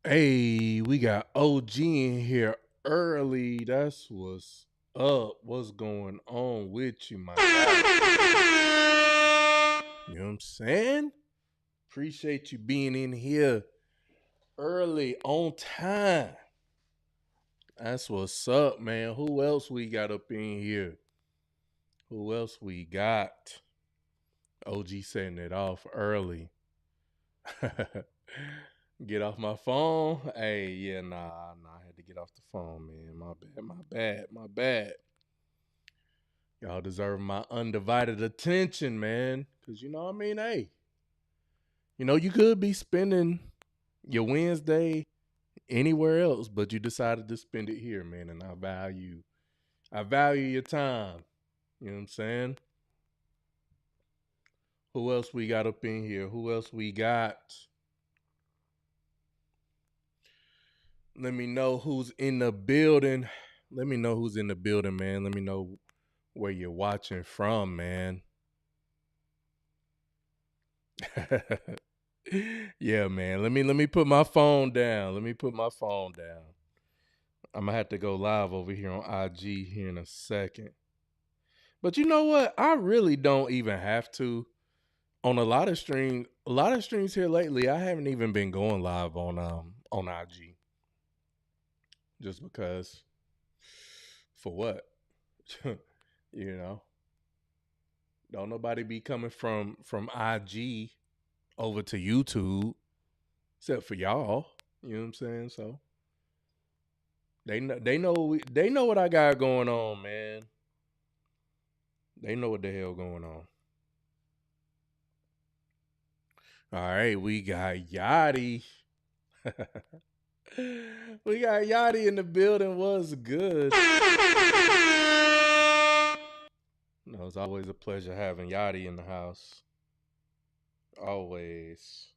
Hey, we got OG in here early. That's what's up. What's going on with you, my guy? You know what I'm saying? Appreciate you being in here early on time. That's what's up, man. Who else we got up in here? Who else we got? OG setting it off early. Get off my phone. Hey, yeah, nah. I had to get off the phone, man. My bad. Y'all deserve my undivided attention, man. Cause you know what I mean? Hey, you could be spending your Wednesday anywhere else, but you decided to spend it here, man. And I value your time. You know what I'm saying? Who else we got up in here? Who else we got? Let me know who's in the building. Let me know who's in the building, man. Let me know where you're watching from, man. Yeah, man. Let me put my phone down. Let me put my phone down. I'm gonna have to go live over here on IG here in a second. But you know what? I really don't even have to. On a lot of streams here lately, I haven't even been going live on IG. Just because for what? you know. Don't nobody be coming from IG over to YouTube except for y'all. You know what I'm saying? So they know what I got going on, man. They know what the hell going on. All right, we got Yachty. We got Yachty in the building. Was good. No, it's always a pleasure having Yachty in the house. Always.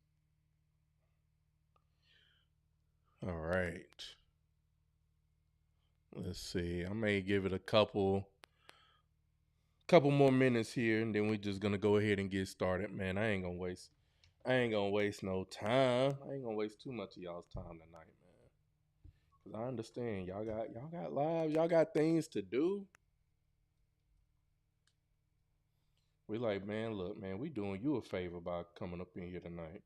All right. Let's see. I may give it a couple more minutes here, and then we just gonna go ahead and get started, man. I ain't gonna waste no time. I ain't gonna waste too much of y'all's time tonight, man. Cause I understand y'all got lives, y'all got things to do. We like, man, look, man, we doing you a favor by coming up in here tonight.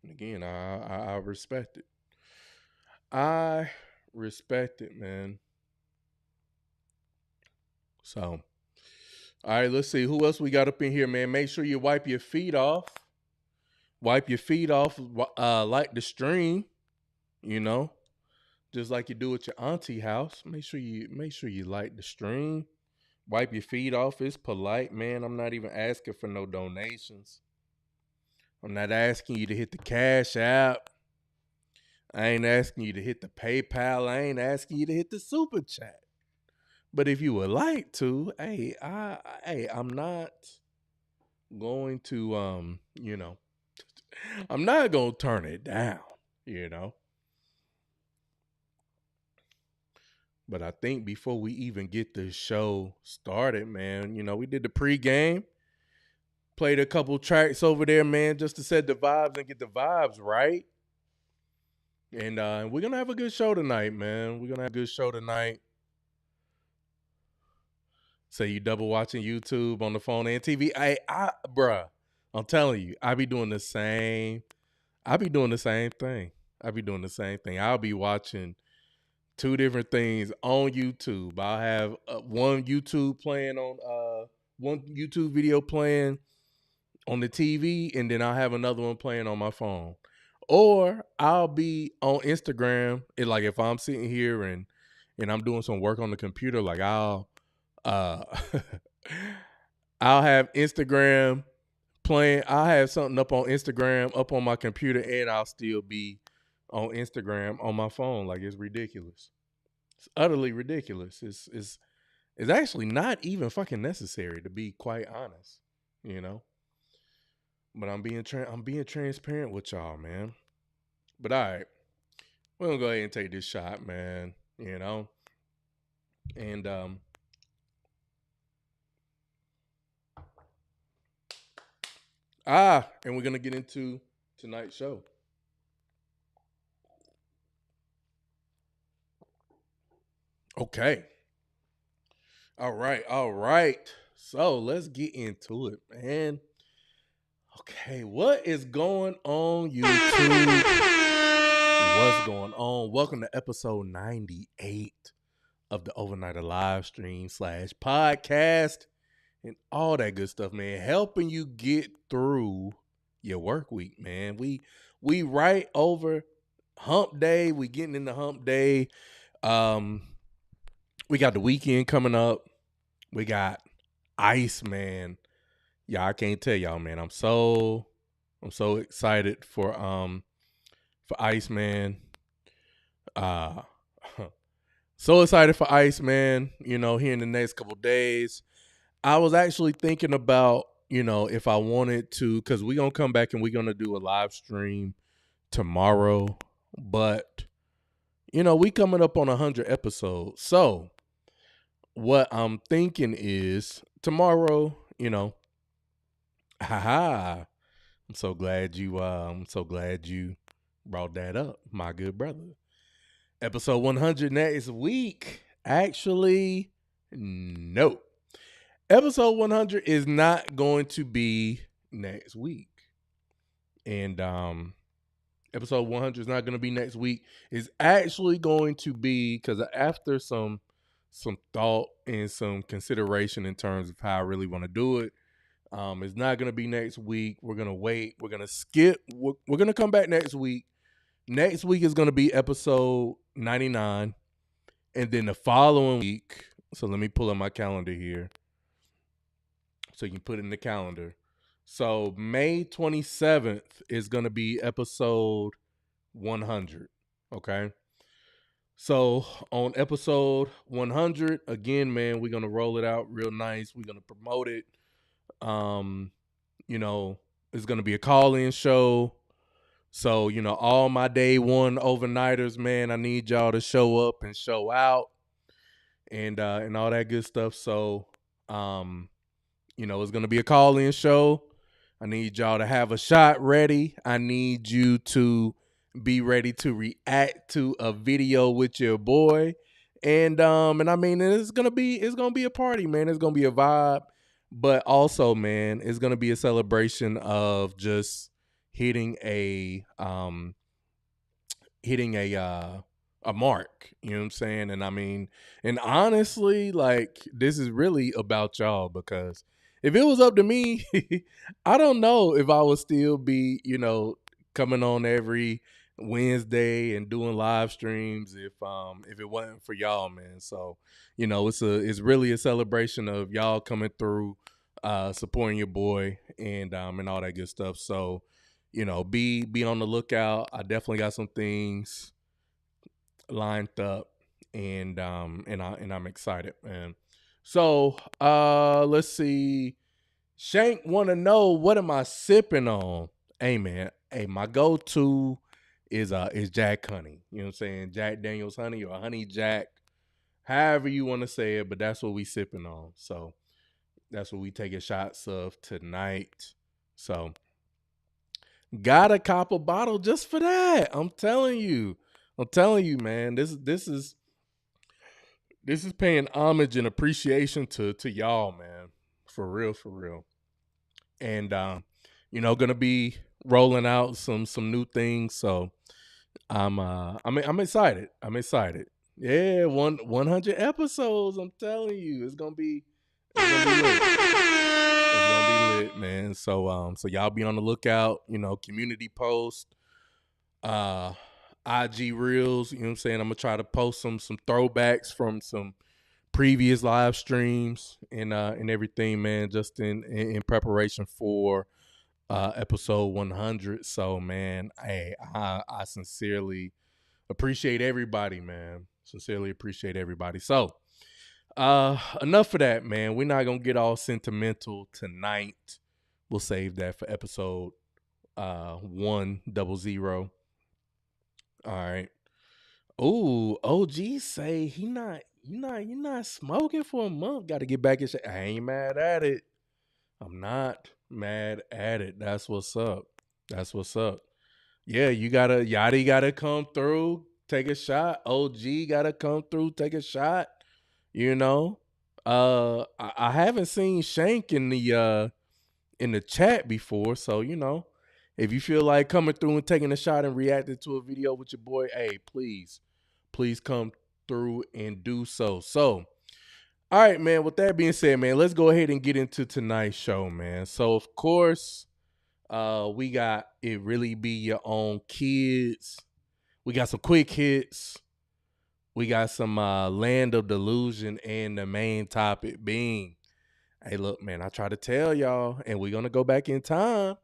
And again, I respect it. I respect it, man. So, all right, let's see who else we got up in here, man. Make sure you wipe your feet off. Wipe your feet off, like the stream. You know, just like you do at your auntie house. Make sure you light the stream. Wipe your feet off. It's polite, man. I'm not even asking for no donations. I'm not asking you to hit the Cash App. I ain't asking you to hit the PayPal. I ain't asking you to hit the Super Chat. But if you would like to, I'm not going to I'm not gonna turn it down, you know. But I think before we even get the show started, man, we did the pregame, played a couple tracks over there, man, just to set the vibes and get the vibes right. And we're gonna have a good show tonight, man. We're gonna have a good show tonight. Say you double watching YouTube on the phone and TV. Bruh, I'm telling you, I be doing the same. I be doing the same thing. I be doing the same thing. I'll be watching two different things on YouTube. I'll have one YouTube video playing on the TV, and then I'll have another one playing on my phone. Or I'll be on Instagram. And like if I'm sitting here and I'm doing some work on the computer, like uh I'll have Instagram playing. I'll have something up on Instagram up on my computer, and I'll still be on Instagram on my phone. Like it's ridiculous. It's utterly ridiculous. It's actually not even fucking necessary, to be quite honest. You know. But I'm being transparent with y'all, man. But all right, we're gonna go ahead and take this shot, man. You know, and and we're gonna get into tonight's show. Okay. All right. All right. So let's get into it, man. Okay. What is going on, YouTube? What's going on? Welcome to episode 98 of the Overnighter live stream / podcast and all that good stuff, man. Helping you get through your work week, man. We right over hump day. We getting into hump day. We got the weekend coming up. We got Ice Man. Yeah, I can't tell y'all, man. I'm so excited for Ice Man. So excited for Ice Man, here in the next couple days. I was actually thinking about, if I wanted to, because we're going to come back and we're going to do a live stream tomorrow. But, we coming up on 100 episodes. So what I'm thinking is tomorrow, haha, I'm so glad you brought that up, my good brother. Episode 100 next week. Actually, no. Episode 100 is not going to be next week. And episode 100 is not going to be next week. It's actually going to be, because after some thought and some consideration in terms of how I really want to do it, it's not going to be next week. We're going to wait. We're going to skip. We're going to come back next week. Next week is going to be episode 99. And then the following week, so let me pull up my calendar here so you can put it in the calendar. So May 27th is going to be episode 100. Okay. So on episode 100, again, man, we're going to roll it out real nice. We're going to promote it. It's going to be a call-in show. So, all my day one overnighters, man, I need y'all to show up and show out and all that good stuff. So, it's going to be a call-in show. I need y'all to have a shot ready. I need you to be ready to react to a video with your boy. And I mean, it's going to be a party, man. It's going to be a vibe, but also, man, it's going to be a celebration of just hitting a mark, you know what I'm saying? And I mean, and honestly, like, this is really about y'all, because if it was up to me, I don't know if I would still be, coming on every Wednesday and doing live streams if it wasn't for y'all, man. So, it's really a celebration of y'all coming through, supporting your boy and all that good stuff. So, be on the lookout. I definitely got some things lined up, and I'm excited, man. So let's see. Shank want to know, what am I sipping on? Hey, man. Hey, my go-to is Jack Honey. You know what I'm saying? Jack Daniels Honey or Honey Jack, however you want to say it, but that's what we sipping on. So that's what we taking shots of tonight. So got a copper bottle just for that. I'm telling you, man. This is paying homage and appreciation to y'all, man. For real. And gonna be rolling out some new things. So I'm excited. Yeah, 100 episodes. I'm telling you, it's gonna be lit. It's gonna be lit, man. So y'all be on the lookout. Community post, IG reels. You know what I'm saying? I'm gonna try to post some throwbacks from some previous live streams and everything, man. Just in preparation for episode 100. So, man, hey, I sincerely appreciate everybody, man. Sincerely appreciate everybody. So, enough of that, man. We're not gonna get all sentimental tonight. We'll save that for episode 100. All right. Ooh, OG say you're not smoking for a month. Got to get back in shape. I ain't mad at it. I'm not mad at it. That's what's up. Yeah, Yachty gotta come through, take a shot. OG gotta come through, take a shot. You know, I haven't seen Shank in the chat before, so if you feel like coming through and taking a shot and reacting to a video with your boy, hey, please come through and do so. So, all right, man. With that being said, man, let's go ahead and get into tonight's show, man. So, of course, we got It Really Be Your Own Kids. We got some quick hits. We got some Land of Delusion, and the main topic being, hey, look, man, I try to tell y'all, and we're gonna go back in time,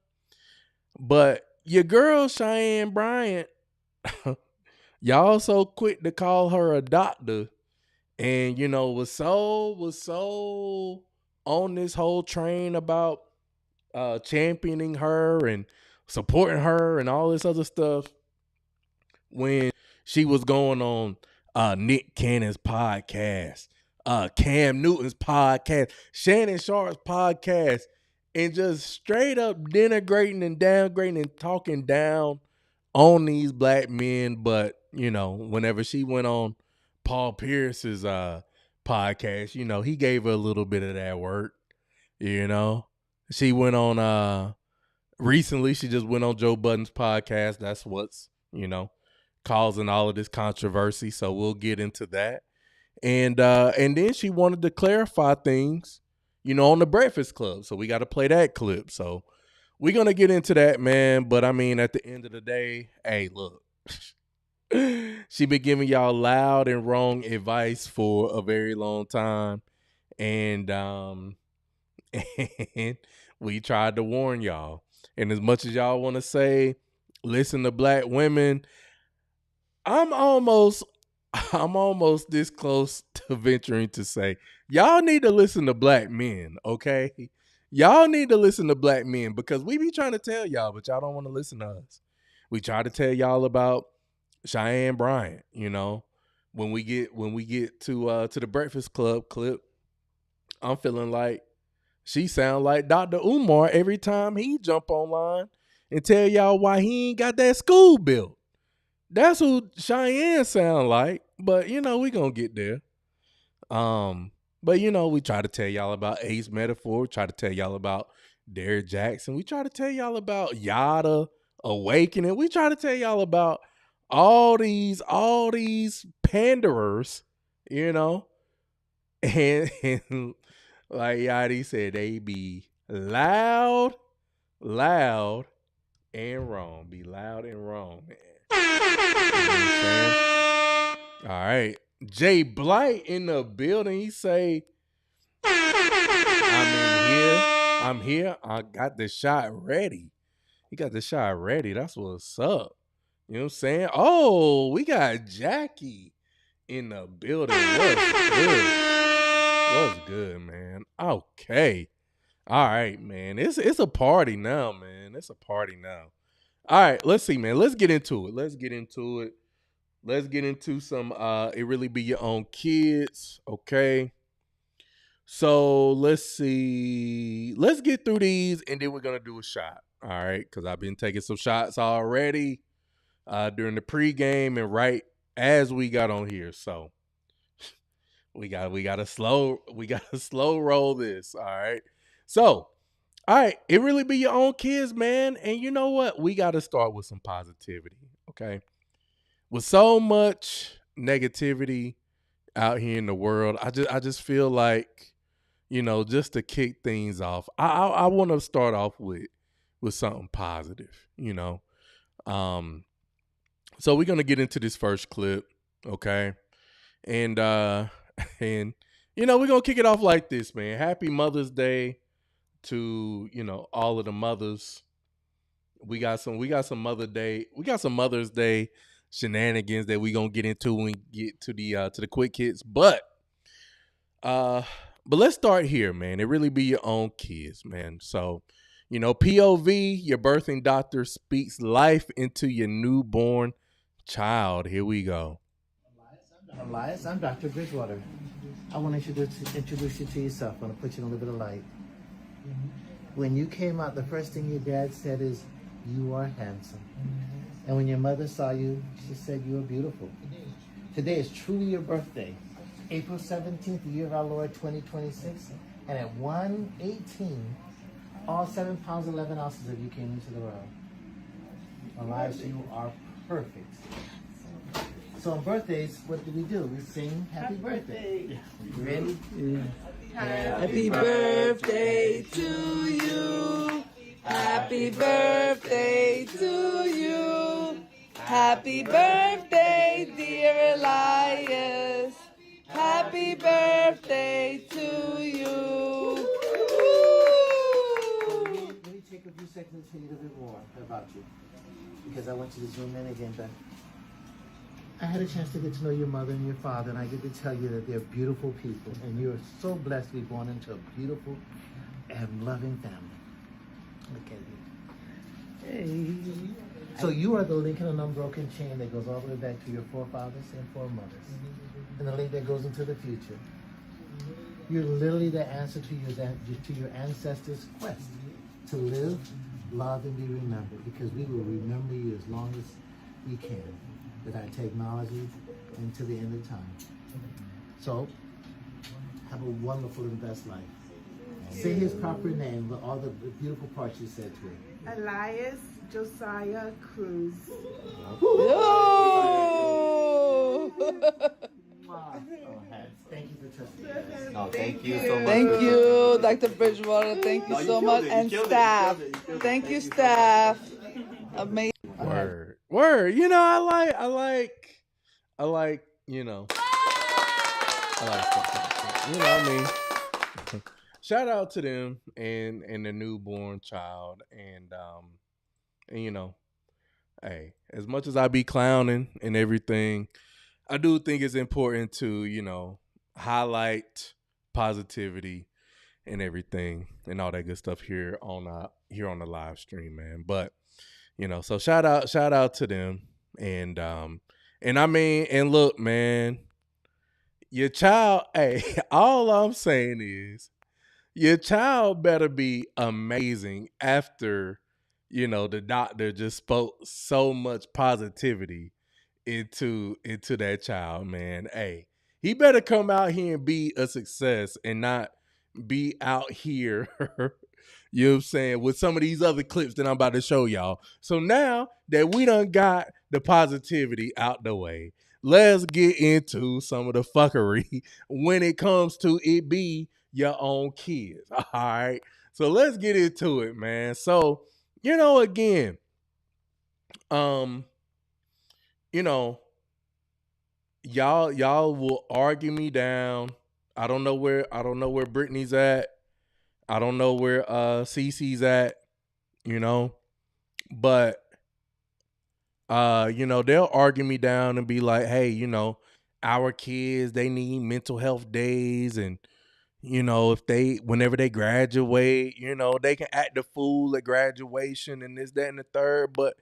but your girl Cheyenne Bryant, y'all so quick to call her a doctor, and was so on this whole train about championing her and supporting her and all this other stuff when she was going on Nick Cannon's podcast, Cam Newton's podcast, Shannon Sharp's podcast, and just straight up denigrating and downgrading and talking down on these black men. But whenever she went on Paul Pierce's podcast, he gave her a little bit of that work. She went on recently, she just went on Joe Budden's podcast. That's what's causing all of this controversy. So we'll get into that. And then she wanted to clarify things, on the Breakfast Club. So we got to play that clip. So we're gonna get into that, man. But I mean, at the end of the day, hey, look. She been giving y'all loud and wrong advice for a very long time. And and we tried to warn y'all. And as much as y'all want to say, listen to black women, I'm almost this close to venturing to say, y'all need to listen to black men, okay? Y'all need to listen to black men, because we be trying to tell y'all, but y'all don't want to listen to us. We try to tell y'all about Cheyenne Bryant, when we get to the Breakfast Club clip, I'm feeling like she sound like Dr. Umar every time he jump online and tell y'all why he ain't got that school built. That's who Cheyenne sound like. But we gonna get there. But we try to tell y'all about Ace Metaphor, we try to tell y'all about Derrick Jackson, we try to tell y'all about Yada Awakening, we try to tell y'all about all these panderers, and like Yadi said, they be loud and wrong. Be loud and wrong, man. You know what I'm saying? All right. Jay Blight in the building. He say, I'm here. I got the shot ready. He got the shot ready. That's what's up. You know what I'm saying? Oh, we got Jackie in the building. What's good, man? Okay. All right, man. It's a party now, man. It's a party now. All right, let's see, man. Let's get into it. Let's get into some It Really Be Your Own Kids. Okay. So let's see. Let's get through these, and then we're gonna do a shot. All right, because I've been taking some shots already during the pregame and right as we got on here. So we got to slow roll this. All right. So, all right, It Really Be Your Own Kids, man. And you know what? We got to start with some positivity. Okay. With so much negativity out here in the world, I just feel like, just to kick things off, I want to start off with something positive, So we're gonna get into this first clip, okay? And and we're gonna kick it off like this, man. Happy Mother's Day to all of the mothers. We got some Mother's Day shenanigans that we gonna get into when we get to the quick hits. But let's start here, man. It really be your own kids, man. So, POV, your birthing doctor speaks life into your newborn child. Here we go. Elias, I'm Dr. Bridgewater. I want to introduce you to yourself. I want to put you in a little bit of light. When you came out, the first thing your dad said is, "You are handsome." And when your mother saw you, she said, "You are beautiful." Today is truly your birthday. April 17th, the year of our Lord 2026, and at 1:18, all 7 pounds 11 ounces of you came into the world. Elias, you are perfect. So on birthdays, what do? We sing happy birthday. You ready? Yeah. Happy birthday to you. Happy birthday to you. Happy birthday, dear Elias. Happy birthday to you. Let me take a few seconds to tell you a little bit more about you, because I want you to zoom in again. But I had a chance to get to know your mother and your father, and I get to tell you that they're beautiful people, and you're so blessed to be born into a beautiful and loving family. Look at you. Hey. So you are the link in an unbroken chain that goes all the way back to your forefathers and foremothers, and the link that goes into the future. You're literally the answer to your ancestors' quest to live, love, and be remembered, because we will remember you as long as we can with our technology and to the end of time. So, have a wonderful and best life. Say his proper name, all the beautiful parts you said to him. Elias Josiah Cruz. Thank you for trusting us. No, thank you so much. Thank you, Dr. Bridgewater. Thank you so much. And staff. Thank you, staff. Amazing. Word. You know, I like, you know. I like stuff. You know what I mean? Shout out to them and the newborn child. And you know, hey, as much as I be clowning and everything, I do think it's important to, you know, highlight positivity and everything and all that good stuff here on the live stream, man. But you know, so shout out to them. And I mean, and look, man, your child, hey, all I'm saying is your child better be amazing after, you know, the doctor just spoke so much positivity into that child, man. Hey, he better come out here and be a success and not be out here, you know what I'm saying, with some of these other clips that I'm about to show y'all. So now that we done got the positivity out the way, let's get into some of the fuckery when it comes to it be your own kids. All right. So let's get into it, man. So, you know, again, you know, y'all will argue me down. I don't know where Brittany's at. I don't know where Cece's at, you know. But you know, they'll argue me down and be like, hey, you know, our kids, they need mental health days, and you know, whenever they graduate, you know, they can act a fool at graduation and this, that, and the third. But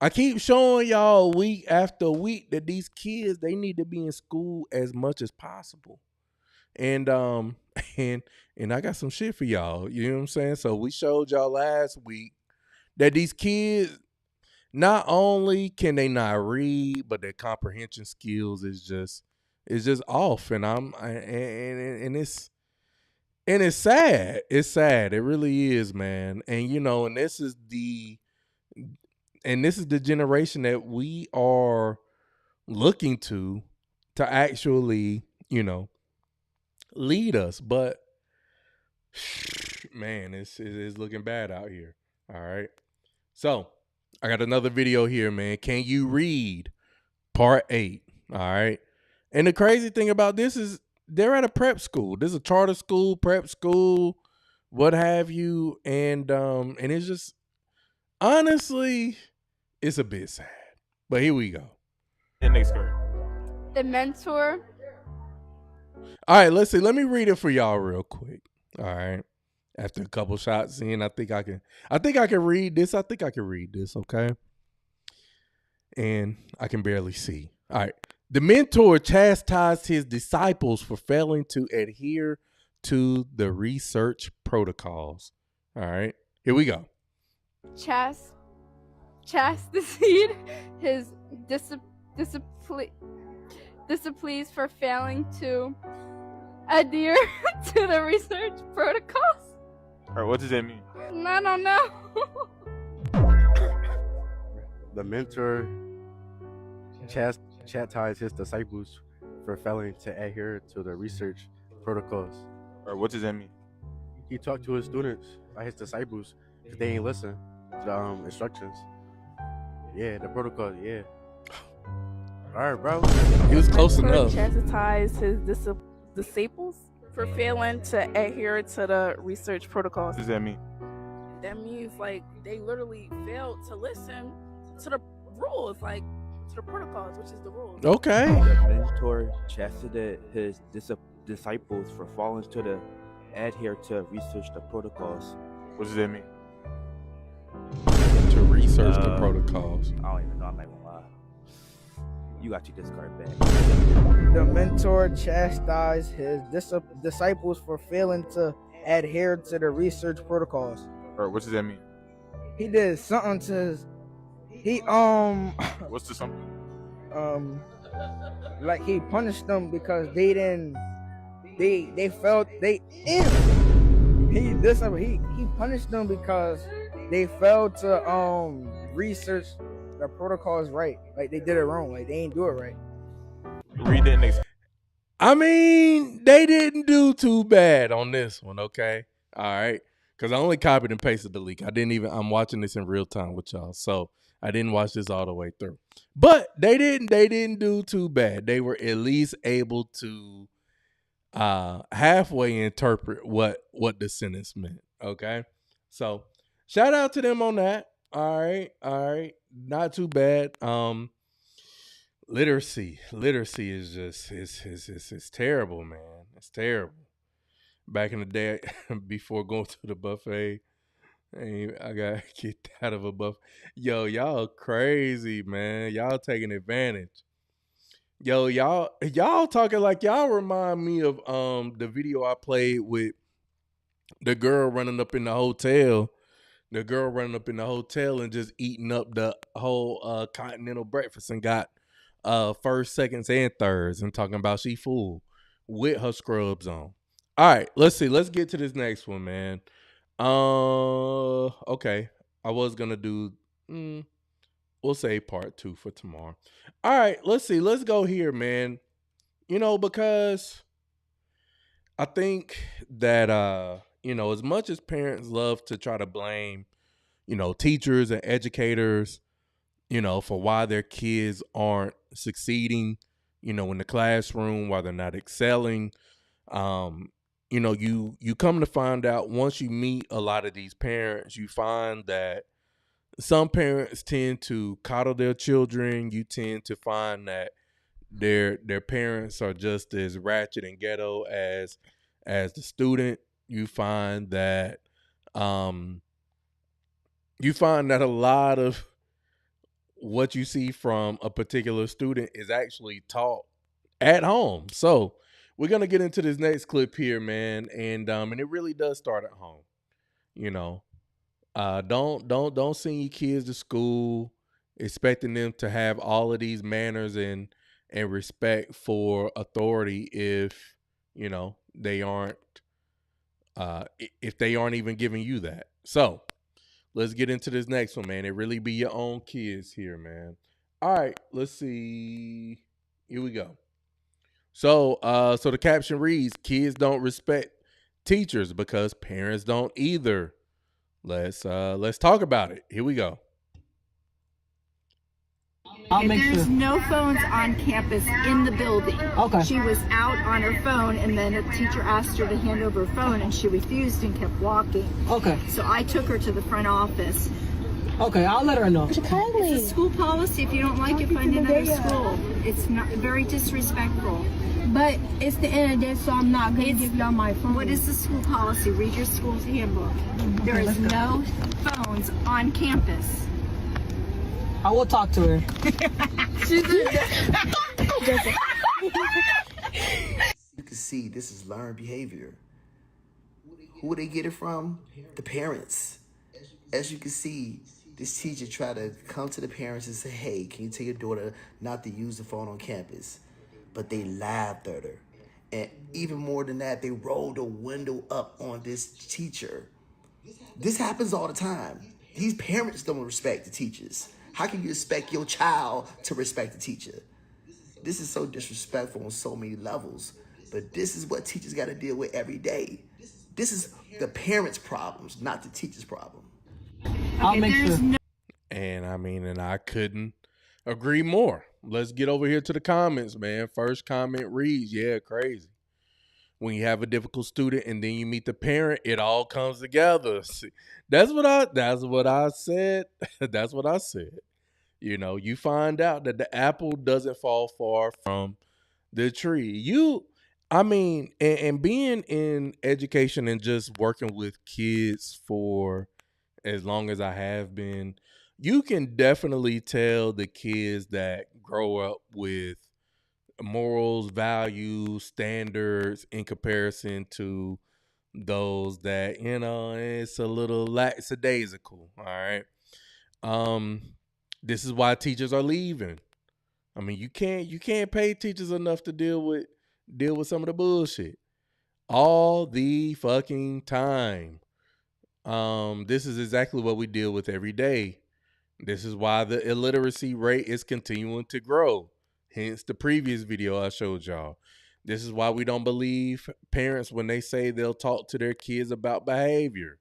I keep showing y'all week after week that these kids, they need to be in school as much as possible. And and I got some shit for y'all. You know what I'm saying? So we showed y'all last week that these kids, not only can they not read, but their comprehension skills is just off. And it's sad. It's sad. It really is, man. And you know, and this is the generation that we are looking to actually, you know, lead us. But man, it's looking bad out here. All right. So I got another video here, man. Can you read? Part 8. All right. And the crazy thing about this is they're at a prep school. This is a charter school, prep school, what have you. And it's just, honestly, it's a bit sad. But here we go. The mentor. All right, let's see. Let me read it for y'all real quick. All right. After a couple shots in, I think I can read this. I think I can read this, okay? And I can barely see. All right. The mentor chastised his disciples for failing to adhere to the research protocols. All right. Here we go. Chastised his disciplines for failing to adhere to the research protocols. Or what does that mean? I don't know. The mentor chastises his disciples for failing to adhere to the research protocols. Or what does that mean? He talked to his students, like his disciples, because they ain't listen to the instructions. Yeah, the protocol, yeah. All right, bro. He was close enough. Chastise his disciples for failing to adhere to the research protocols. What does that mean? That means like they literally failed to listen to the rules, like to the protocols, which is the rules. Okay. The mentor chastised his disciples for failing to adhere to research the protocols. What does that mean? To research the protocols. I don't even know. I'm not gonna lie. You got your discard back. The mentor chastised his disciples for failing to adhere to the research protocols. Or what does that mean? He did something to his, What's the something? like he punished them because they didn't, he punished them because they failed to research the protocols right. Like they did it wrong. Like they ain't do it right. Read that next. I mean, they didn't do too bad on this one, okay? All right. Because I only copied and pasted the leak. I'm watching this in real time with y'all. So I didn't watch this all the way through. But they didn't do too bad. They were at least able to halfway interpret what the sentence meant. Okay. So shout out to them on that. All right. Not too bad. Literacy is just it's terrible, man. It's terrible. Back in the day, before going to the buffet, I got kicked out of a buffet. Yo, y'all crazy, man. Y'all taking advantage. Yo, y'all talking like y'all remind me of the video I played with the girl running up in the hotel. The girl running up in the hotel and just eating up the whole continental breakfast and got first, seconds, and thirds and talking about she full with her scrubs on. All right, let's see. Let's get to this next one, man. Okay. I was gonna do we'll say part 2 for tomorrow. All right, let's see. Let's go here, man. Because I think that as much as parents love to try to blame, teachers and educators, for why their kids aren't succeeding, in the classroom, why they're not excelling. You come to find out once you meet a lot of these parents, you find that some parents tend to coddle their children. You tend to find that their parents are just as ratchet and ghetto as the student. You find that a lot of what you see from a particular student is actually taught at home. So we're gonna get into this next clip here, man, and it really does start at home. Don't send your kids to school expecting them to have all of these manners and respect for authority if they aren't if they aren't even giving you that. So let's get into this next one, man. It really be your own kids here, man. All right, let's see. Here we go. So the caption reads, "Kids don't respect teachers because parents don't either." Let's talk about it. Here we go. There's no phones on campus in the building. Okay. She was out on her phone, and then a teacher asked her to hand over her phone, and she refused and kept walking. Okay. So I took her to the front office. Okay, I'll let her know. It's a school policy. If you don't like it, find another school. It's not very disrespectful. But it's the end of the day, so I'm not going to give y'all my phone. What is the school policy? Read your school's handbook. There is no phones on campus. I will talk to her. You can see this is learned behavior. Who would they get it from? The parents. As you can see, this teacher tried to come to the parents and say, "Hey, can you tell your daughter not to use the phone on campus?" but they laughed at her. And even more than that, they rolled the window up on this teacher. This happens all the time. These parents don't respect the teachers. How can you expect your child to respect the teacher? This is so disrespectful on so many levels. But this is what teachers got to deal with every day. This is the parents' problems, not the teacher's problem. And I mean, and I couldn't agree more. Let's get over here to the comments, man. First comment reads, yeah, crazy. When you have a difficult student and then you meet the parent, it all comes together. See, that's what I said. That's what I said. You know, you find out that the apple doesn't fall far from the tree. And being in education and just working with kids for as long as I have been, you can definitely tell the kids that grow up with morals, values, standards in comparison to those that, it's a little lackadaisical. All right. This is why teachers are leaving. I mean, you can't pay teachers enough to deal with some of the bullshit all the fucking time. This is exactly what we deal with every day. This is why the illiteracy rate is continuing to grow. Hence the previous video I showed y'all. This is why we don't believe parents when they say they'll talk to their kids about behavior.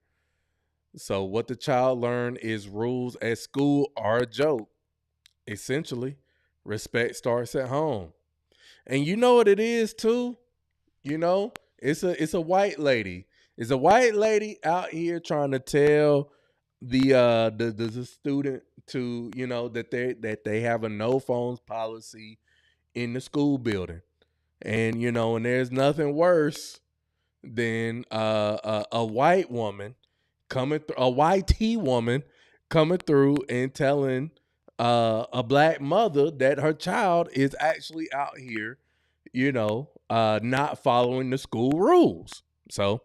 So what the child learned is rules at school are a joke. Essentially, respect starts at home. And you know what it is too? It's a white lady. It's a white lady out here trying to tell the student to, that they have a no phones policy in the school building. And and there's nothing worse than a white woman a YT woman coming through and telling a black mother that her child is actually out here, not following the school rules. So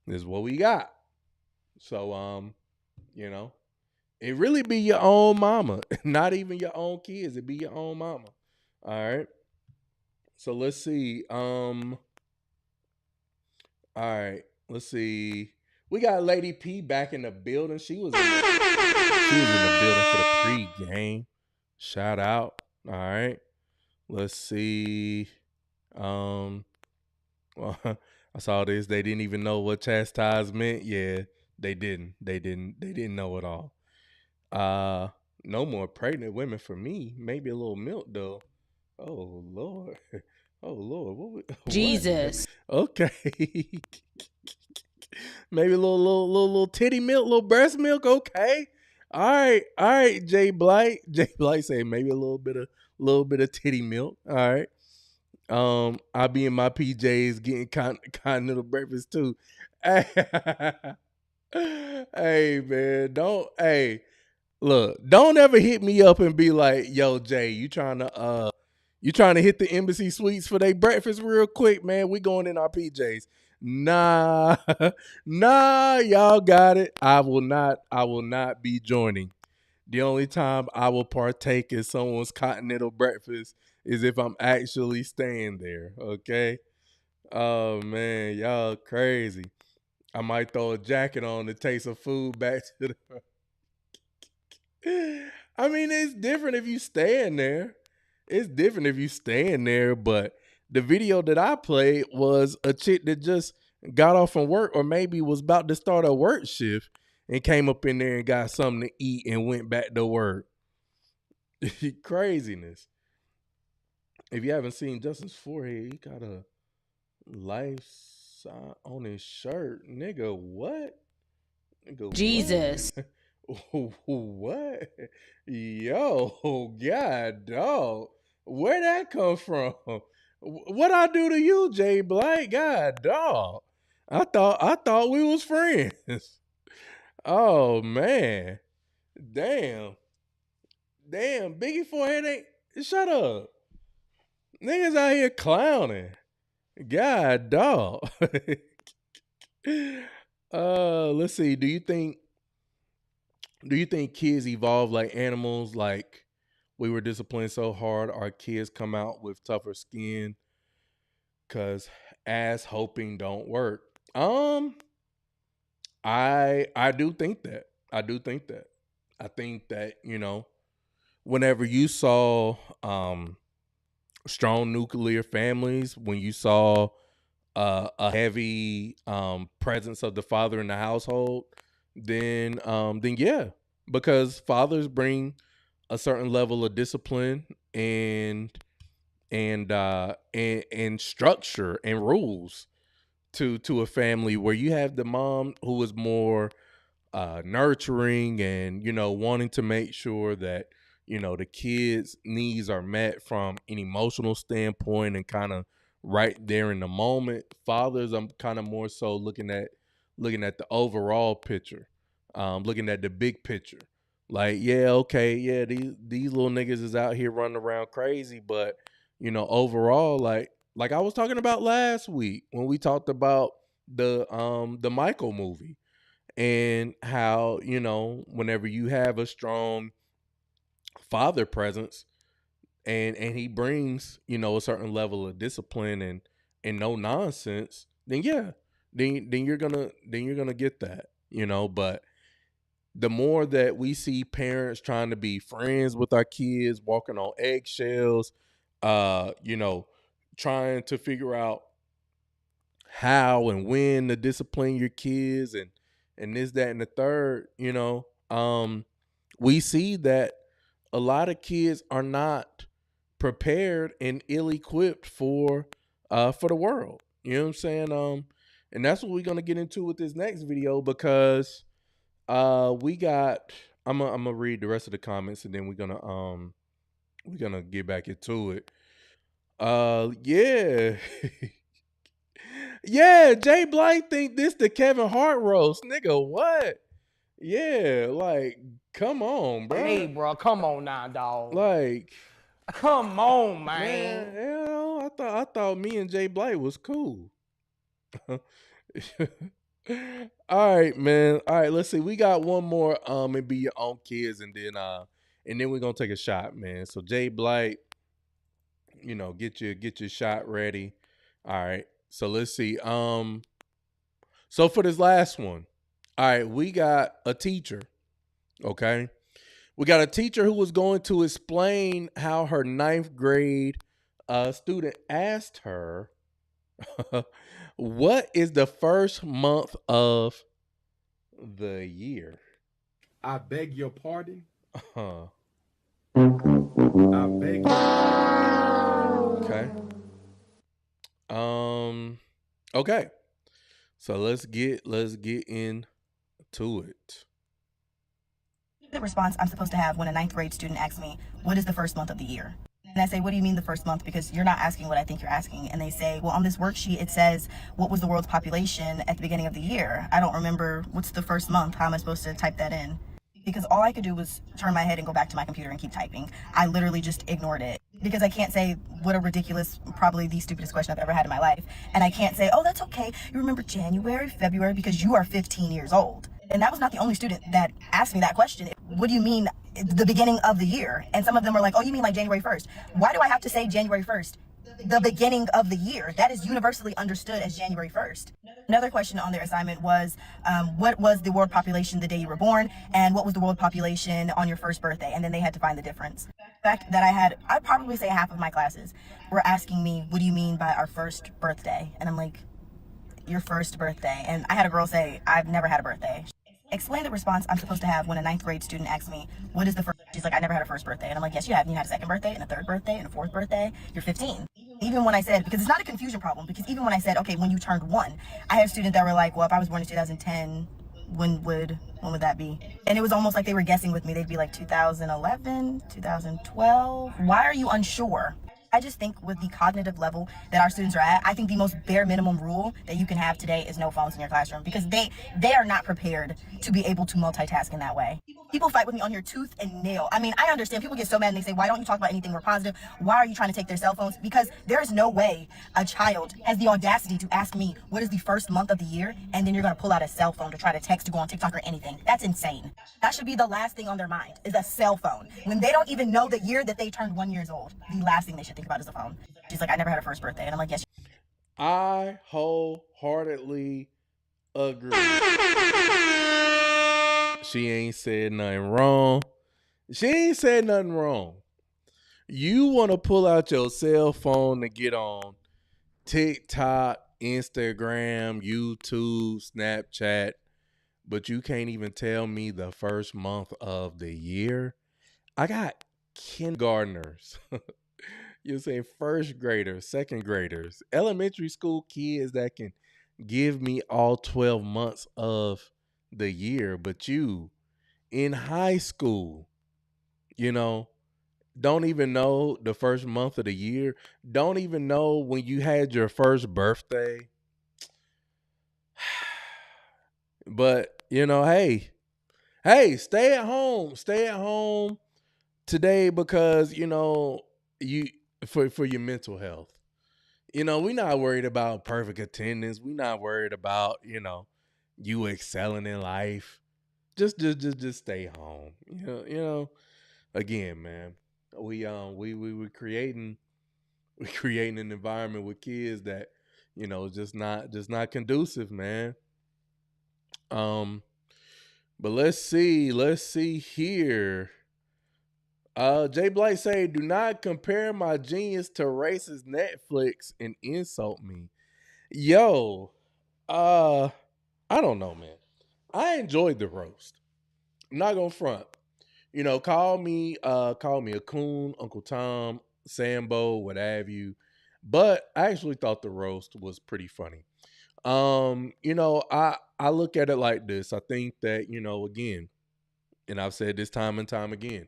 this is what we got. So it really be your own mama, not even your own kids. It be your own mama. All right. So let's see. All right. Let's see. We got Lady P back in the building. She was in the building for the pre-game. Shout out. All right. Let's see. Well, I saw this. They didn't even know what chastise meant. Yeah, they didn't. They didn't know it all. No more pregnant women for me. Maybe a little milk though. Oh Lord. Oh Lord. What? Jesus. Okay. Maybe a little titty milk, little breast milk. Okay. All right. Jay Blight. Jay Blight say maybe a little bit of titty milk. All right. I'll be in my PJs getting continental breakfast too. Hey man, don't ever hit me up and be like, yo, Jay, you trying to hit the embassy suites for their breakfast real quick, man. We going in our PJs. Nah, y'all got it. I will not be joining. The only time I will partake in someone's continental breakfast is if I'm actually staying there, okay? Oh, man, y'all crazy. I might throw a jacket on to take some food back to the... I mean, it's different if you staying there. But the video that I played was a chick that just got off from work or maybe was about to start a work shift and came up in there and got something to eat and went back to work. Craziness. If you haven't seen Justin's forehead, he got a life sign on his shirt. Nigga, what? Nigga, Jesus. What? Yo, God, dog. Where'd that come from? What I do to you, Jay Blight? God, dog. I thought we was friends. Oh man. Damn, Biggie forehead ain't. Shut up. Niggas out here clowning. God, dog. Let's see. Do you think kids evolve like animals? Like we were disciplined so hard our kids come out with tougher skin because ass hoping don't work. I do think that. I do think that. I think that, whenever you saw strong nuclear families, when you saw a heavy presence of the father in the household, then yeah, because fathers bring a certain level of discipline and structure and rules to a family, where you have the mom who is more nurturing and wanting to make sure that the kids' needs are met from an emotional standpoint and kind of right there in the moment. Fathers, I'm kind of more so looking at the overall picture, looking at the big picture. Like, yeah, okay, yeah, these little niggas is out here running around crazy, but overall, like I was talking about last week when we talked about the Michael movie, and how whenever you have a strong father presence and he brings a certain level of discipline and no nonsense, then yeah, then you're gonna get that, but the more that we see parents trying to be friends with our kids, walking on eggshells, trying to figure out how and when to discipline your kids and this, that, and the third, we see that a lot of kids are not prepared and ill-equipped for the world. You know what I'm saying? And that's what we're gonna get into with this next video, because I'm gonna read the rest of the comments, and then we're gonna get back into it. Yeah. Yeah, Jay Blight think this the Kevin Hart roast. Nigga, what? Yeah, like, come on, bro. Hey, bro, come on now, dog. Like, come on, man. I thought me and Jay Blight was cool. All right, man. All right, let's see. We got one more and be your own kids, and then we're gonna take a shot, man. So Jay Blight, get your shot ready. All right. So let's see. So for this last one, all right, we got a teacher. Okay. We got a teacher who was going to explain how her 9th grade student asked her, what is the first month of the year? I beg your pardon? I beg your pardon. Okay. Okay. So let's get into it. The response I'm supposed to have when a 9th grade student asks me, what is the first month of the year? And I say, what do you mean the first month? Because you're not asking what I think you're asking. And they say, well, on this worksheet, it says, what was the world's population at the beginning of the year? I don't remember what's the first month. How am I supposed to type that in? Because all I could do was turn my head and go back to my computer and keep typing. I literally just ignored it. Because I can't say, what a ridiculous, probably the stupidest question I've ever had in my life. And I can't say, oh, that's okay. You remember January, February, because you are 15 years old. And that was not the only student that asked me that question. What do you mean the beginning of the year? And some of them were like, oh, you mean like January 1st? Why do I have to say January 1st? The beginning of the year. That is universally understood as January 1st. Another question on their assignment was, what was the world population the day you were born? And what was the world population on your first birthday? And then they had to find the difference. The fact that I'd probably say half of my classes were asking me, what do you mean by our first birthday? And I'm like, your first birthday. And I had a girl say, I've never had a birthday. Explain the response I'm supposed to have when a 9th grade student asks me, what is the first? She's like, I never had a first birthday. And I'm like, yes, you have. You had a second birthday and a third birthday and a fourth birthday. You're 15. Even when I said, because it's not a confusion problem, because even when I said, okay, when you turned 1, I have students that were like, well, if I was born in 2010, when would that be? And it was almost like they were guessing with me. They'd be like 2011, 2012. Why are you unsure? I just think with the cognitive level that our students are at, I think the most bare minimum rule that you can have today is no phones in your classroom, because they are not prepared to be able to multitask in that way. People fight with me on here tooth and nail. I mean, I understand people get so mad and they say, why don't you talk about anything more positive? Why are you trying to take their cell phones? Because there is no way a child has the audacity to ask me, what is the first month of the year? And then you're going to pull out a cell phone to try to text, to go on TikTok or anything. That's insane. That should be the last thing on their mind, is a cell phone. When they don't even know the year that they turned 1 year old, the last thing they should think about is a phone. She's like, I never had a first birthday. And I'm like, yes. I wholeheartedly agree. She ain't said nothing wrong. She ain't said nothing wrong. You want to pull out your cell phone to get on TikTok, Instagram, YouTube, Snapchat, but you can't even tell me the first month of the year. I got kindergartners. You're saying first graders, second graders, elementary school kids that can give me all 12 months of the year, but you in high school, don't even know the first month of the year, don't even know when you had your first birthday. But, hey, stay at home today because, you for your mental health. We're not worried about perfect attendance. We're not worried about, you excelling in life. Just stay home. Again, man, we're creating an environment with kids that, just not conducive, man. But let's see here. Jay Blight say, do not compare my genius to racist Netflix and insult me. Yo, I don't know, man. I enjoyed the roast. I'm not gonna front. Call me a coon, Uncle Tom, Sambo, what have you. But I actually thought the roast was pretty funny. I look at it like this. I think that, again, and I've said this time and time again,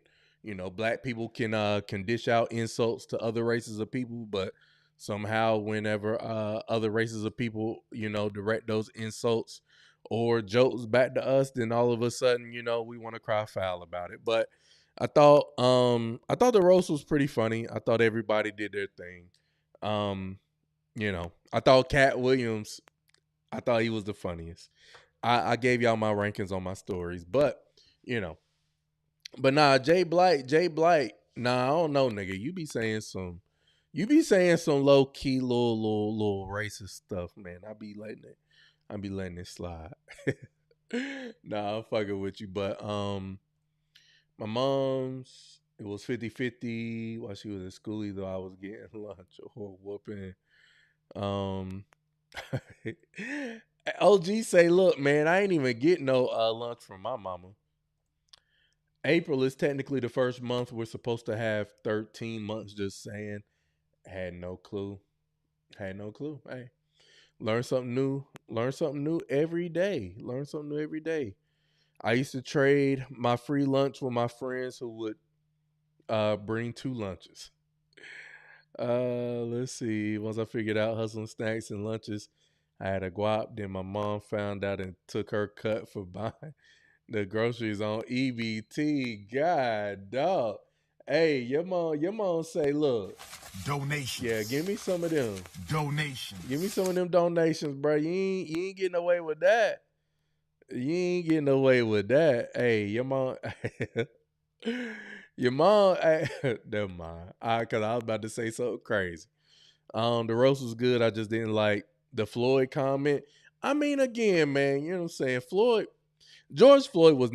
black people can dish out insults to other races of people, but somehow whenever other races of people, direct those insults or jokes back to us, then all of a sudden, we want to cry foul about it. But I thought the roast was pretty funny. I thought everybody did their thing. I thought Cat Williams, I thought he was the funniest. I gave y'all my rankings on my stories, but but nah, Jay Blight, nah, I don't know, nigga. You be saying some low key little racist stuff, man. I be letting it slide. Nah, I'm fucking with you, but my mom's, it was 50-50 while she was at school. Either I was getting lunch or whooping. OG say, look, man, I ain't even getting no lunch from my mama. April is technically the first month. We're supposed to have 13 months, just saying. Had no clue. Hey, learn something new every day. I used to trade my free lunch with my friends who would bring 2 lunches. Let's see. Once I figured out hustling snacks and lunches, I had a guap. Then my mom found out and took her cut for buying the groceries on EBT. God, dog. Hey, your mom say, look. Donations. Yeah, give me some of them. Donations. Give me some of them donations, bro. You ain't getting away with that. Hey, your mom. Hey, never mind. Because I was about to say something crazy. The roast was good. I just didn't like the Floyd comment. I mean, again, man, you know what I'm saying? George Floyd was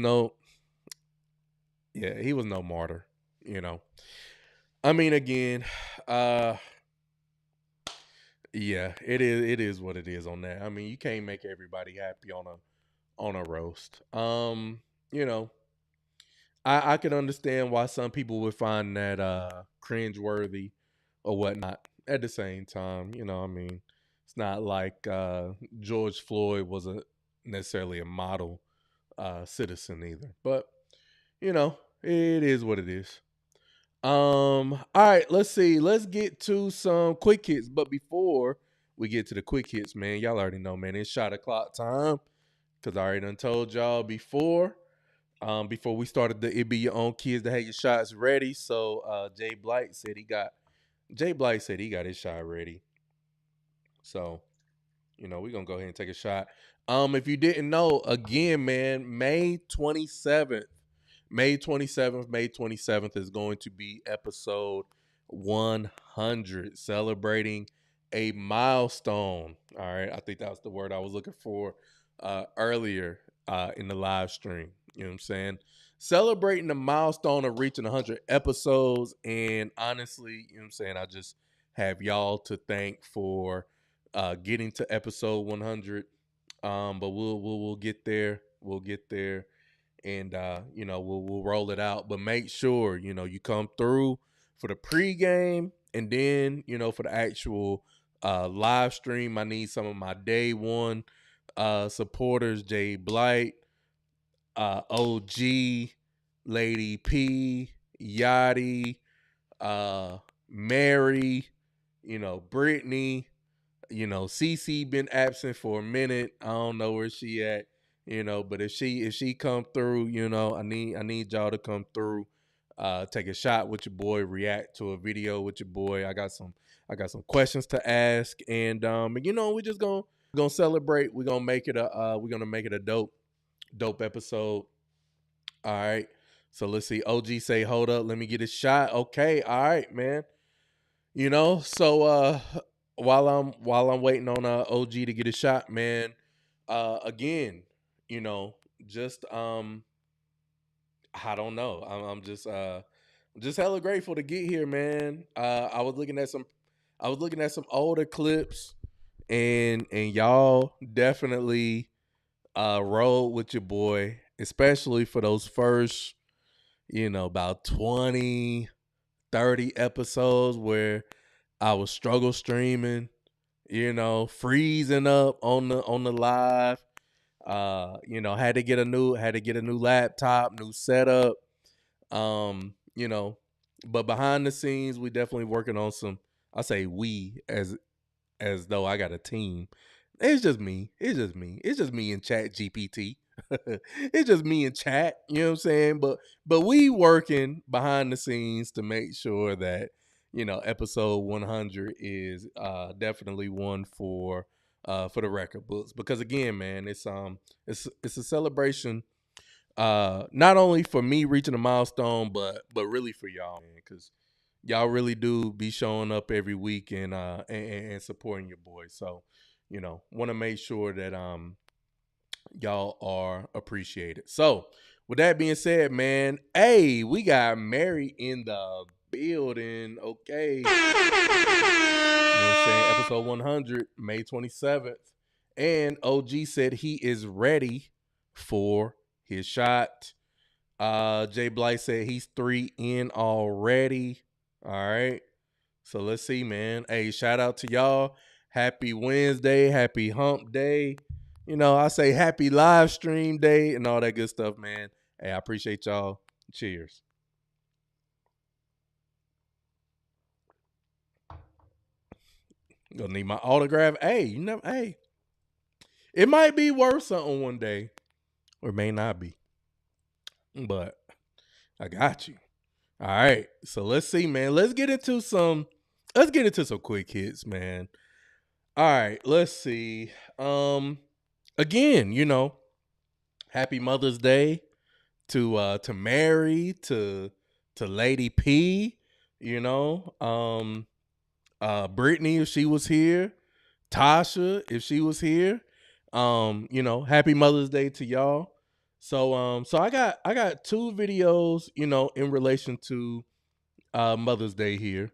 he was no martyr, I mean, again, yeah, it is what it is on that. I mean, you can't make everybody happy on a roast. I can understand why some people would find that cringeworthy or whatnot. At the same time, I mean, it's not like George Floyd was necessarily a model citizen either. But, it is what it is. All right, let's see. Let's get to some quick hits. But before we get to the quick hits, man, y'all already know, man, it's shot o'clock time. Cause I already done told y'all before we started the It Be Your Own Kids to have your shots ready. So Jay Blight said he got his shot ready. So, we're gonna go ahead and take a shot. If you didn't know, again, man, May 27th is going to be episode 100, celebrating a milestone. All right, I think that was the word I was looking for earlier in the live stream. You know what I'm saying? Celebrating the milestone of reaching 100 episodes. And honestly, you know what I'm saying, I just have y'all to thank for getting to episode 100. But we'll get there. We'll get there. And we'll roll it out. But make sure, you come through for the pregame, and then, for the actual live stream. I need some of my day one supporters: Jay Blight, OG, Lady P, Yachty, Mary, Brittany, CC been absent for a minute. I don't know where she at, but if she come through, I need y'all to come through, take a shot with your boy, react to a video with your boy. I got some questions to ask, and we just gonna celebrate. We're gonna make it a dope episode. All right. So let's see. OG say, hold up, let me get a shot. Okay, all right, man. So while I'm waiting on OG to get a shot, man, again, just I don't know. I'm just hella grateful to get here, man. I was looking at some older clips, and y'all definitely roll with your boy, especially for those first, about 20, 30 episodes where I was struggle streaming, freezing up on the live. Had to get a new laptop, new setup. But behind the scenes, we definitely working on some. I say we as though I got a team. It's just me. It's just me and Chat GPT. It's just me and Chat. You know what I'm saying? But we working behind the scenes to make sure that episode 100 is definitely one for the record books. Because again, man, it's a celebration. Not only for me reaching a milestone, but really for y'all, man, because y'all really do be showing up every week and supporting your boy. So, want to make sure that y'all are appreciated. So, with that being said, man, hey, we got Mary in the building. Okay. You know what I'm saying? Episode 100, May 27th. And OG said he is ready for his shot. Jay Blight said he's 3 in already. All right. So let's see, man. Hey, shout out to y'all. Happy Wednesday. Happy hump day. I say happy live stream day and all that good stuff, man. Hey, I appreciate y'all. Cheers. Gonna need my autograph. Hey, hey. It might be worth something one day. Or it may not be. But I got you. All right. So let's see, man. Let's get into some quick hits, man. All right, let's see. Again, happy Mother's Day to Mary, to Lady P, Brittany if she was here, Tasha if she was here. Happy Mother's Day to y'all. So I got 2 videos, in relation to Mother's Day here.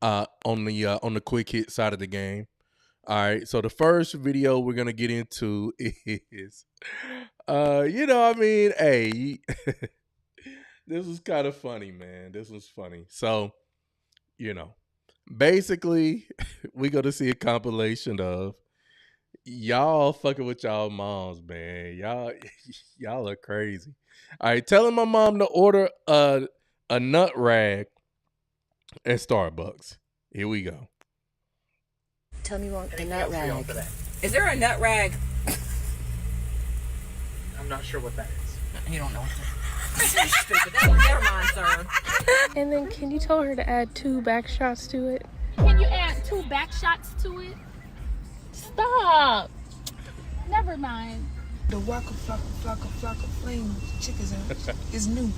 On the quick hit side of the game. All right, so the first video we're gonna get into is, hey, this was kind of funny, man. This was funny. So, basically, we gonna see a compilation of y'all fucking with y'all moms, man. Y'all are crazy. All right, telling my mom to order a a nut rag at Starbucks. Here we go. Tell me what the nut rag. Is there a nut rag? I'm not sure what that is. You don't know. Stupid. Never mind, sir. And then can you tell her to add 2 back shots to it? Can you add 2 back shots to it? Stop. Never mind. The Waka Flocka Flame chickens is new.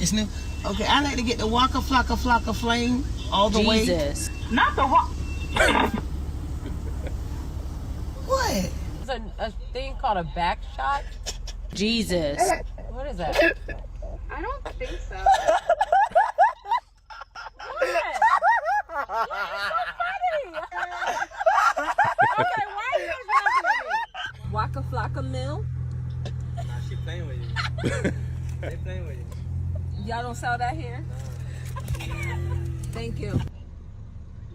It's new. Okay, I like to get the Waka Flocka Flame all the way. Jesus. Not the What? There's a thing called a back shot. Jesus. What is that? I don't think so. Okay, why are you laughing at me? Waka Flocka Mill? Nah, she playing with you. They playing with you. Y'all don't sell that here? Thank you.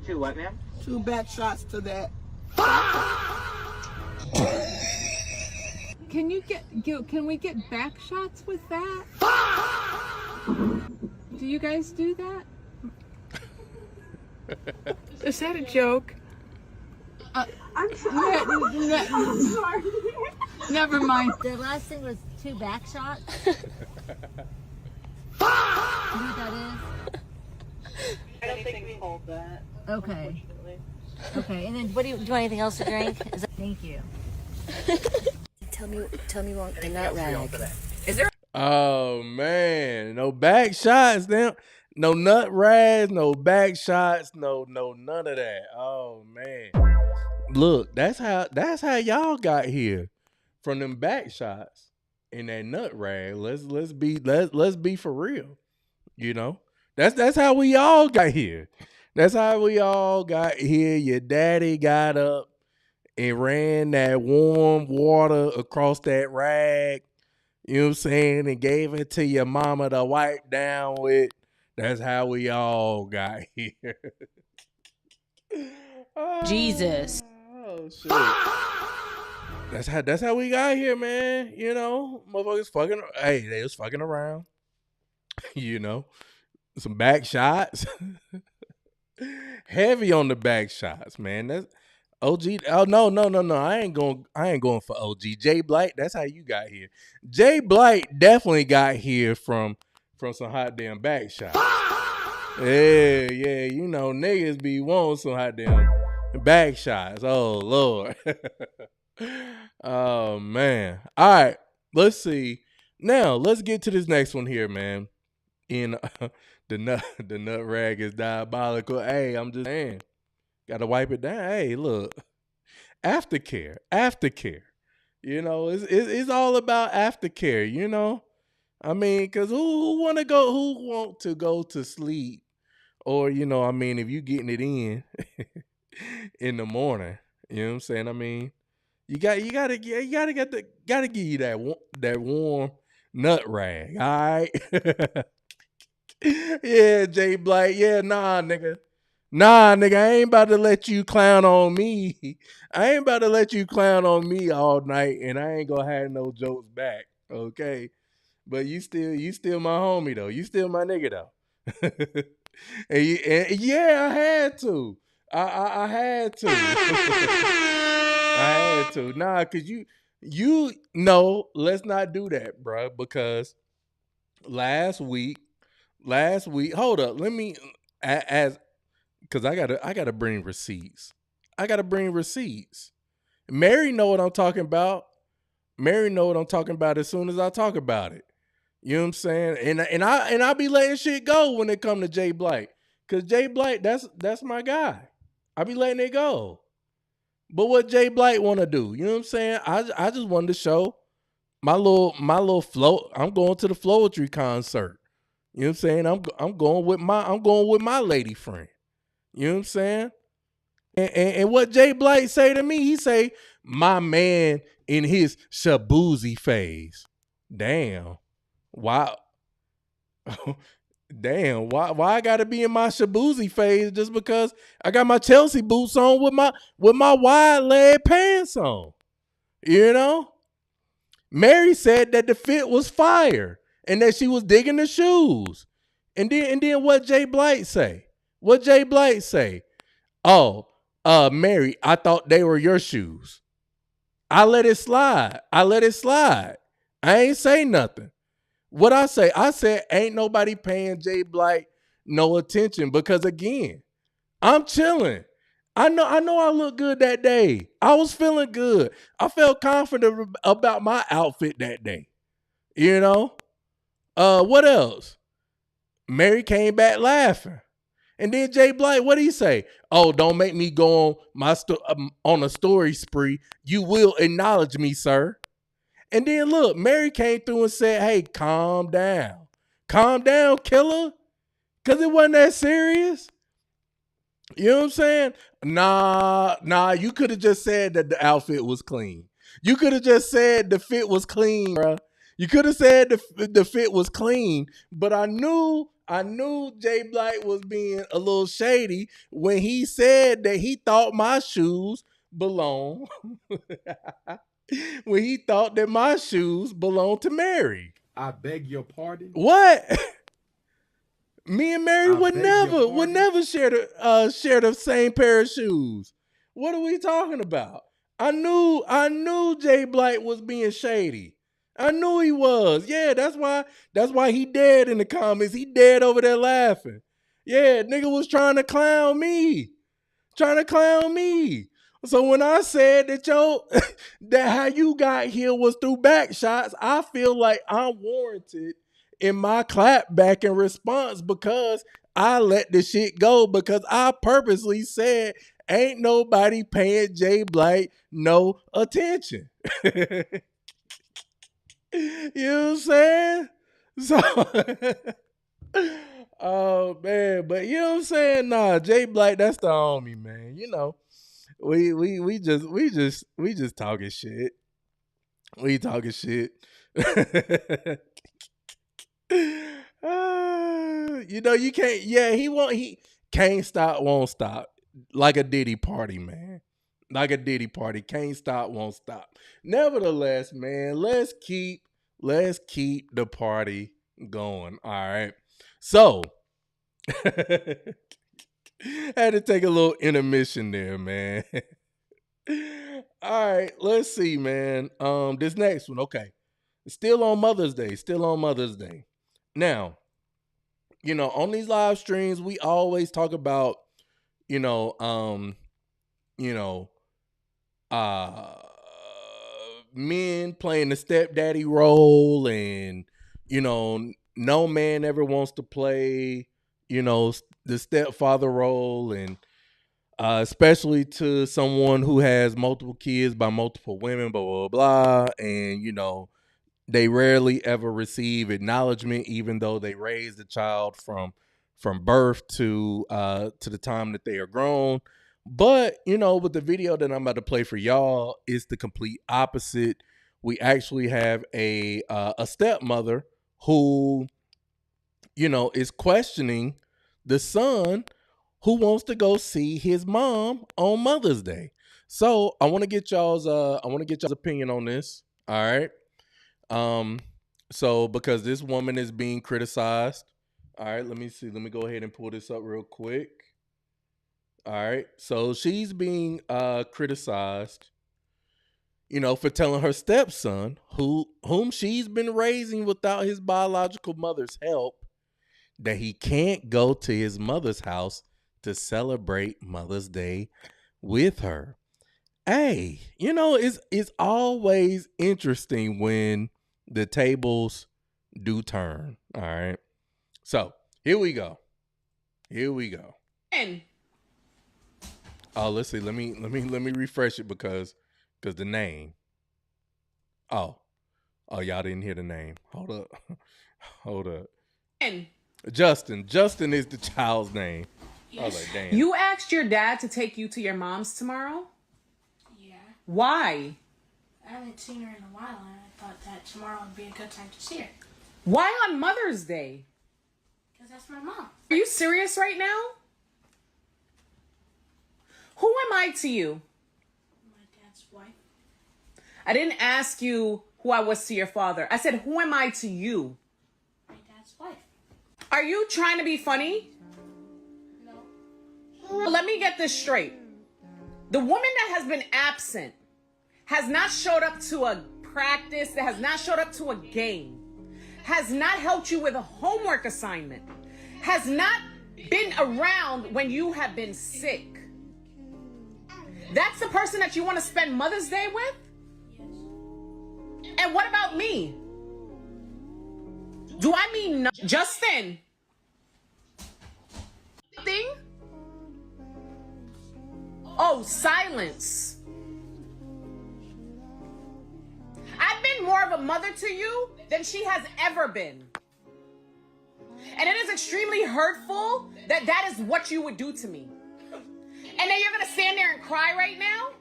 2 what, ma'am? 2 back shots to that. Can we get back shots with that? Do you guys do that? Is that a joke? I'm sorry. I'm sorry. Never mind. The last thing was 2 back shots. You know what that is? I don't think we hold that. Okay. Okay, and then what do you want anything else to drink? Thank you. Tell me what the nut rag. Is there? Oh man, no back shots, damn. No nut rags, no back shots, no none of that. Oh man. Look, that's how y'all got here. From them back shots and that nut rag. Let's be for real. You know? That's how we all got here. That's how we all got here. Your daddy got up and ran that warm water across that rag, you know what I'm saying, and gave it to your mama to wipe down with. That's how we all got here. Jesus. Oh shit. That's how we got here, man. You know, motherfuckers fucking. Hey, they was fucking around. You know, some back shots. Heavy on the back shots, man. That's OG. Oh no. I ain't going for OG. Jay Blight. That's how you got here. Jay Blight definitely got here from some hot damn back shots. Yeah. You know, niggas be wanting some hot damn back shots. Oh Lord. Oh man. All right. Let's see. Now let's get to this next one here, man. In the nut rag is diabolical. Hey, I'm just saying. Gotta wipe it down. Hey, look. Aftercare. You know, it's all about aftercare, you know? I mean, cause who want to go to sleep? Or, you know, I mean, if you getting it in the morning, you know what I'm saying? I mean, you gotta give you that warm nut rag, all right? Yeah, Jay Blight. Yeah, nah, nigga. I ain't about to let you clown on me. I ain't about to let you clown on me all night, and I ain't gonna have no jokes back, okay? But you still my homie though. You still my nigga though. and yeah, I had to. I had to. I had to. Nah, cause you know, let's not do that, bro. Because last week, hold up. Let me because I gotta bring receipts. Mary know what I'm talking about. As soon as I talk about it. You know what I'm saying? And I be letting shit go when it come to Jay Blight. Cause Jay Blight, that's my guy. I be letting it go. But what Jay Blight wanna do? You know what I'm saying? I just wanted to show my little flow. I'm going to the Flowetry concert. You know what I'm saying? I'm going with my lady friend. You know what I'm saying? And what Jay Blight say to me, he say, my man in his shaboozy phase. Damn. Why? Damn. Why I gotta be in my shaboozy phase just because I got my Chelsea boots on with my wide leg pants on? You know? Mary said that the fit was fire and that she was digging the shoes. And then what Jay Blight say? What Jay Blight say? Oh, Mary, I thought they were your shoes. I let it slide. I ain't say nothing. What I say? I said ain't nobody paying Jay Blight no attention because again, I'm chilling. I know I look good that day. I was feeling good. I felt confident about my outfit that day. You know? What else? Mary came back laughing. And then Jay Blight, what did he say? Oh, don't make me go on on a story spree. You will acknowledge me, sir. And then look, Mary came through and said, hey, calm down. Calm down, killer. Because it wasn't that serious. You know what I'm saying? Nah, you could have just said that the outfit was clean. You could have just said the fit was clean, bro. You could have said the fit was clean, but I knew Jay Blight was being a little shady when he said that he thought my shoes belong. When he thought that my shoes belonged to Mary. I beg your pardon? What? Me and Mary would never share the same pair of shoes. What are we talking about? I knew Jay Blight was being shady. I knew he was. Yeah, that's why he dead in the comments. He dead over there laughing. Yeah, nigga was trying to clown me. So when I said that that how you got here was through back shots, I feel like I'm warranted in my clap back in response because I let the shit go because I purposely said ain't nobody paying Jay Blight no attention. You know what I'm saying? So oh man, but you know what I'm saying? Nah, Jay Blight, that's the homie, man. You know. We just talking shit. We talking shit. You know, you can't, he can't stop, won't stop. Like a Diddy party, man. Like a Diddy party. Can't stop, won't stop. Nevertheless, man, let's keep the party going. All right. So had to take a little intermission there, man. All right, let's see, man. This next one, okay. Still on Mother's Day. Now, you know, on these live streams, we always talk about, you know, men playing the stepdaddy role, and you know, no man ever wants to play, you know, the stepfather role, and especially to someone who has multiple kids by multiple women, blah blah blah, and you know, they rarely ever receive acknowledgement, even though they raise the child from birth to the time that they are grown. But you know, with the video that I'm about to play for y'all, it's the complete opposite. We actually have a stepmother who, you know, is questioning the son who wants to go see his mom on Mother's Day. So I want to get y'all's opinion on this. All right. So because this woman is being criticized. All right, let me see. Let me go ahead and pull this up real quick. All right. So she's being criticized, you know, for telling her stepson, whom she's been raising without his biological mother's help, that he can't go to his mother's house to celebrate Mother's Day with her. Hey, you know, it's always interesting when the tables do turn. All right. So here we go. Oh, let's see. Let me refresh it because the name. Oh, y'all didn't hear the name. Hold up. Justin is the child's name. I was like, damn. You asked your dad to take you to your mom's tomorrow? Yeah. Why? I haven't seen her in a while, and I thought that tomorrow would be a good time to see her. Why on Mother's Day? Because that's my mom. Are you serious right now? Who am I to you? My dad's wife. I didn't ask you who I was to your father. I said, who am I to you? My dad's wife. Are you trying to be funny? No. Let me get this straight. The woman that has been absent has not showed up to a practice, that has not showed up to a game, has not helped you with a homework assignment, has not been around when you have been sick. That's the person that you want to spend Mother's Day with? And what about me? Do I mean no? Justin? Thing? Oh, silence. I've been more of a mother to you than she has ever been. And it is extremely hurtful that that is what you would do to me. And then you're going to stand there and cry right now?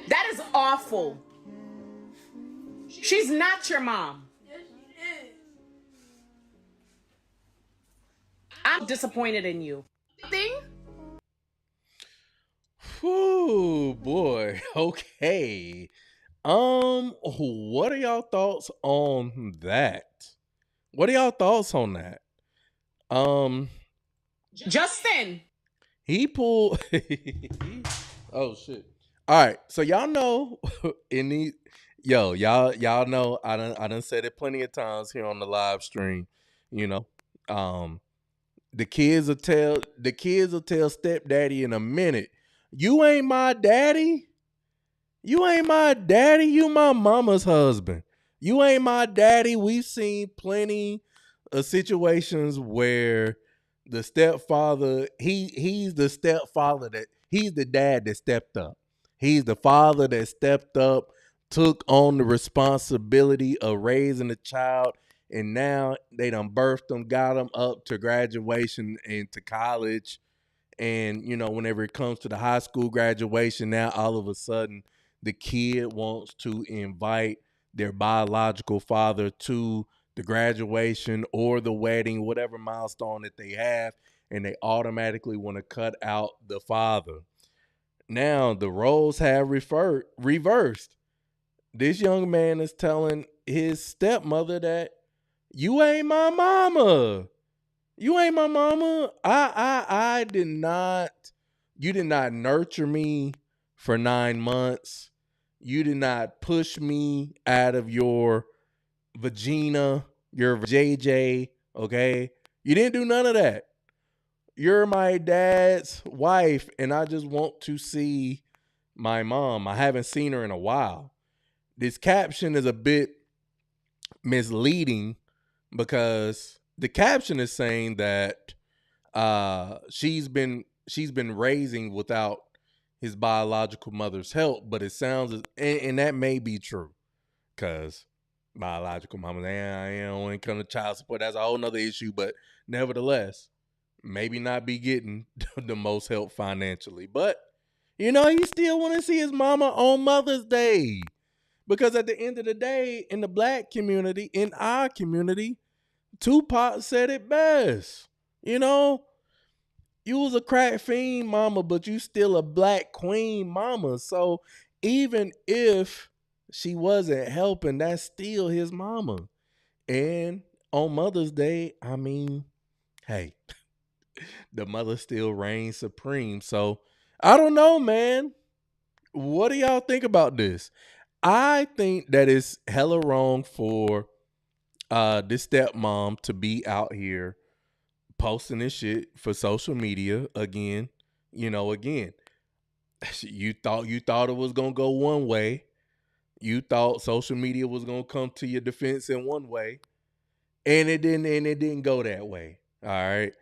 That is awful. She's not your mom. I'm disappointed in you. Thing? Whew, boy. Okay. What are y'all thoughts on that? What are y'all thoughts on that? Justin. He pulled. Oh shit! All right, so y'all know in the y'all know I done said it plenty of times here on the live stream. You know, the kids will tell stepdaddy in a minute, you ain't my daddy. You ain't my daddy. You my mama's husband. You ain't my daddy. We've seen plenty of situations where the stepfather, he's the stepfather he's the dad that stepped up. He's the father that stepped up, took on the responsibility of raising a child, and now they done birthed them, got them up to graduation and to college. And, you know, whenever it comes to the high school graduation, now all of a sudden the kid wants to invite their biological father to the graduation or the wedding, whatever milestone that they have, and they automatically want to cut out the father. Now the roles have reversed. This young man is telling his stepmother that you ain't my mama. You ain't my mama. I did not. You did not nurture me for 9 months. You did not push me out of your vagina, your JJ, okay? You didn't do none of that. You're my dad's wife, and I just want to see my mom. I haven't seen her in a while. This caption is a bit misleading because the caption is saying that she's been raising without his biological mother's help, but it sounds and that may be true because biological mama, when it comes to child support, that's a whole nother issue. But nevertheless, maybe not be getting the most help financially, but you know, he still want to see his mama on Mother's Day because at the end of the day, in the black community, in our community, Tupac said it best. You know, you was a crack fiend mama, but you still a black queen mama. So even if she wasn't helping, that's still his mama. And on Mother's Day, I mean, hey, the mother still reigns supreme. So I don't know, man. What do y'all think about this? I think that it's hella wrong for this stepmom to be out here posting this shit for social media again. You know, again, you thought it was gonna go one way. You thought social media was gonna come to your defense in one way, and it didn't go that way. All right.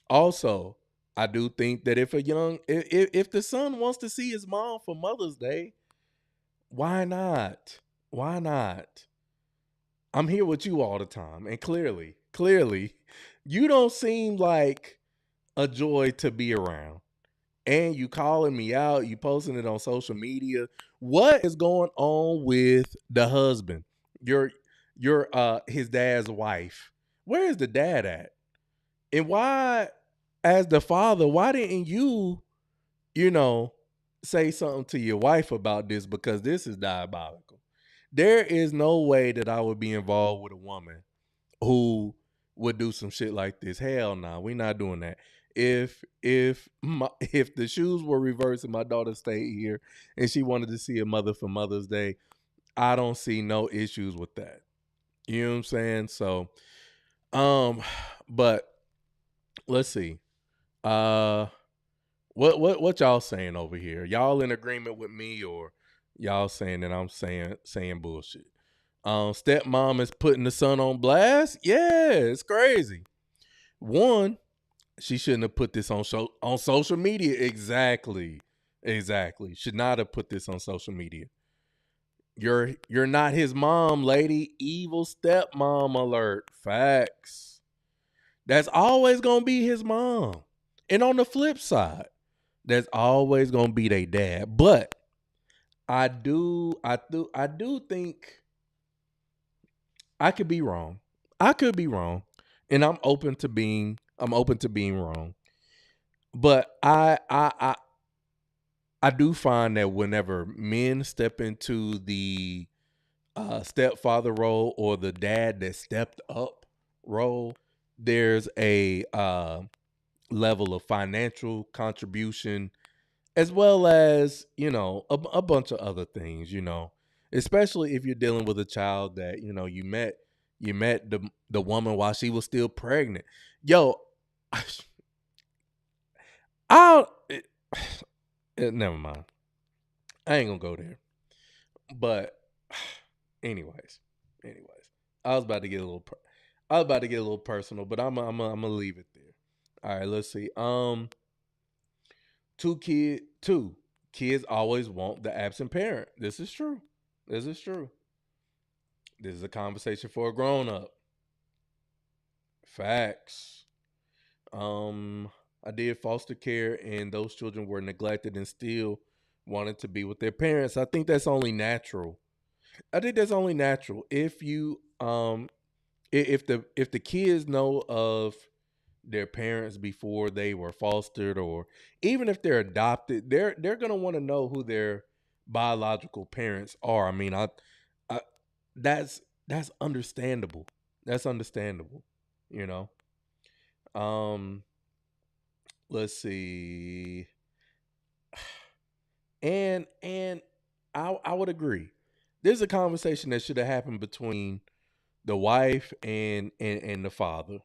Also, I do think that if the son wants to see his mom for Mother's Day, why not? Why not? I'm here with you all the time, and clearly, you don't seem like a joy to be around. And you calling me out, you posting it on social media. What is going on with the husband? You're his dad's wife. Where is the dad at? And why, as the father, why didn't you say something to your wife about this? Because this is diabolical. There is no way that I would be involved with a woman who would do some shit like this. Hell no, we not doing that. If the shoes were reversed and my daughter stayed here and she wanted to see a mother for Mother's Day, I don't see no issues with that. You know what I'm saying? So, but let's see. What y'all saying over here? Y'all in agreement with me, or y'all saying that I'm saying bullshit? Stepmom is putting the son on blast. Yeah, it's crazy. One, she shouldn't have put this on social media. Exactly. Should not have put this on social media. You're not his mom, lady. Evil stepmom alert. Facts. That's always gonna be his mom. And on the flip side, that's always gonna be their dad. But I do think I could be wrong. I could be wrong. And I'm open to being wrong. But I do find that whenever men step into the stepfather role or the dad that stepped up role, there's a level of financial contribution as well as, a bunch of other things, especially if you're dealing with a child that, you met the woman while she was still pregnant. Yo, never mind. I ain't gonna go there. But anyways, I was about to get a little personal, but I'm gonna leave it there. All right, let's see. Two kids always want the absent parent. This is true. This is a conversation for a grown up. Facts. I did foster care and those children were neglected and still wanted to be with their parents. I think that's only natural. If you if the kids know of their parents before they were fostered, or even if they're adopted, they're gonna want to know who their biological parents are. I mean, I that's understandable. That's understandable. You know. Let's see. And I would agree. There's a conversation that should have happened between the wife and the father.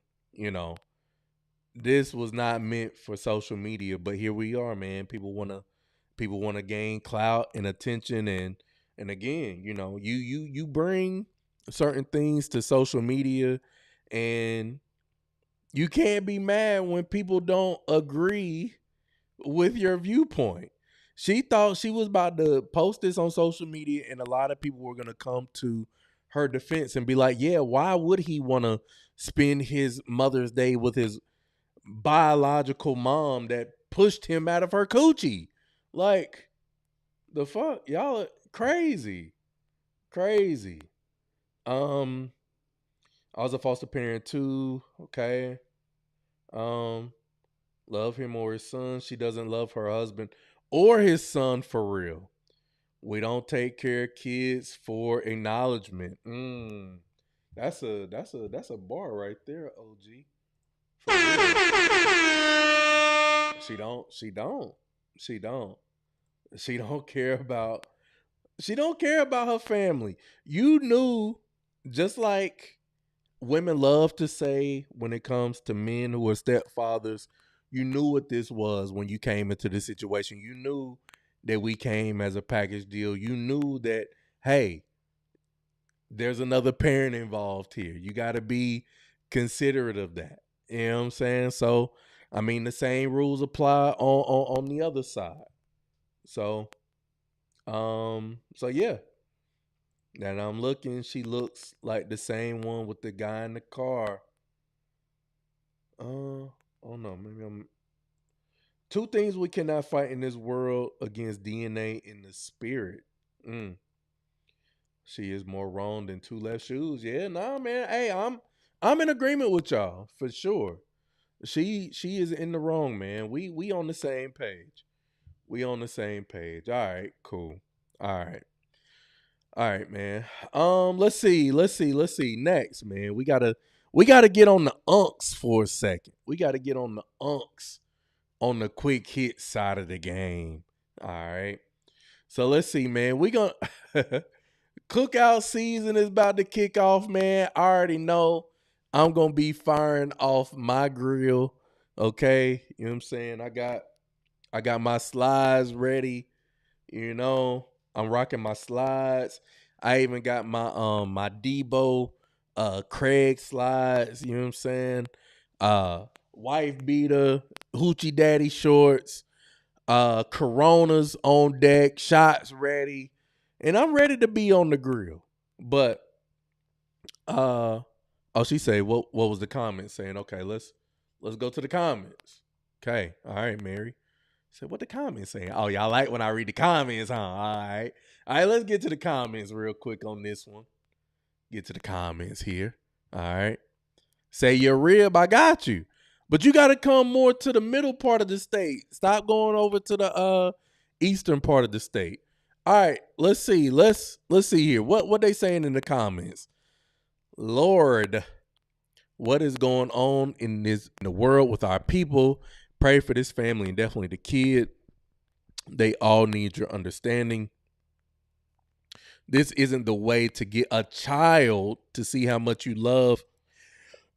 This was not meant for social media, but here we are, man. People wanna gain clout and attention, and again, you bring certain things to social media, and you can't be mad when people don't agree with your viewpoint. She thought she was about to post this on social media, and a lot of people were gonna come to her defense and be like, "Yeah, why would he want to spend his Mother's Day with his biological mom that pushed him out of her coochie?" Like, the fuck, y'all are crazy. I was a foster parent too. Okay. Love him or his son. She doesn't love her husband or his son for real. We don't take care of kids for acknowledgement. That's a bar right there, OG. For real. She don't care about her family. You knew, just like women love to say when it comes to men who are stepfathers, you knew what this was when you came into this situation. You knew that we came as a package deal. You knew that, hey, there's another parent involved here. You got to be considerate of that. You know what I'm saying? So, I mean, the same rules apply on the other side. So yeah. And I'm looking, she looks like the same one with the guy in the car. Oh no, maybe I'm. Two things we cannot fight in this world against DNA in the spirit. She is more wrong than two left shoes. Yeah, nah, man. Hey, I'm in agreement with y'all for sure. She is in the wrong, man. We on the same page. All right, cool. All right. All right, man. Let's see. Next, man, we gotta get on the unks for a second. We gotta get on the unks on the quick hit side of the game. All right. So let's see, man. We gonna cookout season is about to kick off, man. I already know I'm gonna be firing off my grill. Okay, you know what I'm saying? I got my slides ready. You know, I'm rocking my slides. I even got my Debo Craig slides, you know what I'm saying? Wife beater, hoochie daddy shorts, Coronas on deck, shots ready, and I'm ready to be on the grill. But oh, she say what was the comment saying? Okay, let's go to the comments. Okay, all right, Mary. Said, what the comments saying? Oh, y'all like when I read the comments, huh? All right. All right, let's get to the comments real quick on this one. Get to the comments here. All right. Say your rib, I got you. But you got to come more to the middle part of the state. Stop going over to the eastern part of the state. All right, let's see. Let's see here. What they saying in the comments? Lord, what is going on in the world with our people? Pray for this family and definitely the kid. They all need your understanding. This isn't the way to get a child to see how much you love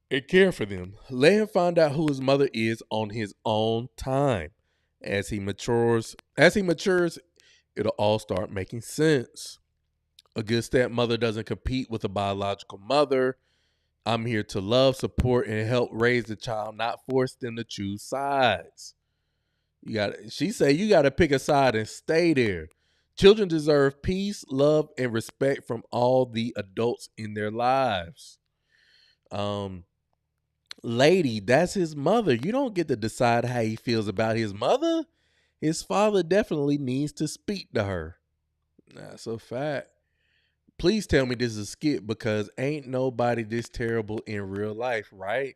and care for them. Let him find out who his mother is on his own time. As he matures, it'll all start making sense. A good stepmother doesn't compete with a biological mother. I'm here to love, support, and help raise the child, not force them to choose sides. She say you got to pick a side and stay there. Children deserve peace, love, and respect from all the adults in their lives. Lady, that's his mother. You don't get to decide how he feels about his mother. His father definitely needs to speak to her. That's a fact. Please tell me this is a skit because ain't nobody this terrible in real life, right?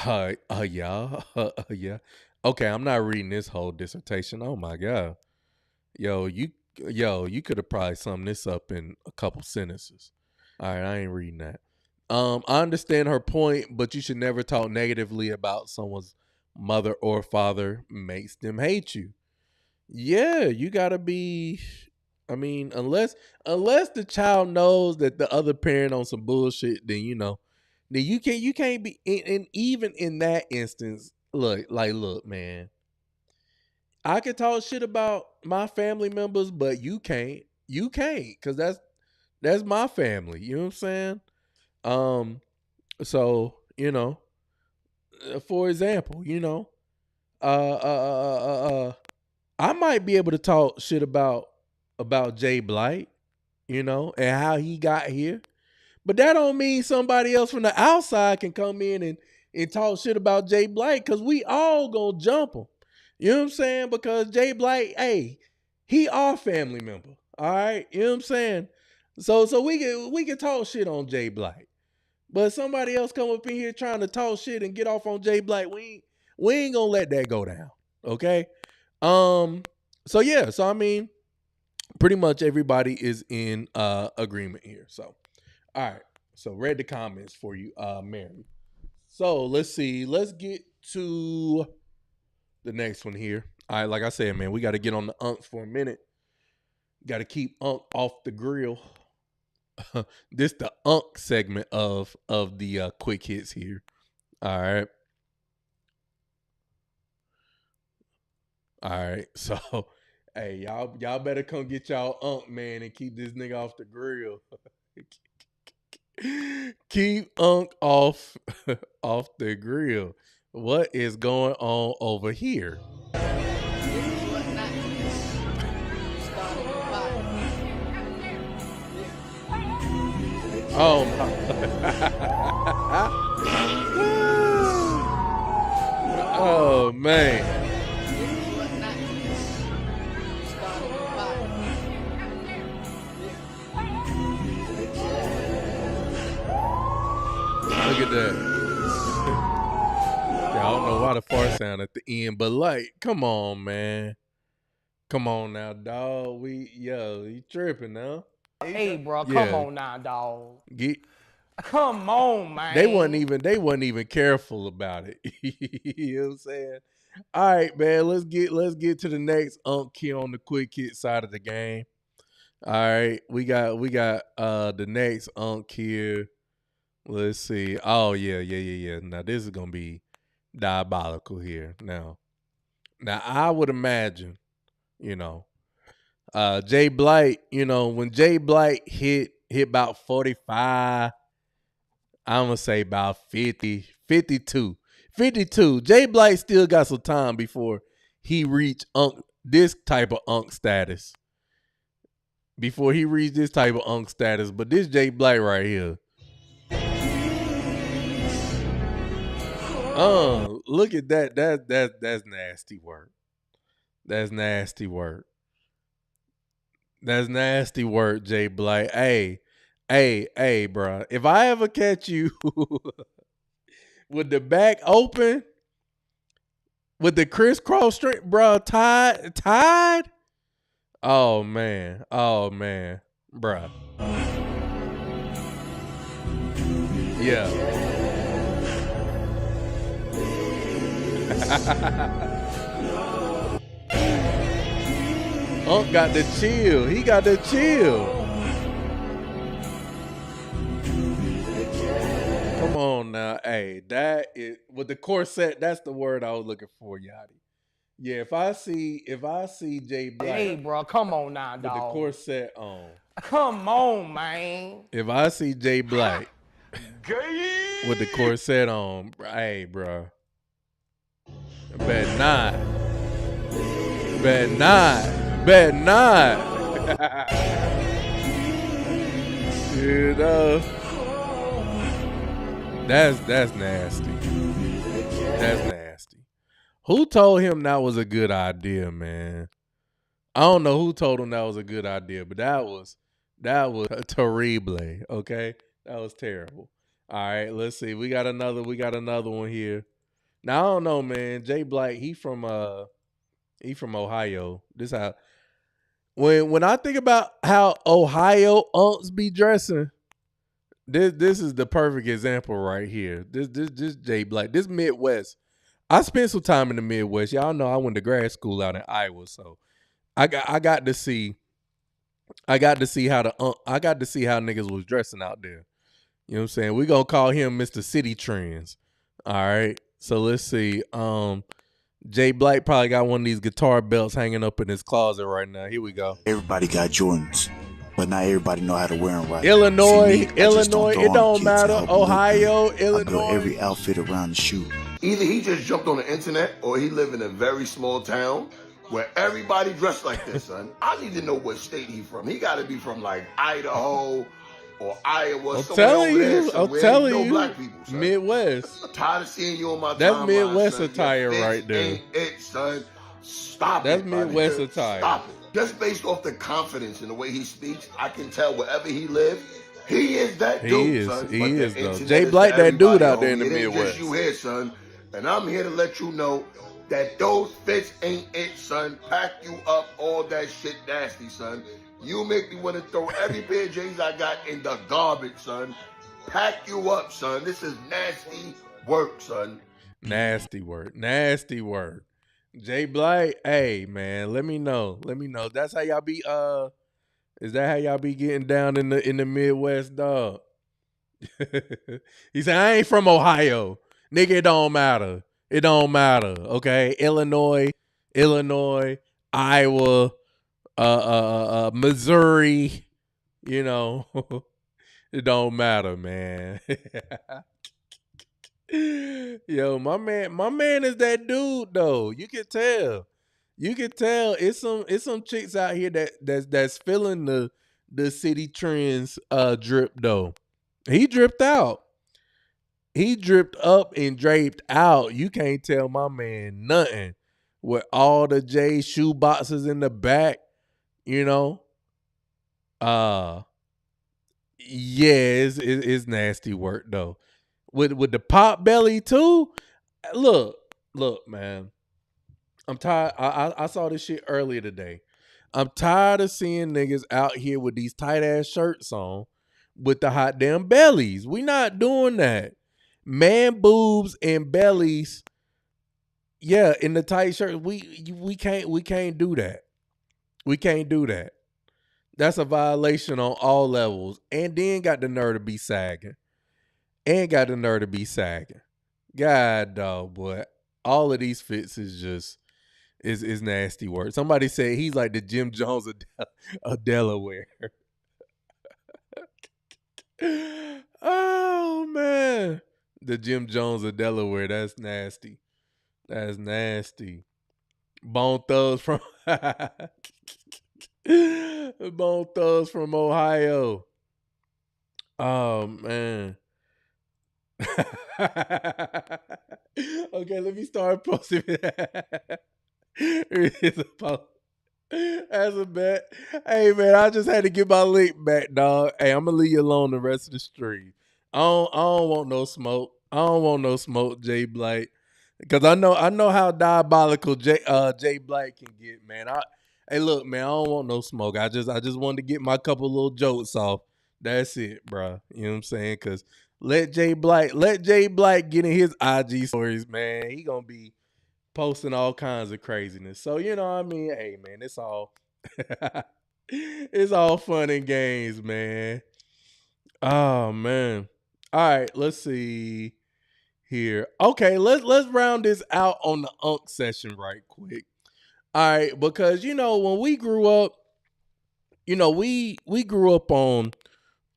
Yeah. Yeah. Okay, I'm not reading this whole dissertation. Oh my God. You could have probably summed this up in a couple sentences. All right, I ain't reading that. I understand her point, but you should never talk negatively about someone's mother or father. Makes them hate you. Yeah, you gotta be. I mean, unless the child knows that the other parent on some bullshit, then then you can't be. And even in that instance, look, man, I can talk shit about my family members, but you can't, because that's my family. You know what I'm saying? So for example, I might be able to talk shit about Jay Blight, and how he got here. But that don't mean somebody else from the outside can come in and talk shit about Jay Blight, because we all gonna jump him. You know what I'm saying? Because Jay Blight, hey, he our family member. All right? You know what I'm saying? So we can talk shit on Jay Blight. But somebody else come up in here trying to talk shit and get off on Jay Blight, we ain't gonna let that go down. Okay? So yeah, I mean, pretty much everybody is in agreement here. So, all right. So read the comments for you, Mary. So let's see. Let's get to the next one here. All right, like I said, man, we got to get on the unks for a minute. Got to keep unk off the grill. This the unk segment of the quick hits here. All right. All right. So, hey, y'all better come get y'all unk, man, and keep this nigga off the grill. Keep unk off the grill. What is going on over here? Oh my. Oh man. Look at that. I don't know why the fart sound at the end, but come on, man. Come on now, dog. You tripping now? Hey, bro, come Yeah. on now, dog. Get. Come on, man. They wasn't even careful about it. You know what I'm saying? All right, man. Let's get to the next unk here on the quick hit side of the game. All right, we got the next unk here. Let's see. Oh yeah. Now this is gonna be diabolical here. Now I would imagine, Jay Blight. When Jay Blight hit about 45. I'm going to say about 50, 52. 52. Jay Blight still got some time before he reach this type of unk status. But this Jay Blight right here. Look at that. That's nasty work. That's nasty work. That's nasty work, Jay Blight. Hey, bro. If I ever catch you with the back open, with the crisscross string, bro, tied. Oh man, bro. Yeah. Unk got the chill. He got the chill. Come on now. Hey, that is with the corset, that's the word I was looking for, Yachty. Yeah, if I see Jay Black. Hey, bro, come on now, with dog. the corset on. Come on, man. If I see Jay Black with the corset on, hey, bro. Bet not. You know. That's nasty. That's nasty. Who told him that was a good idea, man? I don't know who told him that was a good idea, but that was terrible. Okay, that was terrible. All right, let's see. We got another one here. Now I don't know, man. Jay Black, he from Ohio. This how when I think about how Ohio unks be dressing, this is the perfect example right here. This Jay Black, this Midwest. I spent some time in the Midwest. Y'all know I went to grad school out in Iowa, so I got to see how niggas was dressing out there. You know what I'm saying? We gonna call him Mr. City Trends. All right. So let's see. Jay Black probably got one of these guitar belts hanging up in his closet right now. Here we go. Everybody got Jordans, but not everybody know how to wear them right. Illinois, See, Illinois, it don't matter. Ohio, Illinois. I built every outfit around the shoe. Either he just jumped on the internet or he live in a very small town where everybody dressed like this, son. I need to know what state he from. He got to be from like Idaho or Iowa. I'm telling you, no black people, son. Midwest. I'm tired of seeing you on my That's timeline, Midwest son. attire Your right there. ain't it, son. Stop That's it. Midwest nigga. attire. Stop it. Just based off the confidence in the way he speaks, I can tell wherever he lives, he is that dude, son. He But is the though. internet Jay is Black, for that dude everybody, out there in the homie. It ain't Midwest. just you here, son. And I'm here to let you know that those fits ain't it, son. Pack you up, all that shit nasty, son. You make me want to throw every pair of J's I got in the garbage, son. Pack you up, son. This is nasty work, son. Nasty work. Jay Black, hey man, let me know. That's how y'all be is that how y'all be getting down in the Midwest, dog? He said, I ain't from Ohio. Nigga, it don't matter. Okay? Illinois, Iowa, Missouri, you know. It don't matter, man. Yo, my man is that dude though. You can tell. It's some chicks out here that's feeling the City Trends drip though. He dripped out. He dripped up and draped out. You can't tell my man nothing with all the J shoe boxes in the back, you know. Yeah, it's nasty work though. With the pop belly too. Look, man. I'm tired. I saw this shit earlier today. I'm tired of seeing niggas out here with these tight ass shirts on with the hot damn bellies. We not doing that. Man boobs and bellies. Yeah, in the tight shirt. We can't do that. We can't do that. That's a violation on all levels. And then got the nerve to be sagging. God dog, boy. All of these fits is just is nasty work. Somebody said he's like the Jim Jones of Delaware. Oh man. The Jim Jones of Delaware. That's nasty. That's nasty. Bone Thugs from Bone Thugs from Ohio. Oh man. Okay, let me start posting Here's a post. As a bet. Hey man, I just had to get my link back, dog. Hey, I'm gonna leave you alone the rest of the stream. I don't want no smoke. I don't want no smoke, Jay Blight. Because I know how diabolical Jay Blight can get, man. Hey, look, man, I don't want no smoke. I just wanted to get my couple little jokes off. That's it, bro. You know what I'm saying? Because let Jay Blight get in his IG stories, man. He gonna be posting all kinds of craziness. So you know what I mean? Hey, man, it's all it's all fun and games, man. Oh man. All right, let's see here. Okay, let's round this out on the Unk session right quick. All right, because when we grew up, we grew up on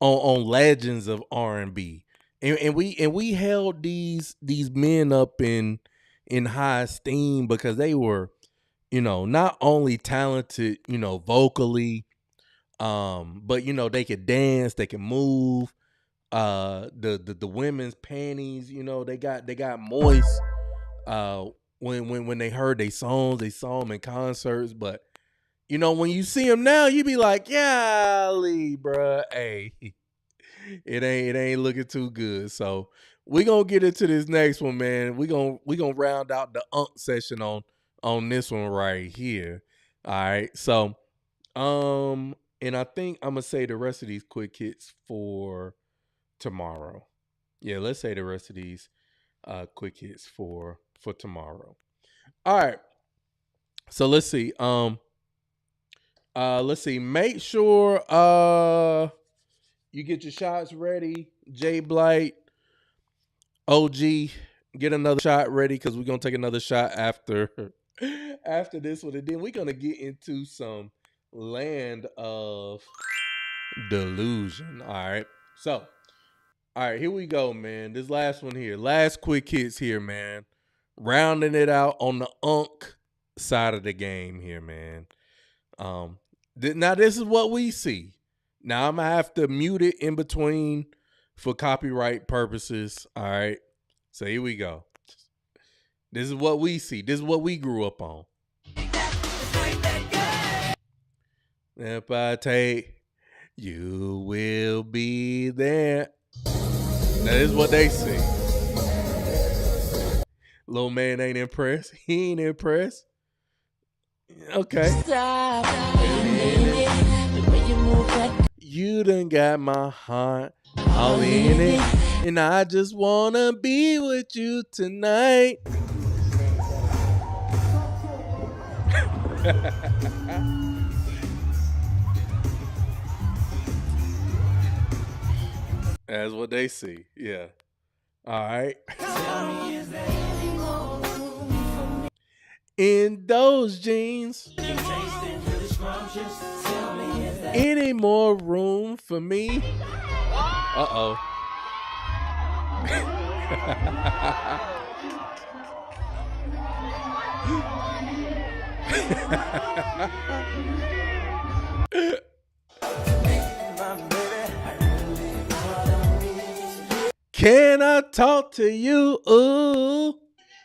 legends of R&B. And we held these men up in high esteem because they were, not only talented, vocally, but they could dance, they could move. The women's panties, they got moist when they heard they saw them in concerts. But when you see them now, you be like, golly, bruh, hey, it ain't looking too good. So we gonna get into this next one, man. We gonna round out the Unk session on this one right here. All right, so and I think I'm gonna say the rest of these quick hits for tomorrow. Yeah, let's say the rest of these quick hits for tomorrow. All right. So let's see. Let's see. Make sure you get your shots ready. Jay Blight, OG, get another shot ready because we're gonna take another shot after this one. And then we're gonna get into some land of delusion. All right. So all right, here we go, man. This last one here. Last quick hits here, man. Rounding it out on the Unk side of the game here, man. Now, this is what we see. Now, I'm going to have to mute it in between for copyright purposes. All right. So, here we go. This is what we see. This is what we grew up on. If I take, you will be there. That is what they say. Little man ain't impressed. He ain't impressed. Okay. You done got my heart all in it. And I just wanna be with you tonight. That's what they see. Yeah. All right. In those jeans, any more room for me? Uh-oh. Can I talk to you? Ooh.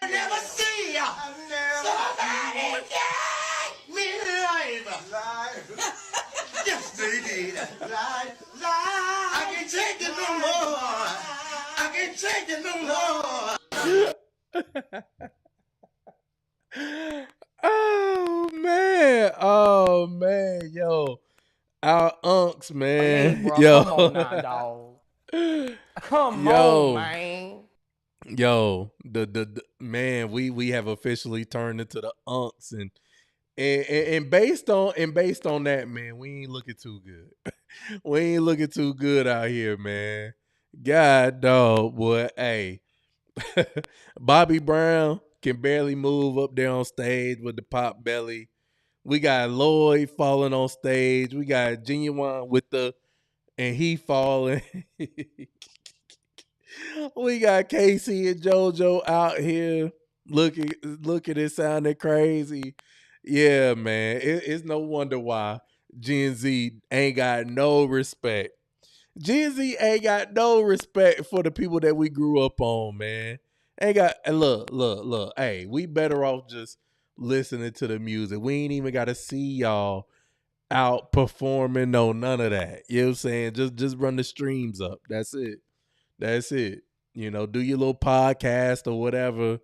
I never see ya. Somebody gave me life. Yes, they did. Life. I can't take it no more. I can't take it no more. unks, man. Bro, Yo. come on now, dog. Come on, Yo. man. Yo, the man, we have officially turned into the unks, and based on that, man, we ain't looking too good. We ain't looking too good out here, man. God dog, boy. Hey, Bobby Brown can barely move up there on stage with the pop belly. We got Lloyd falling on stage. We got Genuine with and he falling. We got Casey and JoJo out here looking and sounding crazy. Yeah, man. It's no wonder why Gen Z ain't got no respect. Gen Z ain't got no respect for the people that we grew up on, man. Ain't got look. Hey, we better off just listening to the music. We ain't even gotta see y'all out performing. No, none of that. You know what I'm saying? Just run the streams up. That's it. That's it. You know, do your little podcast or whatever.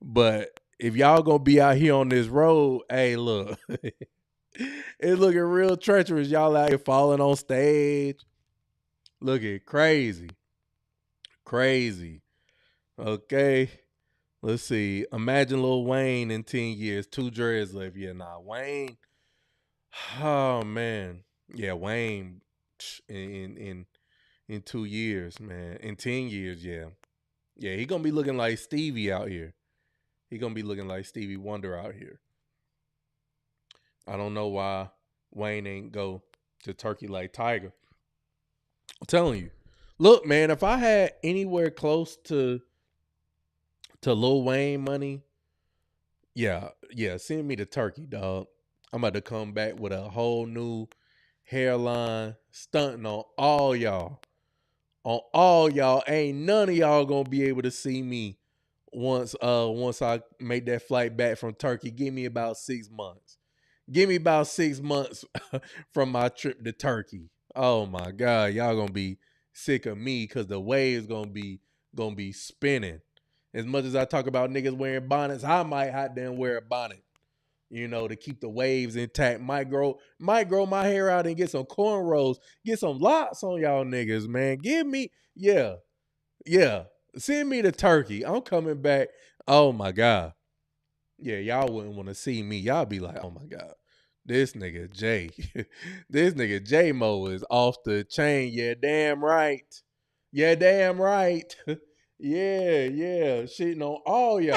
But if y'all gonna be out here on this road, hey, look, it's looking real treacherous. Y'all out here falling on stage. Looking crazy. Crazy. Okay. Let's see. Imagine Lil Wayne in 10 years. 2 dreads left. Yeah, nah. Wayne. Oh man. Yeah, Wayne in 2 years, man. In 10 years, yeah. Yeah, he gonna be looking like Stevie out here. He gonna be looking like Stevie Wonder out here. I don't know why Wayne ain't go to Turkey like Tiger. I'm telling you. Look, man, if I had anywhere close to Lil Wayne money, yeah, send me to Turkey, dog. I'm about to come back with a whole new hairline, stunting on all y'all. On all y'all. Ain't none of y'all gonna be able to see me once I make that flight back from Turkey. Give me about 6 months. Give me about 6 months from my trip to Turkey. Oh my God, y'all gonna be sick of me because the waves gonna be spinning. As much as I talk about niggas wearing bonnets, I might hot damn wear a bonnet, you know, to keep the waves intact. Might grow my hair out and get some cornrows, get some locks on y'all niggas, man. Give me, yeah. Send me to Turkey. I'm coming back. Oh my God. Yeah, y'all wouldn't want to see me. Y'all be like, oh my God. This nigga Jay. This nigga J Mo is off the chain. Yeah, damn right. Yeah, damn right. Yeah. Shitting on all y'all.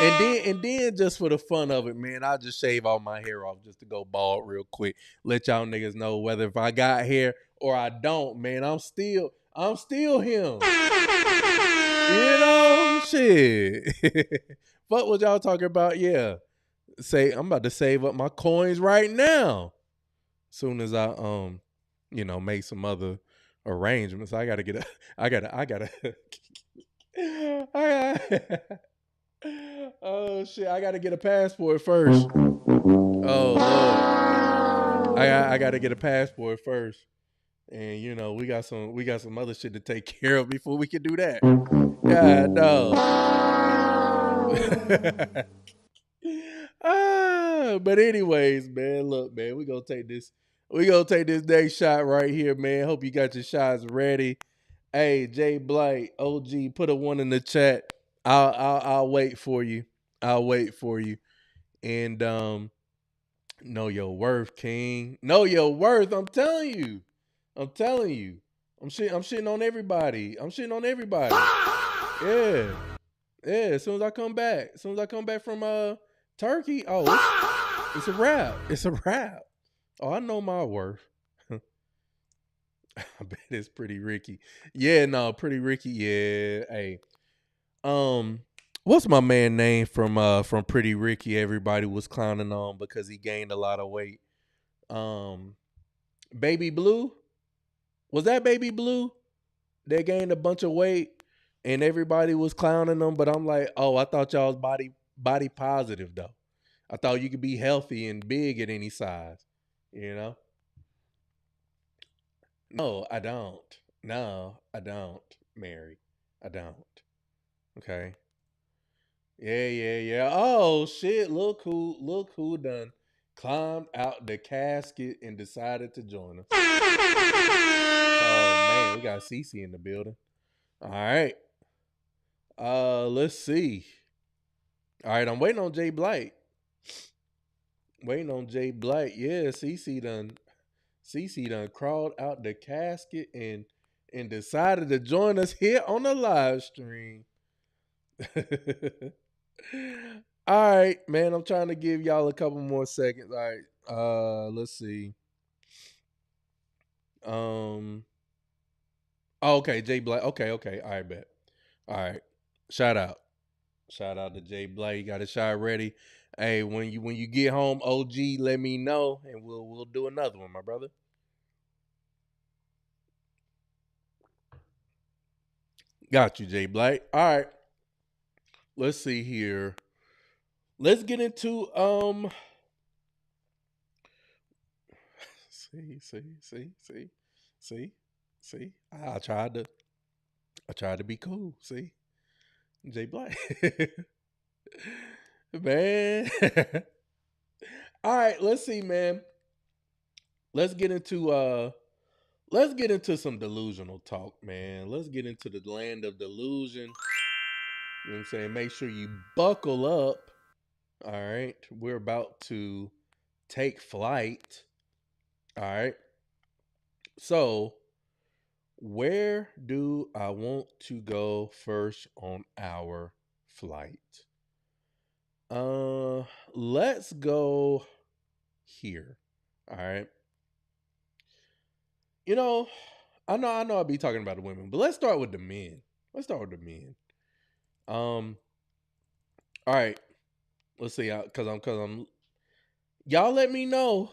And then just for the fun of it, man, I'll just shave all my hair off just to go bald real quick. Let y'all niggas know whether if I got hair or I don't, man. I'm still him. You know, shit. Fuck what y'all talking about? Yeah. Say I'm about to save up my coins right now. Soon as I make some other arrangements. I gotta oh shit, I gotta get a passport first. Oh Lord. I gotta get a passport first. And you know, we got some other shit to take care of before we can do that. God no. But anyways, man, look, man, we gonna take this next shot right here, man. Hope you got your shots ready. Hey, Jay Blight, OG, put a 1 in the chat. I'll wait for you. I'll wait for you. And know your worth, King. Know your worth. I'm telling you. I'm shitting on everybody. Yeah. Yeah, as soon as I come back from Turkey, it's a wrap. It's a wrap. Oh, I know my worth. I bet it's Pretty Ricky. Yeah, no, Pretty Ricky. Yeah, hey. What's my man name from Pretty Ricky? Everybody was clowning on because he gained a lot of weight. Baby Blue. Was that Baby Blue? They gained a bunch of weight and everybody was clowning them, but I'm like, oh, I thought y'all was body positive though. I thought you could be healthy and big at any size, you know? No, I don't. No, I don't, Mary. I don't. Okay. Yeah. Oh shit, look who done climbed out the casket and decided to join us. Oh man, we got Cece in the building. All right. Let's see. All right, I'm waiting on Jay Blight. Yeah, Cece done crawled out the casket and decided to join us here on the live stream. All right, man. I'm trying to give y'all a couple more seconds. All right. Let's see. Okay, Jay Black. Okay. All right, bet. All right. Shout out to Jay Black. You got a shot ready. Hey, when you get home, OG, let me know and we'll do another one, my brother. Got you, Jay Black. All right. Let's see here. Let's get into see. I tried to be cool. See, Jay Black, man. All right, let's see, man. Let's get into some delusional talk, man. Let's get into the land of delusion. You know what I'm saying? Make sure you buckle up. All right, we're about to take flight. All right. So, where do I want to go first on our flight? Let's go here. All right. You know, I know I'll be talking about the women, but let's start with the men. All right. Let's see, cause I'm y'all let me know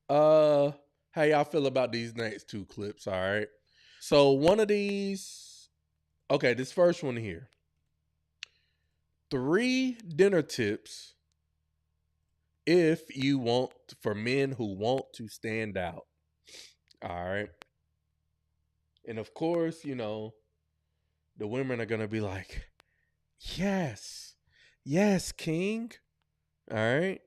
how y'all feel about these next two clips, all right? So one of these, okay, this first one here. 3 dinner tips for men who want to stand out. All right. And of course, you know, the women are gonna be like, yes, king. All right.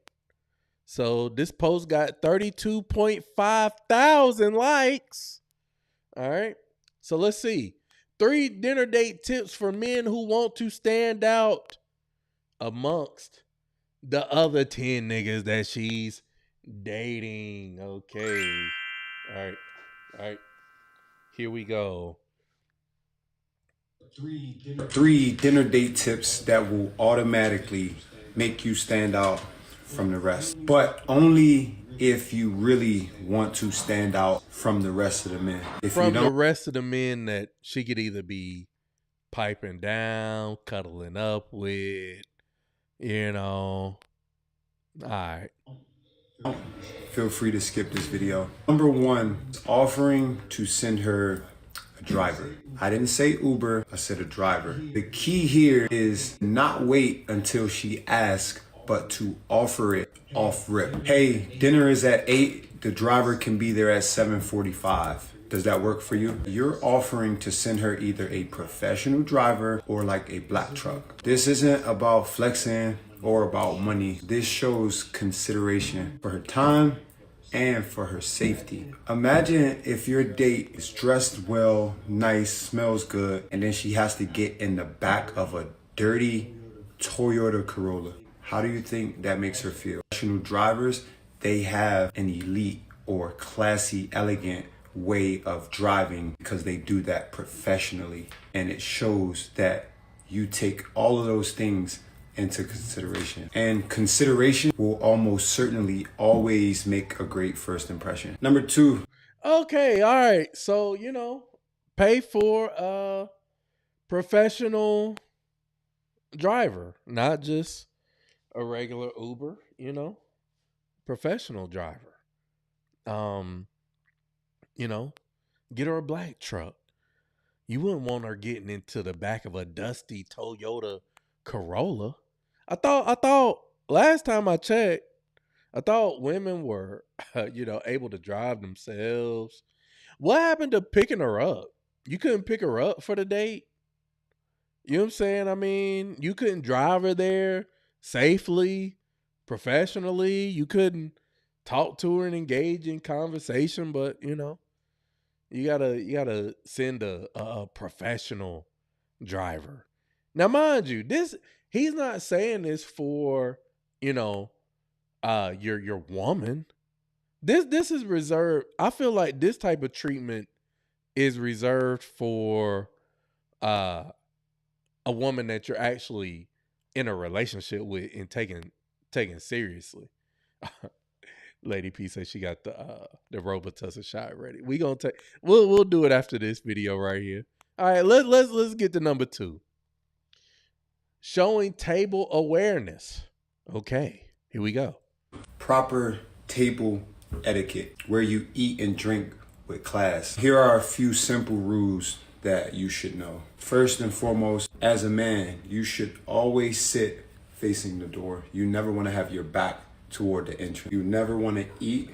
So this post got 32.5 thousand likes. All right. So let's see. 3 dinner date tips for men who want to stand out amongst the other 10 niggas that she's dating. Okay. All right. Here we go. 3 dinner date tips that will automatically make you stand out from the rest. But only if you really want to stand out from the rest of the men. The rest of the men that she could either be piping down, cuddling up with, you know. All right. Feel free to skip this video. Number 1, offering to send her a driver. I didn't say Uber, I said a driver. The key here is not wait until she asks, but to offer it off rip. Hey, dinner is at 8, the driver can be there at 7:45. Does that work for you? You're offering to send her either a professional driver or like a black truck. This isn't about flexing or about money. This shows consideration for her time and for her safety. Imagine if your date is dressed well, nice, smells good, and then she has to get in the back of a dirty Toyota Corolla. How do you think that makes her feel? Professional drivers, they have an elite or classy, elegant way of driving because they do that professionally. And it shows that you take all of those things into consideration. And consideration will almost certainly always make a great first impression. Number 2. Okay, all right. So, you know, pay for a professional driver, not just a regular Uber, you know, professional driver. You know, get her a black truck. You wouldn't want her getting into the back of a dusty Toyota Corolla. I thought last time I checked, I thought women were, able to drive themselves. What happened to picking her up? You couldn't pick her up for the date? You know what I'm saying? I mean, you couldn't drive her there safely, professionally. You couldn't talk to her and engage in conversation, but you know, you gotta send a professional driver. Now, mind you, he's not saying this for, you know, your woman. This is reserved. I feel like this type of treatment is reserved for uh a woman that you're actually in a relationship with and taking seriously. Lady P says she got the Robitussin shot ready. We'll do it after this video right here. All right, let's get to number 2. Showing table awareness. Okay, here we go. Proper table etiquette, where you eat and drink with class. Here are a few simple rules that you should know. First and foremost, as a man, you should always sit facing the door. You never want to have your back toward the entrance. You never want to eat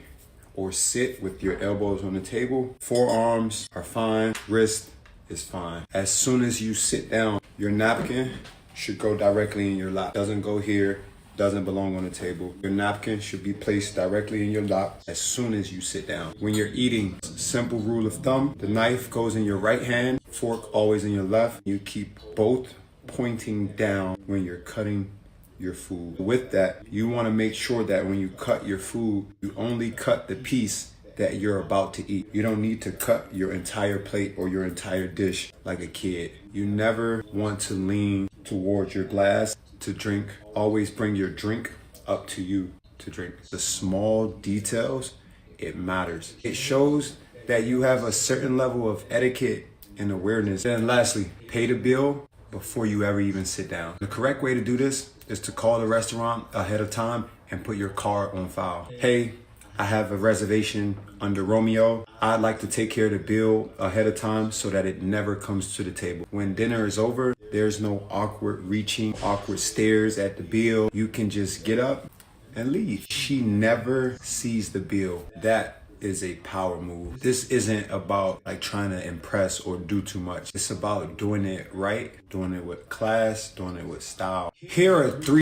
or sit with your elbows on the table. Forearms are fine. Wrist is fine. As soon as you sit down, your napkin should go directly in your lap. Doesn't go here, doesn't belong on the table. Your napkin should be placed directly in your lap as soon as you sit down. When you're eating, simple rule of thumb, the knife goes in your right hand, fork always in your left. You keep both pointing down when you're cutting your food. With that, you want to make sure that when you cut your food, you only cut the piece that you're about to eat. You don't need to cut your entire plate or your entire dish like a kid. You never want to lean towards your glass to drink. Always bring your drink up to you to drink. The small details, it matters. It shows that you have a certain level of etiquette and awareness. And lastly, pay the bill before you ever even sit down. The correct way to do this is to call the restaurant ahead of time and put your card on file. Hey, I have a reservation under Romeo. I'd like to take care of the bill ahead of time so that it never comes to the table. When dinner is over, there's no awkward reaching, awkward stares at the bill. You can just get up and leave. She never sees the bill. That is a power move. This isn't about like trying to impress or do too much. It's about doing it right, doing it with class, doing it with style. Here are 3.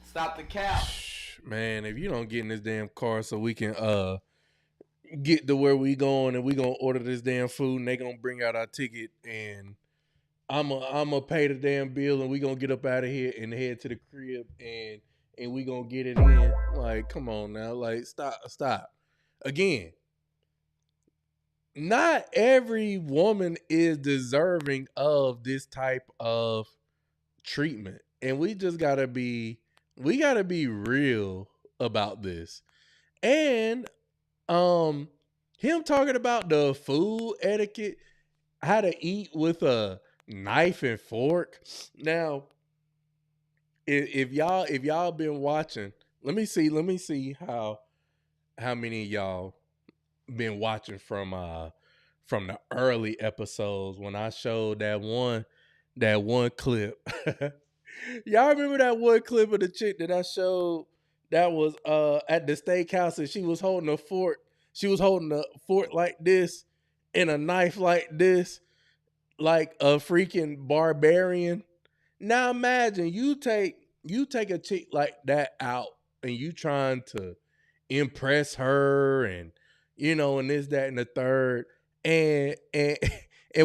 Stop the cap. Man, if you don't get in this damn car so we can get to where we going and we gonna order this damn food and they gonna bring out our ticket and I'm pay the damn bill and we gonna get up out of here and head to the crib and we gonna get it in. Like, come on now. Like, stop. Again, not every woman is deserving of this type of treatment. And we gotta be real about this. And him talking about the food etiquette, how to eat with a knife and fork. Now, if y'all been watching, let me see how many of y'all been watching from the early episodes when I showed that one clip. Y'all remember that one clip of the chick that I showed that was at the steakhouse and she was holding a fork. She was holding a fork like this and a knife like this, like a freaking barbarian. Now imagine you take a chick like that out and you trying to impress her and and this, that, and the third. And and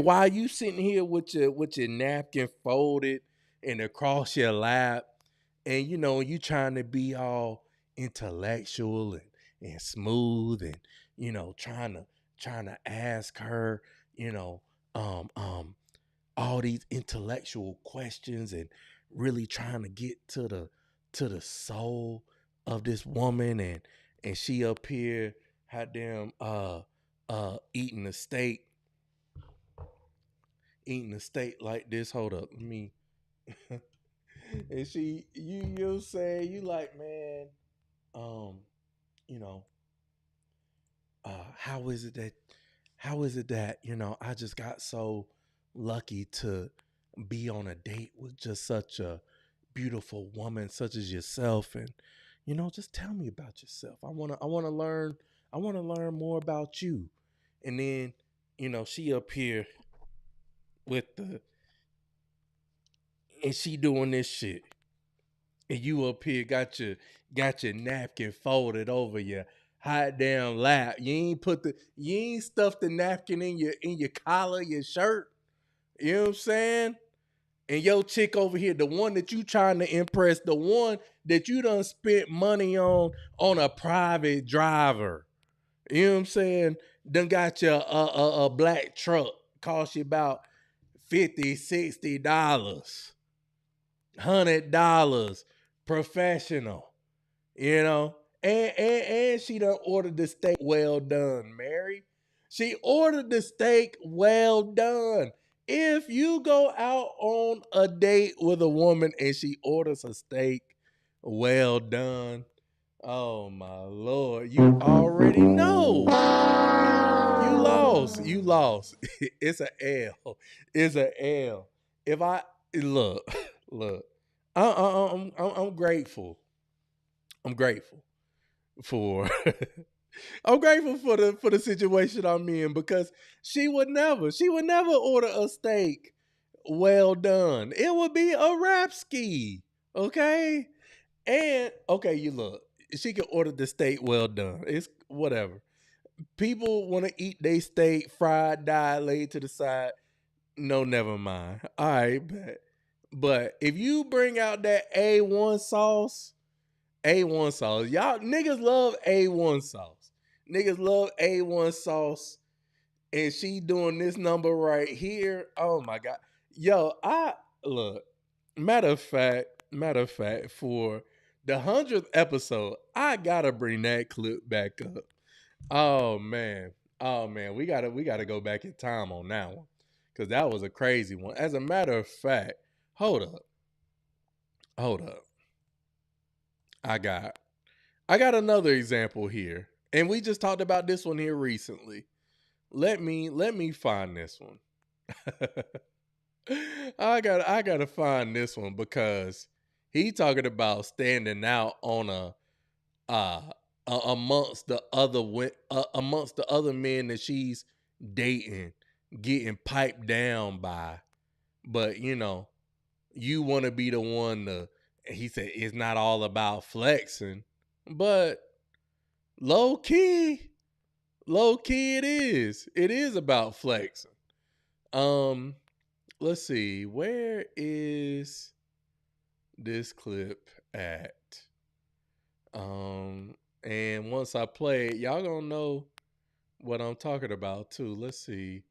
while you sitting here with your napkin folded and across your lap, and you trying to be all intellectual and smooth and trying to ask her all these intellectual questions and really trying to get to the soul of this woman, and she up here had them eating a steak like this. Hold up, me. And you say you like, man, how is it that I just got so lucky to be on a date with just such a beautiful woman such as yourself, and just tell me about yourself. I want to learn more about you. And then she up here with and she doing this shit, and you up here got your napkin folded over your hot damn lap. You ain't stuffed the napkin in your collar, your shirt. You know what I'm saying? And your chick over here, the one that you trying to impress, the one that you done spent money on a private driver. You know what I'm saying? Done got you a black truck, cost you about $50, $60, $100, professional, you know? And she done ordered the steak well done, Mary. She ordered the steak well done. If you go out on a date with a woman and she orders a steak well done, oh my Lord, you already know. You lost. It's a L. It's a L. If I look, I'm grateful. I'm grateful for I'm grateful for the situation I'm in, because she would never order a steak well done. It would be a rap ski. Okay? And okay, you look, she can order the steak well done. It's whatever. People want to eat they steak fried, dyed, laid to the side. No, never mind. All right, but if you bring out that A1 sauce, y'all niggas love A1 sauce. Niggas love A1 sauce, and she doing this number right here. Oh my god, yo, I look. Matter of fact, for the 100th episode, I gotta bring that clip back up. Oh man, we gotta go back in time on that one, because that was a crazy one. As a matter of fact, hold up. I got another example here, and we just talked about this one here recently. Let me find this one. I gotta find this one, because he talking about standing out on uh amongst the other men that she's dating, getting piped down by. But you want to be the one to. He said it's not all about flexing, but low key it is. It is about flexing. Let's see, where is this clip at? And once I play it, y'all gonna know what I'm talking about too. Let's see,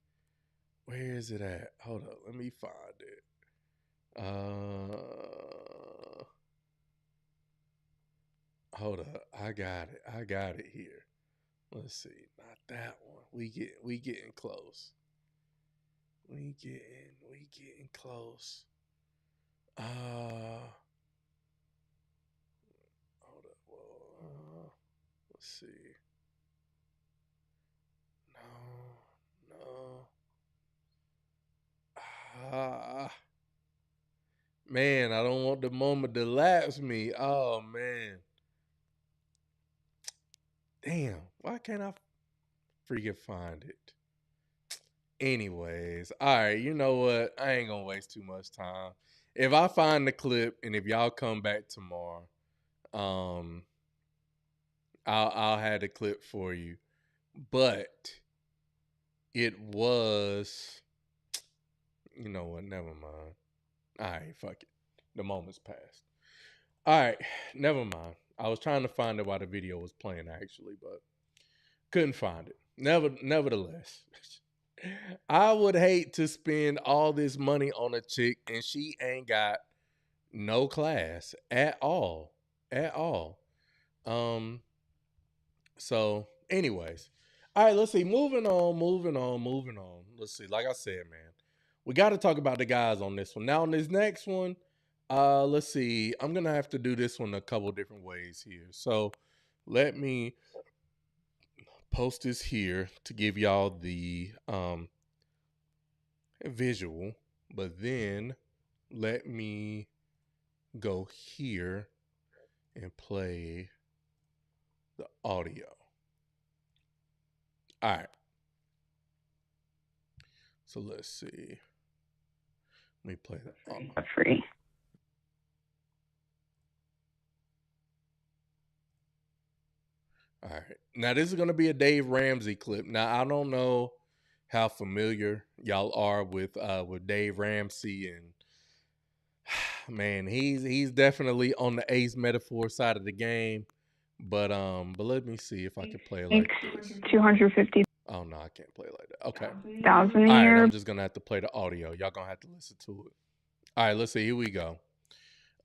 where is it at? Hold up, let me find it. Hold up, I got it here. Let's see, not that one. We getting close. We getting close. Hold up. Whoa. Let's see. No. Man, I don't want the moment to lapse me. Oh man. Damn. Why can't I freaking find it? Anyways, all right. You know what? I ain't gonna waste too much time. If I find the clip, and if y'all come back tomorrow, I'll have the clip for you. But it was, you know what? Never mind. All right, fuck it. The moment's passed. All right, never mind. I was trying to find it while the video was playing, actually, but couldn't find it. Nevertheless, I would hate to spend all this money on a chick and she ain't got no class at all. At all. So, anyways. All right, let's see. Moving on. Let's see. Like I said, man, we got to talk about the guys on this one. Now, on this next one, let's see. I'm going to have to do this one a couple different ways here. So, let me post this here to give y'all the visual, but then let me go here and play the audio. All right. So let's see. Let me play that. Free. Now this is gonna be a Dave Ramsey clip. Now I don't know how familiar y'all are with Dave Ramsey, and man, he's definitely on the ace metaphor side of the game. But let me see if I can play it like this. 250,000 Oh no, I can't play it like that. Okay. a All right, year. I'm just gonna have to play the audio. Y'all gonna have to listen to it. All right, let's see. Here we go.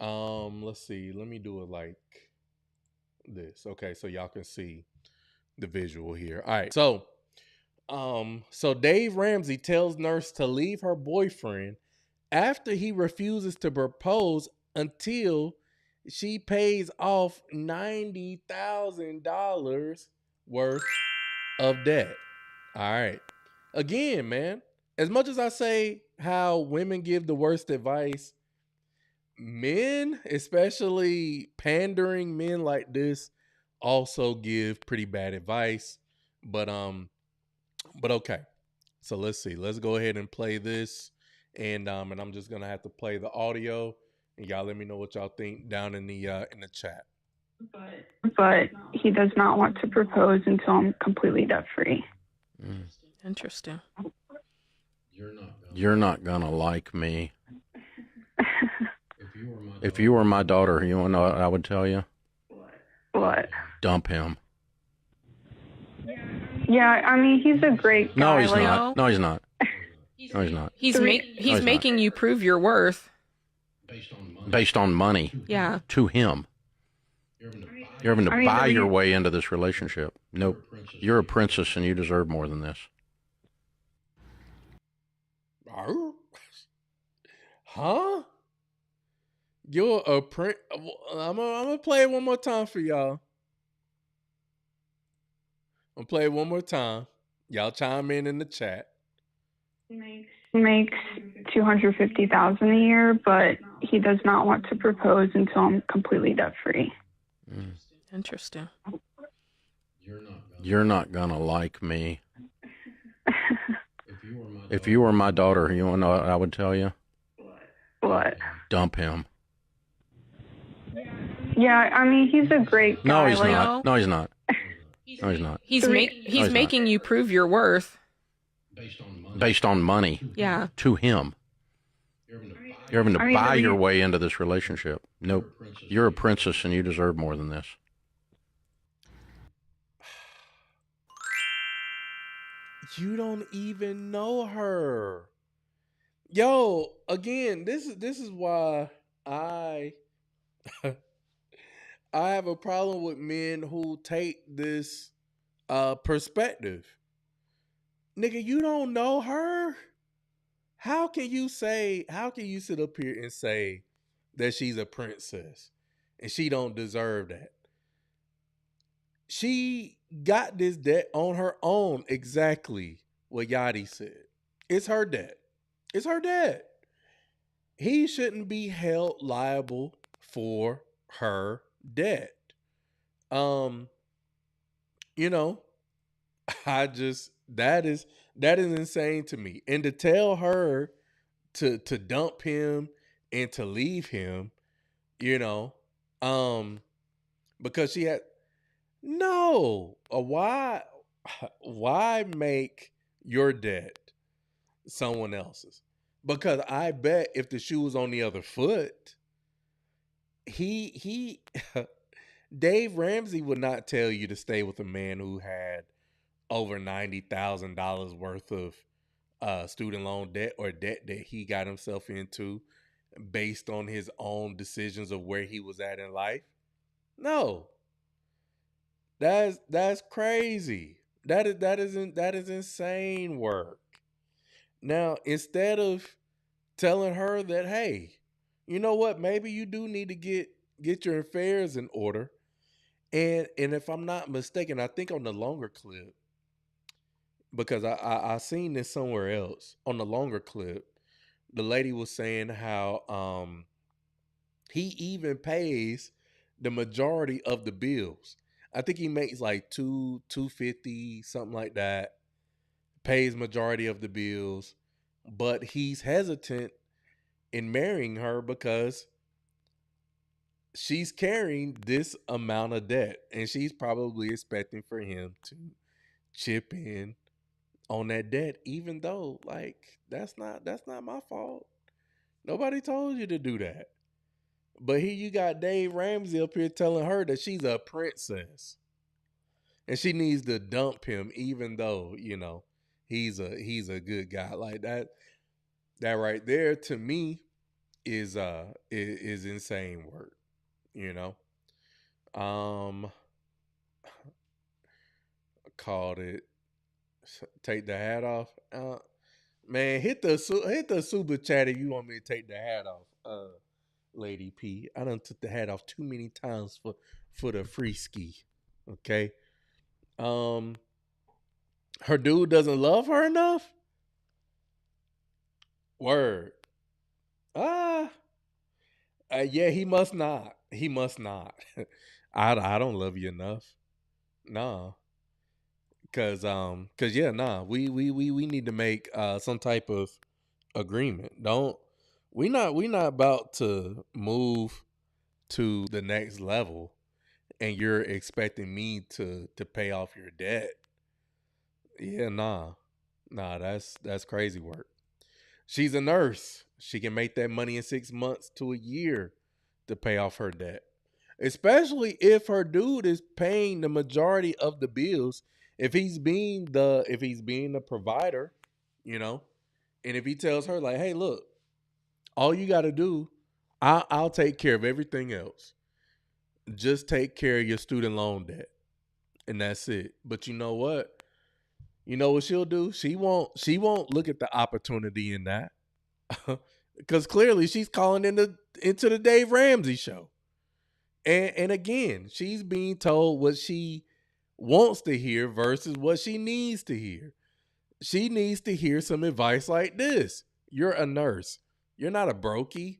Let's see. Let me do it like this. Okay, so y'all can see the visual here. All right. So Dave Ramsey tells nurse to leave her boyfriend after he refuses to propose until she pays off $90,000 worth of debt. All right. Again, man, as much as I say how women give the worst advice, men, especially pandering men like this, also give pretty bad advice. But okay. So let's see. Let's go ahead and play this. And I'm just gonna have to play the audio. And y'all let me know what y'all think down in the chat. But he does not want to propose until I'm completely debt free. Interesting. You're not gonna like me. If you were my daughter, you wanna know what I would tell you? What? Dump him. Yeah, I mean, he's a great guy. No, he's like, not. No, he's not. No, he's not. He's making you prove your worth. Based on money. Yeah. To him. You're having to buy your way into this relationship. Nope. You're a princess and you deserve more than this. Huh? You're a prince. I'm gonna play it one more time for y'all. I'm gonna play it one more time. Y'all chime in the chat. Makes 250,000 a year, but he does not want to propose until I'm completely debt free. Interesting. You're not gonna like me. If you were my daughter, you wanna know what I would tell you? What? Dump him. Yeah, I mean, he's a great guy. No, he's like, not. No, he's not. No, he's not. He's making you prove your worth. Based on money. Yeah. To him. You're having to buy your way into this relationship. Nope. You're a princess and you deserve more than this. You don't even know her. Yo, again, this is why I I have a problem with men who take this perspective. Nigga, you don't know her? How can you sit up here and say that she's a princess and she don't deserve that? She got this debt on her own, exactly what Yachty said. It's her debt. It's her debt. He shouldn't be held liable for her debt. You know, that is insane to me. And to tell her to dump him and to leave him, you know, because she had why make your debt someone else's? Because I bet if the shoe was on the other foot, he Dave Ramsey would not tell you to stay with a man who had over $90,000 worth of student loan debt or debt that he got himself into based on his own decisions of where he was at in life. No. That's crazy. That is insane work. Now, instead of telling her that, hey, you know what, maybe you do need to get your affairs in order. And if I'm not mistaken, I think on the longer clip, because I seen this somewhere else, on the longer clip, the lady was saying how he even pays the majority of the bills. I think he makes like $250, something like that. Pays majority of the bills, but he's hesitant in marrying her because she's carrying this amount of debt, and she's probably expecting for him to chip in on that debt, even though like that's not my fault. Nobody told you to do that. But here you got Dave Ramsey up here telling her that she's a princess and she needs to dump him, even though he's a good guy. Like that right there to me is insane work. You know, um, called it take the hat off. Man, hit the super chat if you want me to take the hat off. Lady P, I done took the hat off too many times for the free ski. Okay. Um, her dude doesn't love her enough. Word. Ah. Yeah, he must not. He must not. I don't love you enough. Nah. Cause yeah, nah. We need to make some type of agreement. Don't we not about to move to the next level and you're expecting me to pay off your debt. Yeah, nah. Nah, that's crazy work. She's a nurse. She can make that money in 6 months to a year to pay off her debt. Especially if her dude is paying the majority of the bills. If he's being the provider, you know, and if he tells her like, "Hey, look, all you got to do, I'll take care of everything else. Just take care of your student loan debt, and that's it." But you know what? You know what she'll do? She won't look at the opportunity in that. Because clearly she's calling into the Dave Ramsey show. And again, she's being told what she wants to hear versus what she needs to hear. She needs to hear some advice like this. You're a nurse. You're not a brokey.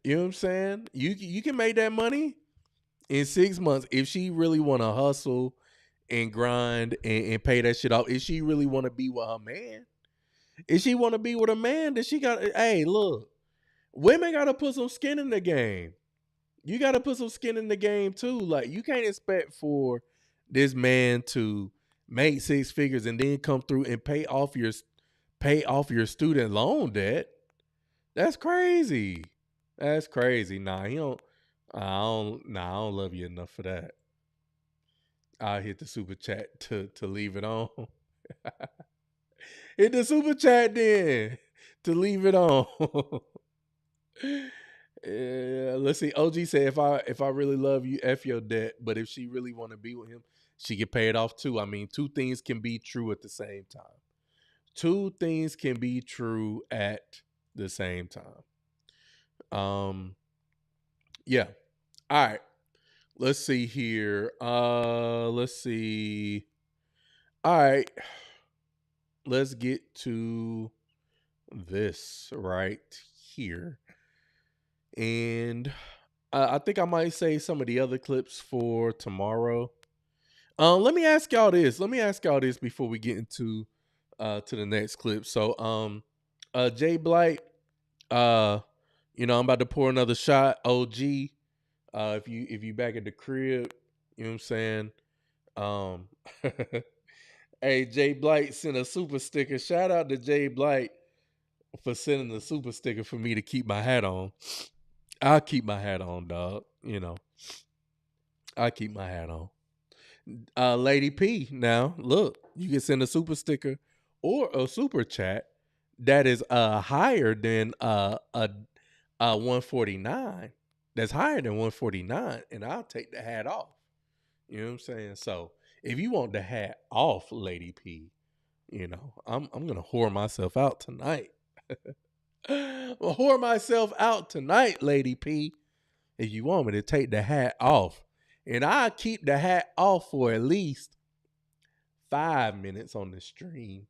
You know what I'm saying? You can make that money in 6 months if she really want to hustle and grind and pay that shit off. If she really want to be with her man, if she want to be with a man, then she got. Hey, look, women got to put some skin in the game. You got to put some skin in the game too. Like you can't expect for this man to make six figures and then come through and pay off your student loan debt. That's crazy. That's crazy. Nah, he don't. I don't love you enough for that. I'll hit the super chat to leave it on. Hit the super chat then to leave it on. Yeah, let's see. OG said if I really love you, F your debt. But if she really want to be with him, she can pay it off too. I mean, two things can be true at the same time. Two things can be true at the same time. Yeah. All right. Let's see here. Let's see. All right. Let's get to this right here. And I think I might save some of the other clips for tomorrow. Let me ask y'all this. Before we get into to the next clip. So Jay Blight, I'm about to pour another shot. OG. If you back at the crib, you know what I'm saying? Hey, Jay Blight sent a super sticker. Shout out to Jay Blight for sending the super sticker for me to keep my hat on. I'll keep my hat on, dog. I'll keep my hat on. Lady P, now look, you can send a super sticker or a super chat that is higher than a 149. That's higher than 149, and I'll take the hat off. You know what I'm saying? So if you want the hat off, Lady P, I'm gonna whore myself out tonight. I'll whore myself out tonight, Lady P. If you want me to take the hat off. And I'll keep the hat off for at least 5 minutes on the stream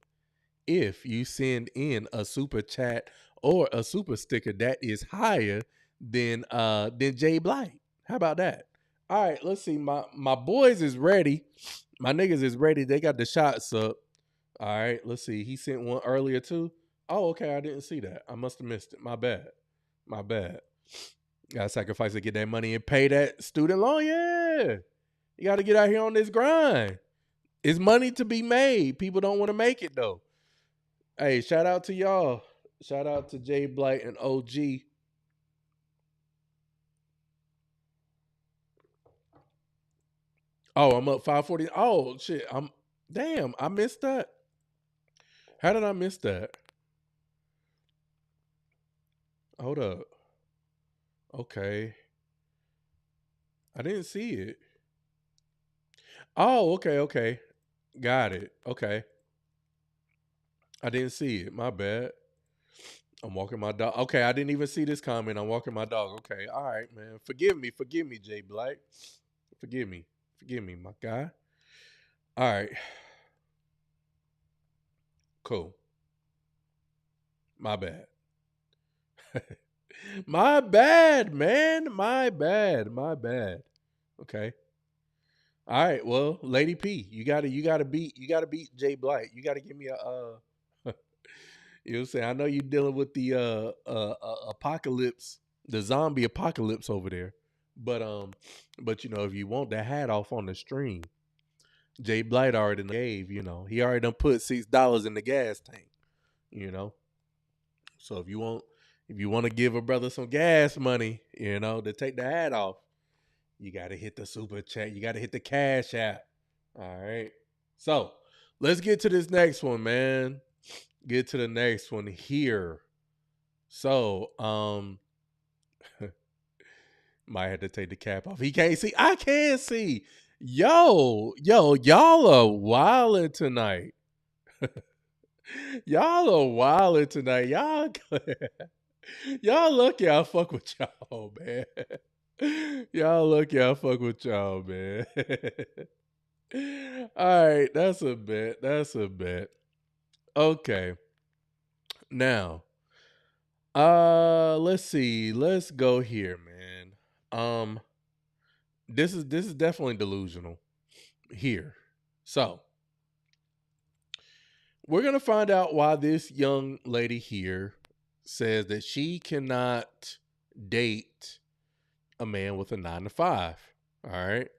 if you send in a super chat or a super sticker that is higher than Jay Blight. How about that? All right, let's see. My boys is ready. My niggas is ready. They got the shots up. All right, let's see. He sent one earlier too. Oh, okay. I didn't see that. I must have missed it. My bad. Gotta sacrifice to get that money and pay that student loan. Yeah. You gotta get out here on this grind. It's money to be made. People don't want to make it though. Hey, shout out to y'all. Shout out to Jay Blight and OG. Oh, I'm up 540. Oh shit. Damn, I missed that. How did I miss that? Hold up. Okay. I didn't see it. Oh, okay. Got it. Okay. I didn't see it. My bad. I'm walking my dog. Okay, I didn't even see this comment. I'm walking my dog. Okay. All right, man. Forgive me, Jay Blight. Forgive me, my guy. All right. Cool. My bad. My bad, man. My bad. Okay. All right. Well, Lady P, you gotta beat Jay Blight. You gotta give me a you know what I'm saying? I know you're dealing with the apocalypse, the zombie apocalypse over there. But you know, if you want that hat off on the stream, Jay Blight already gave, you know, he already done put $6 in the gas tank, you know. So if you want to give a brother some gas money, you know, to take the hat off, you gotta hit the super chat. You gotta hit the cash app. All right. So let's get to this next one, man. Get to the next one here. So, might have to take the cap off. He can't see. I can't see. Y'all are wilding tonight. Y'all are wilding tonight. Y'all lucky I fuck with y'all, man. Y'all lucky I fuck with y'all, man. All right, that's a bet. Okay. Now, let's see. Let's go here, man. This is definitely delusional here. So, we're going to find out why this young lady here says that she cannot date a man with a 9-to-5. All right.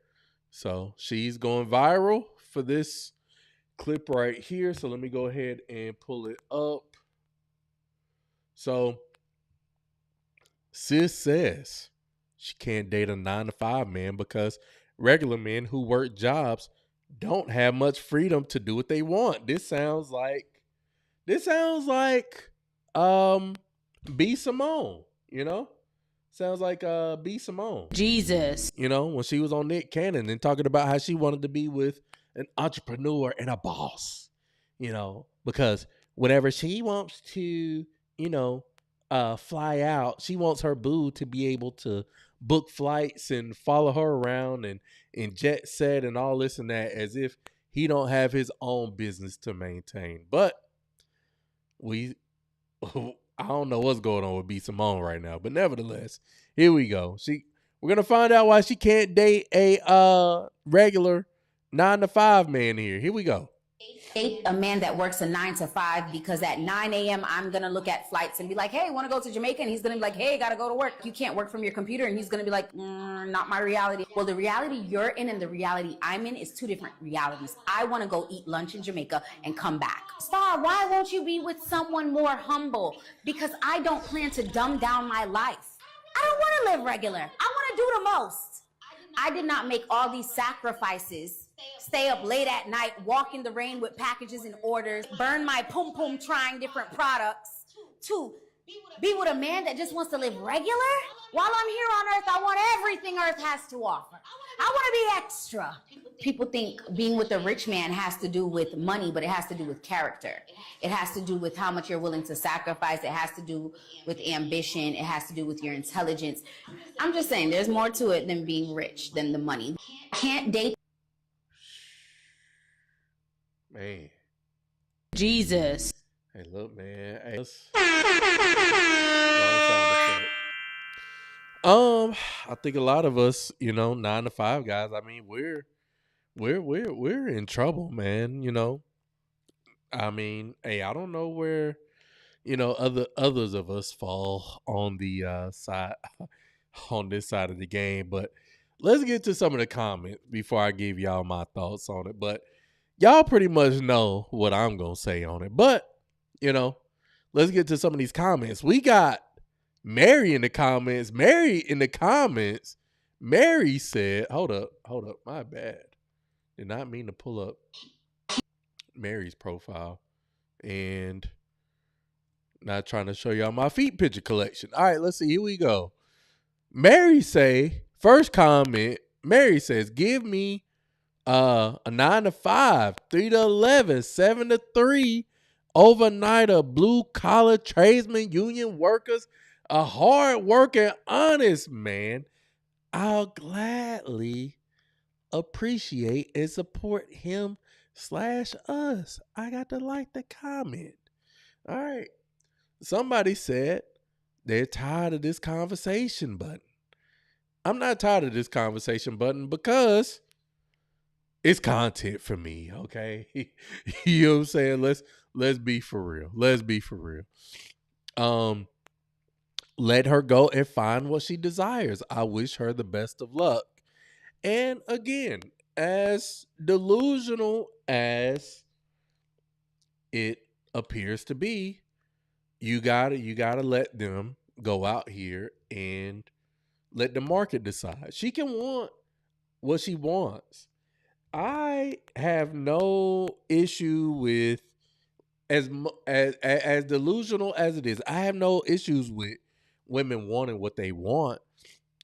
So, she's going viral for this clip right here. So, let me go ahead and pull it up. So, sis says she can't date a 9-to-5 man because regular men who work jobs don't have much freedom to do what they want. This sounds like B. Simone, you know? Sounds like B. Simone. Jesus. You know, when she was on Nick Cannon and talking about how she wanted to be with an entrepreneur and a boss, you know, because whenever she wants to, you know, fly out, she wants her boo to be able to book flights and follow her around and jet set and all this and that, as if he don't have his own business to maintain. But I don't know what's going on with B. Simone right now, but nevertheless, here we go. We're gonna find out why she can't date a regular 9-to-5 man here. Here we go. Date a man that works a 9-to-5 because at 9 a.m. I'm gonna look at flights and be like, hey, want to go to Jamaica? And he's gonna be like, hey, gotta go to work. You can't work from your computer. And he's gonna be like, not my reality. Well, the reality you're in and the reality I'm in is two different realities. I want to go eat lunch in Jamaica and come back. Star, why won't you be with someone more humble? Because I don't plan to dumb down my life. I don't want to live regular. I want to do the most. I did not make all these sacrifices, stay up late at night, walk in the rain with packages and orders, burn my pum-pum trying different products, to be with a man that just wants to live regular. While I'm here on earth, I want everything earth has to offer. I want to be extra. People think being with a rich man has to do with money, but it has to do with character. It has to do with how much you're willing to sacrifice. It has to do with ambition. It has to do with your intelligence. I'm just saying there's more to it than being rich, than the money. Can't date. Man. Jesus. Hey, look, man. Hey, I think a lot of us, you know, 9-to-5 guys, I mean, we're in trouble, man, you know. I mean, hey, I don't know where, you know, others of us fall on the side on this side of the game. But let's get to some of the comments before I give y'all my thoughts on it. But y'all pretty much know what I'm going to say on it. But, you know, let's get to some of these comments. We got Mary in the comments. Mary said, hold up, my bad. Did not mean to pull up Mary's profile. And not trying to show y'all my feet picture collection. All right, let's see. Here we go. Mary first comment, Mary says, give me a 9 to 5, 3 to 11, 7 to 3, overnighter, blue collar tradesmen, union workers, a hard working, honest man. I'll gladly appreciate and support him/us. I got to like the comment. All right. Somebody said they're tired of this conversation button. I'm not tired of this conversation button because it's content for me, okay? You know what I'm saying? Let's be for real. Let her go and find what she desires. I wish her the best of luck. And again, as delusional as it appears to be, you gotta let them go out here and let the market decide. She can want what she wants. I have no issue with as delusional as it is. I have no issues with women wanting what they want.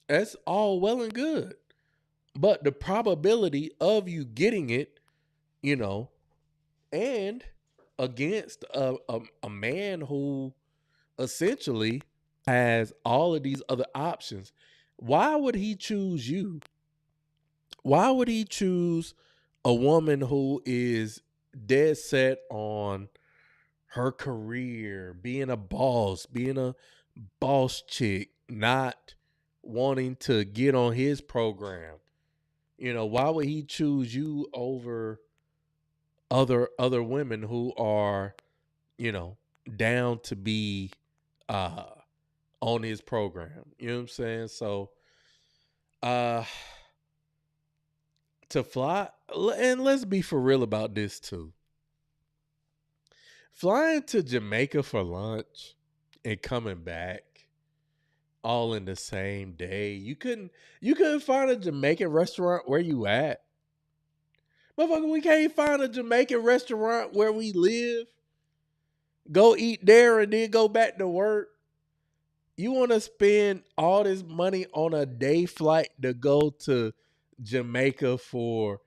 That's all well and good. But the probability of you getting it, you know, and against a man who essentially has all of these other options, why would he choose you? Why would he choose a woman who is dead set on her career, being a boss chick, not wanting to get on his program? You know, why would he choose you over other women who are, you know, down to be on his program? You know what I'm saying? So to fly, and let's be for real about this too. Flying to Jamaica for lunch and coming back all in the same day. You couldn't find a Jamaican restaurant where you at. Motherfucker, we can't find a Jamaican restaurant where we live. Go eat there and then go back to work. You want to spend all this money on a day flight to go to Jamaica for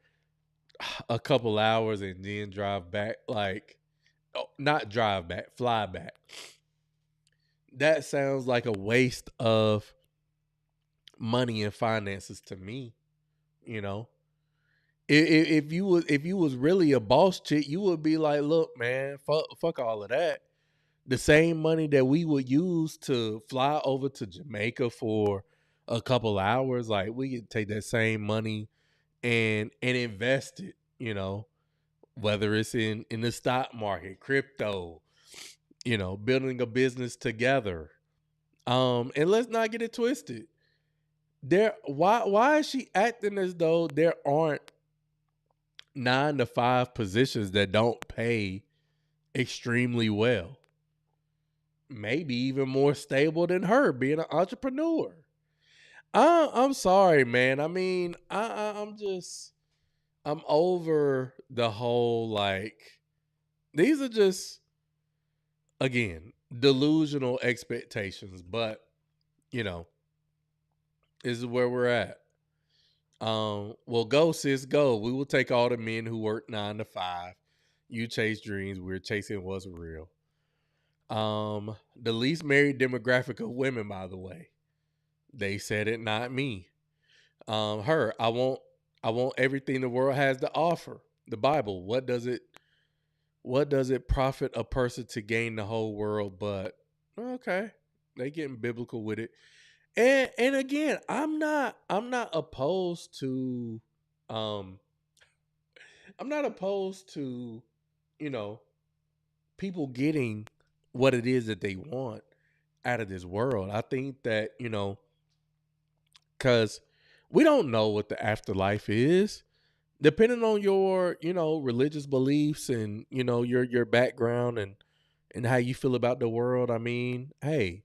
a couple hours and then drive back? Like, not drive back, fly back. That sounds like a waste of money and finances to me. You know, if you was really a boss chick, you would be like, look, man, fuck all of that. The same money that we would use to fly over to Jamaica for a couple hours, like we could take that same money and invest it, you know, whether it's in the stock market, crypto, you know, building a business together. And let's not get it twisted. Why is she acting as though there aren't 9 to 5 positions that don't pay extremely well? Maybe even more stable than her being an entrepreneur. I'm sorry, man. I mean, I'm over the whole, like, these are just, again, delusional expectations, but you know, this is where we're at. Well, go, sis, go. We will take all the men who work 9 to 5. You chase dreams. We're chasing what's real. The least married demographic of women, by the way. They said it, not me. Her. I want everything the world has to offer. The Bible. What does it profit a person to gain the whole world? But okay, they getting biblical with it. And again, I'm not opposed to you know, people getting what it is that they want out of this world. I think that, you know, because we don't know what the afterlife is. Depending on your, religious beliefs and, your background and how you feel about the world. I mean, hey,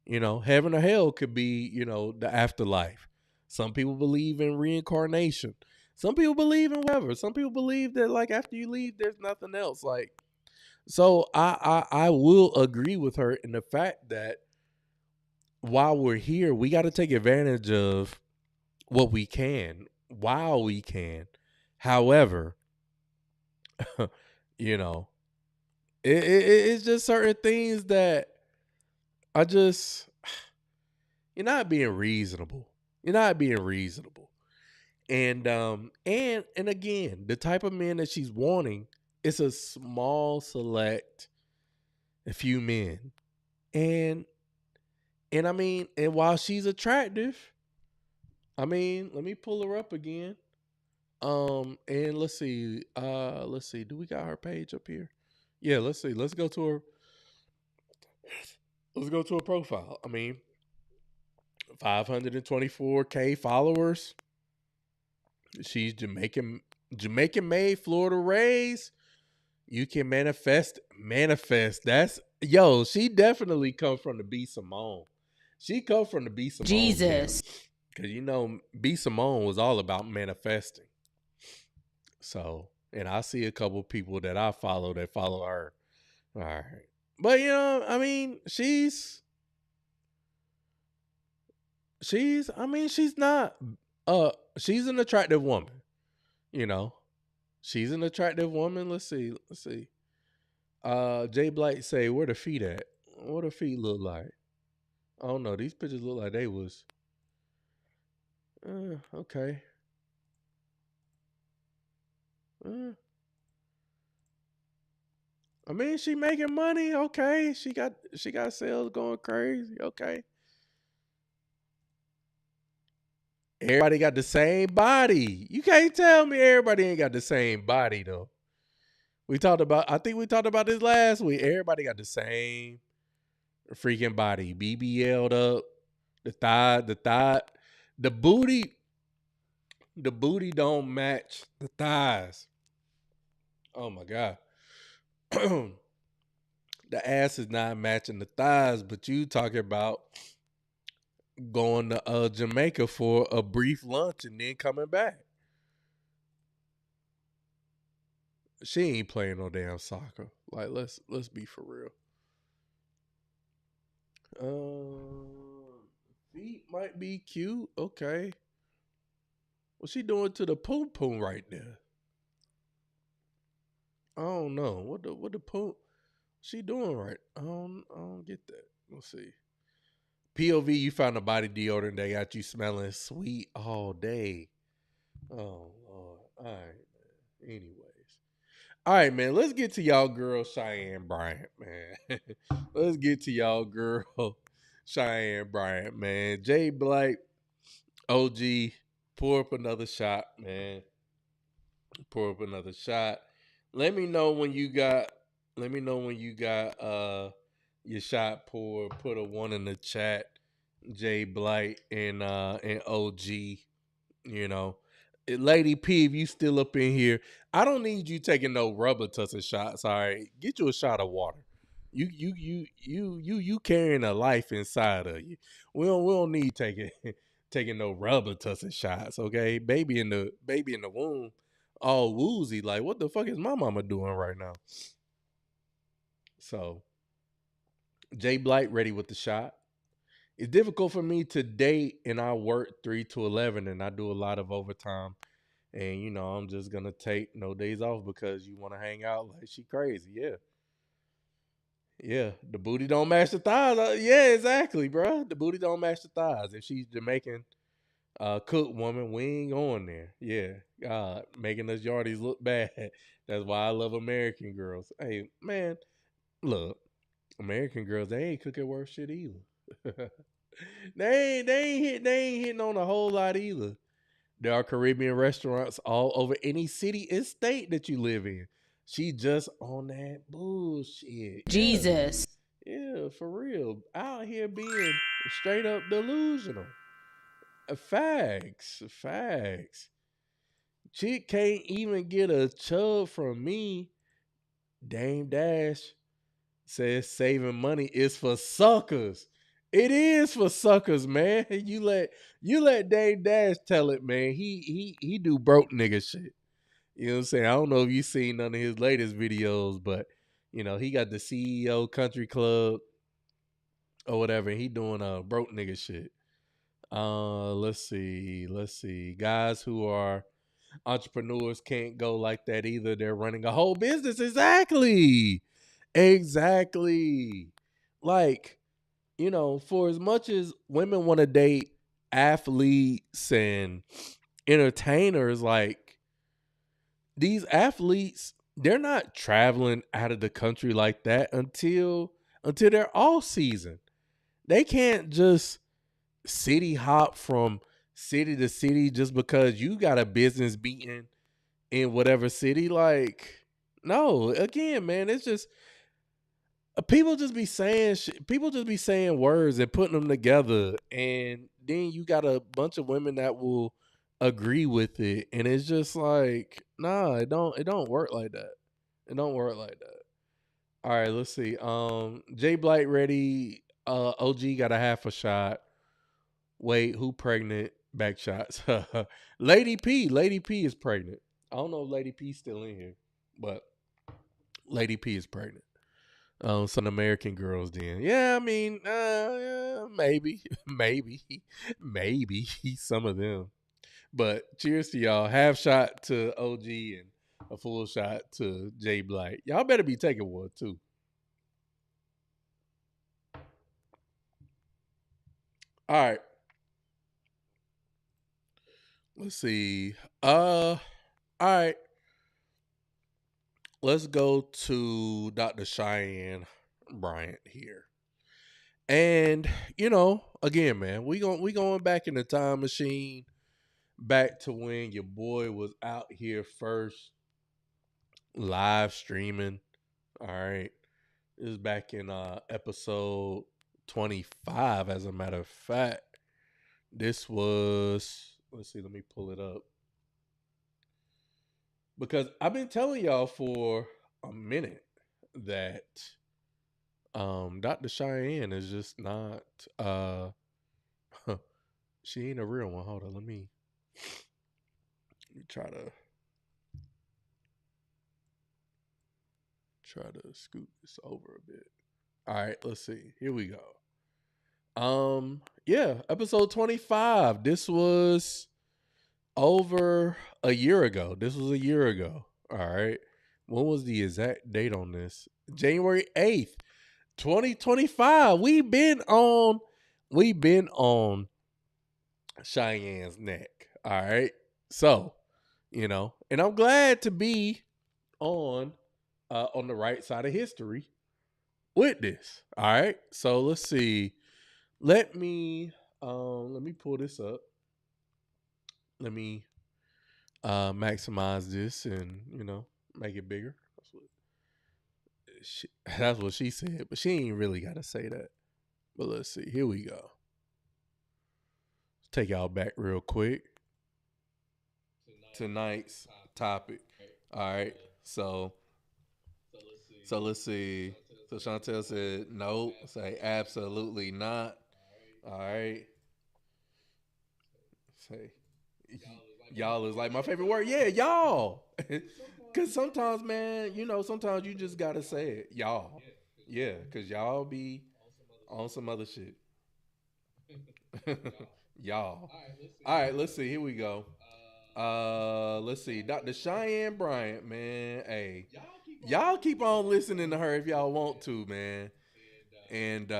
heaven or hell could be, the afterlife. Some people believe in reincarnation. Some people believe in whatever. Some people believe that like after you leave, there's nothing else. Like, so I will agree with her in the fact that while we're here, we got to take advantage of what we can while we can. However, it's just certain things that are just, you're not being reasonable. You're not being reasonable. And again, the type of men that she's wanting, it's a small select a few men. And I mean, and while she's attractive, I mean, let me pull her up again. And let's see. Do we got her page up here? Yeah, let's see. Let's go to her profile. I mean, 524K followers. She's Jamaican made, Florida raised. You can manifest. That's she definitely come from the B Simone. She come from the B Simone. Jesus. Because B Simone was all about manifesting. So, and I see a couple people that I follow that follow her. All right. But I mean, she's not she's an attractive woman. She's an attractive woman. Let's see. Jay Blight say, where the feet at? What the feet look like? I don't know. These pictures look like they was okay. I mean, she making money. Okay. She got sales going crazy. Okay. Everybody got the same body. You can't tell me everybody ain't got the same body though. I think we talked about this last week. Everybody got the same freaking body. BBL'd up. The thigh, the booty don't match the thighs. Oh my God. The ass is not matching the thighs, but you talking about going to Jamaica for a brief lunch and then coming back. She ain't playing no damn soccer. Like, let's be for real. Feet might be cute. Okay. What's she doing to the poom poom right there? I don't know. What the poom she doing right? I don't get that. Let's see. POV, you found a body deodorant that got you smelling sweet all day. Oh Lord. All right, man. Anyways. All right, man. Let's get to y'all girl Cheyenne Bryant, man. Let's get to y'all girl Cheyenne Bryant, man. Jay Blight, OG, pour up another shot, man. Pour up another shot. Let me know when you got your shot poured. Put a 1 in the chat. Jay Blight and OG, Lady P, if you still up in here, I don't need you taking no rubber tussin shots. All right, get you a shot of water. You carrying a life inside of you. We don't need taking no rubber tussin shots. Okay, baby in the womb, all woozy. Like, what the fuck is my mama doing right now? So, Jay Blight ready with the shot. It's difficult for me to date, and I work 3 to 11, and I do a lot of overtime. And, I'm just going to take no days off because you want to hang out like she crazy. Yeah. Yeah. The booty don't match the thighs. Yeah, exactly, bro. The booty don't match the thighs. If she's Jamaican cook woman, we ain't going there. Yeah. God, making us yardies look bad. That's why I love American girls. Hey, man, look, American girls, they ain't cooking worse shit either. they ain't hitting on a whole lot either. There are Caribbean restaurants all over any city and state that you live in. She just on that bullshit. Jesus. Yeah, for real. Out here being straight up delusional. Facts. Chick can't even get a chub from me. Dame Dash says saving money is for suckers. It is for suckers, man. You let Dame Dash tell it, man. He do broke nigga shit. You know what I'm saying? I don't know if you seen none of his latest videos, but you know, he got the CEO Country Club or whatever. He doing broke nigga shit. Let's see. Guys who are entrepreneurs can't go like that either. They're running a whole business. Exactly. Like, you know, for as much as women want to date athletes and entertainers, like these athletes, they're not traveling out of the country like that until they're all season. They can't just city hop from city to city just because you got a business meeting in whatever city. Like, no, again, man, it's just people just be saying shit. People just be saying words and putting them together, and then you got a bunch of women that will agree with it, and it's just like, nah, it don't work like that. It don't work like that. All right, let's see. Jay Blight ready. OG got a half a shot. Wait, who pregnant? Back shots. Lady P is pregnant. I don't know if Lady P's still in here, but Lady P is pregnant. Some American girls then. Yeah, I mean, yeah, maybe, maybe some of them. But cheers to y'all. Half shot to OG and a full shot to Jay Blight. Y'all better be taking one too. All right. Let's see. All right. Let's go to Dr. Cheyenne Bryant here. And, you know, again, man, we going back in the time machine, back to when your boy was out here first live streaming. All right. This is back in episode 25, as a matter of fact. This was, let's see, let me pull it up. Because I've been telling y'all for a minute that Dr. Cheyenne is just not she ain't a real one. Hold on, let me try to scoot this over a bit. All right, let's see. Here we go. Yeah, episode 25. This was over a year ago. All right. When was the exact date on this? January 8th, 2025. We've been on Cheyenne's neck. All right. So, you know, and I'm glad to be on the right side of history with this. All right. So let's see. Let me pull this up. Let me maximize this and, you know, make it bigger. That's what she said, but she ain't really got to say that. But let's see. Here we go. Let's take y'all back real quick. Tonight's topic. All right. So let's see. So Chantel said no. Say absolutely not. All right. Say y'all is like my favorite word. Yeah, y'all. Because sometimes, man, you know, sometimes you just got to say it. Y'all. Yeah, because y'all be on some other shit. Y'all. All right, let's see. Here we go. Let's see. Dr. Cheyenne Bryant, man. Hey, y'all keep on listening to her if y'all want to, man. And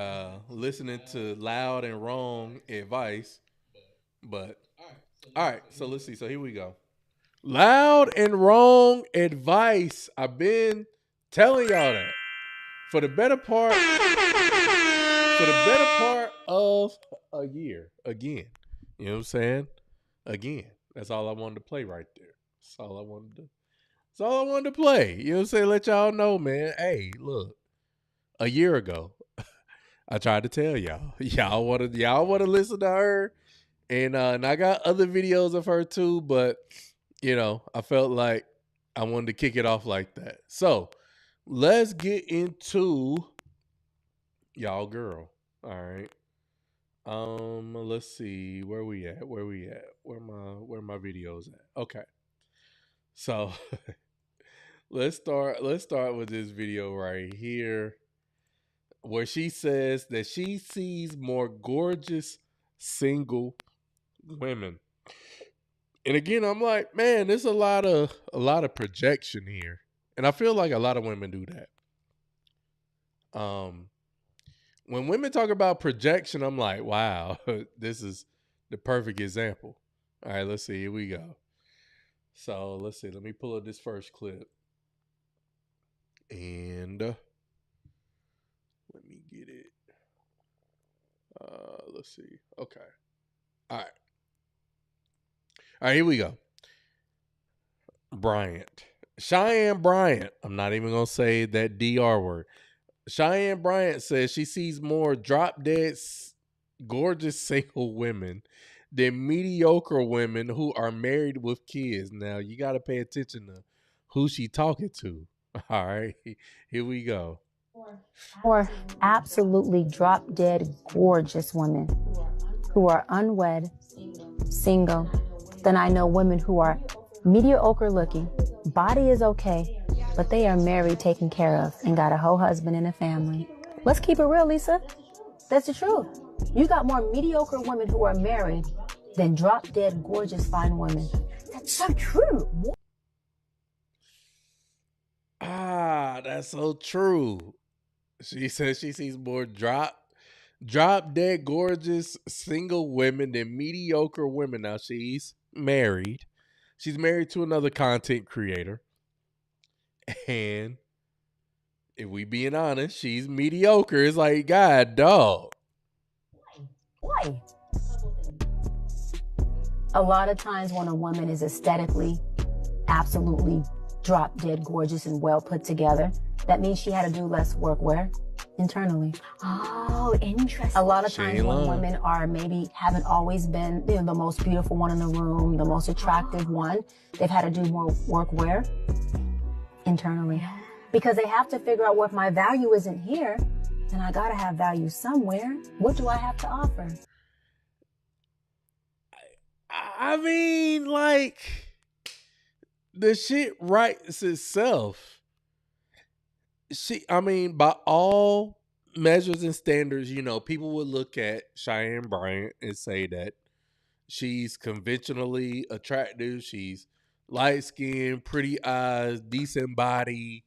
listening to loud and wrong advice. But, all right, so let's see. So here we go. Loud and wrong advice. I've been telling y'all that for the better part of a year. Again. You know what I'm saying? Again. That's all I wanted to play right there. That's all I wanted to play. You know what I'm saying? Let y'all know, man. Hey, look. A year ago, I tried to tell y'all. Y'all wanna listen to her And I got other videos of her too, but I felt like I wanted to kick it off like that. So let's get into y'all girl. All right. Let's see where we at. Where my videos at? Okay. So let's start with this video right here where she says that she sees more gorgeous single women. And again, I'm like, man, there's a lot of projection here. And I feel like a lot of women do that. When women talk about projection, I'm like, wow, this is the perfect example. All right, let's see. Here we go. So let's see. Let me pull up this first clip. And let me get it. Let's see. Okay. All right. All right, here we go. Bryant. Cheyenne Bryant. I'm not even going to say that DR word. Cheyenne Bryant says she sees more drop dead gorgeous single women than mediocre women who are married with kids. Now, you got to pay attention to who she talking to. All right, here we go. Or absolutely drop dead gorgeous women who are unwed, single, than I know women who are mediocre looking, body is okay, but they are married, taken care of, and got a whole husband and a family. Let's keep it real, Lisa. That's the truth. You got more mediocre women who are married than drop dead gorgeous fine women. That's so true. That's so true. She says she sees more drop dead gorgeous single women than mediocre women. Now she's married. She's married to another content creator. And if we being honest, she's mediocre. It's like, God, dog. Why? A lot of times when a woman is aesthetically absolutely drop dead gorgeous and well put together, that means she had to do less work where? Internally. Oh, interesting. A lot of times when women are maybe haven't always been the most beautiful one in the room, the most attractive one, they've had to do more work where? Internally. Because they have to figure out, well, if my value isn't here, then I gotta have value somewhere. What do I have to offer? I mean, like, the shit writes itself. By all measures and standards, people would look at Cheyenne Bryant and say that she's conventionally attractive. She's light skinned, pretty eyes, decent body,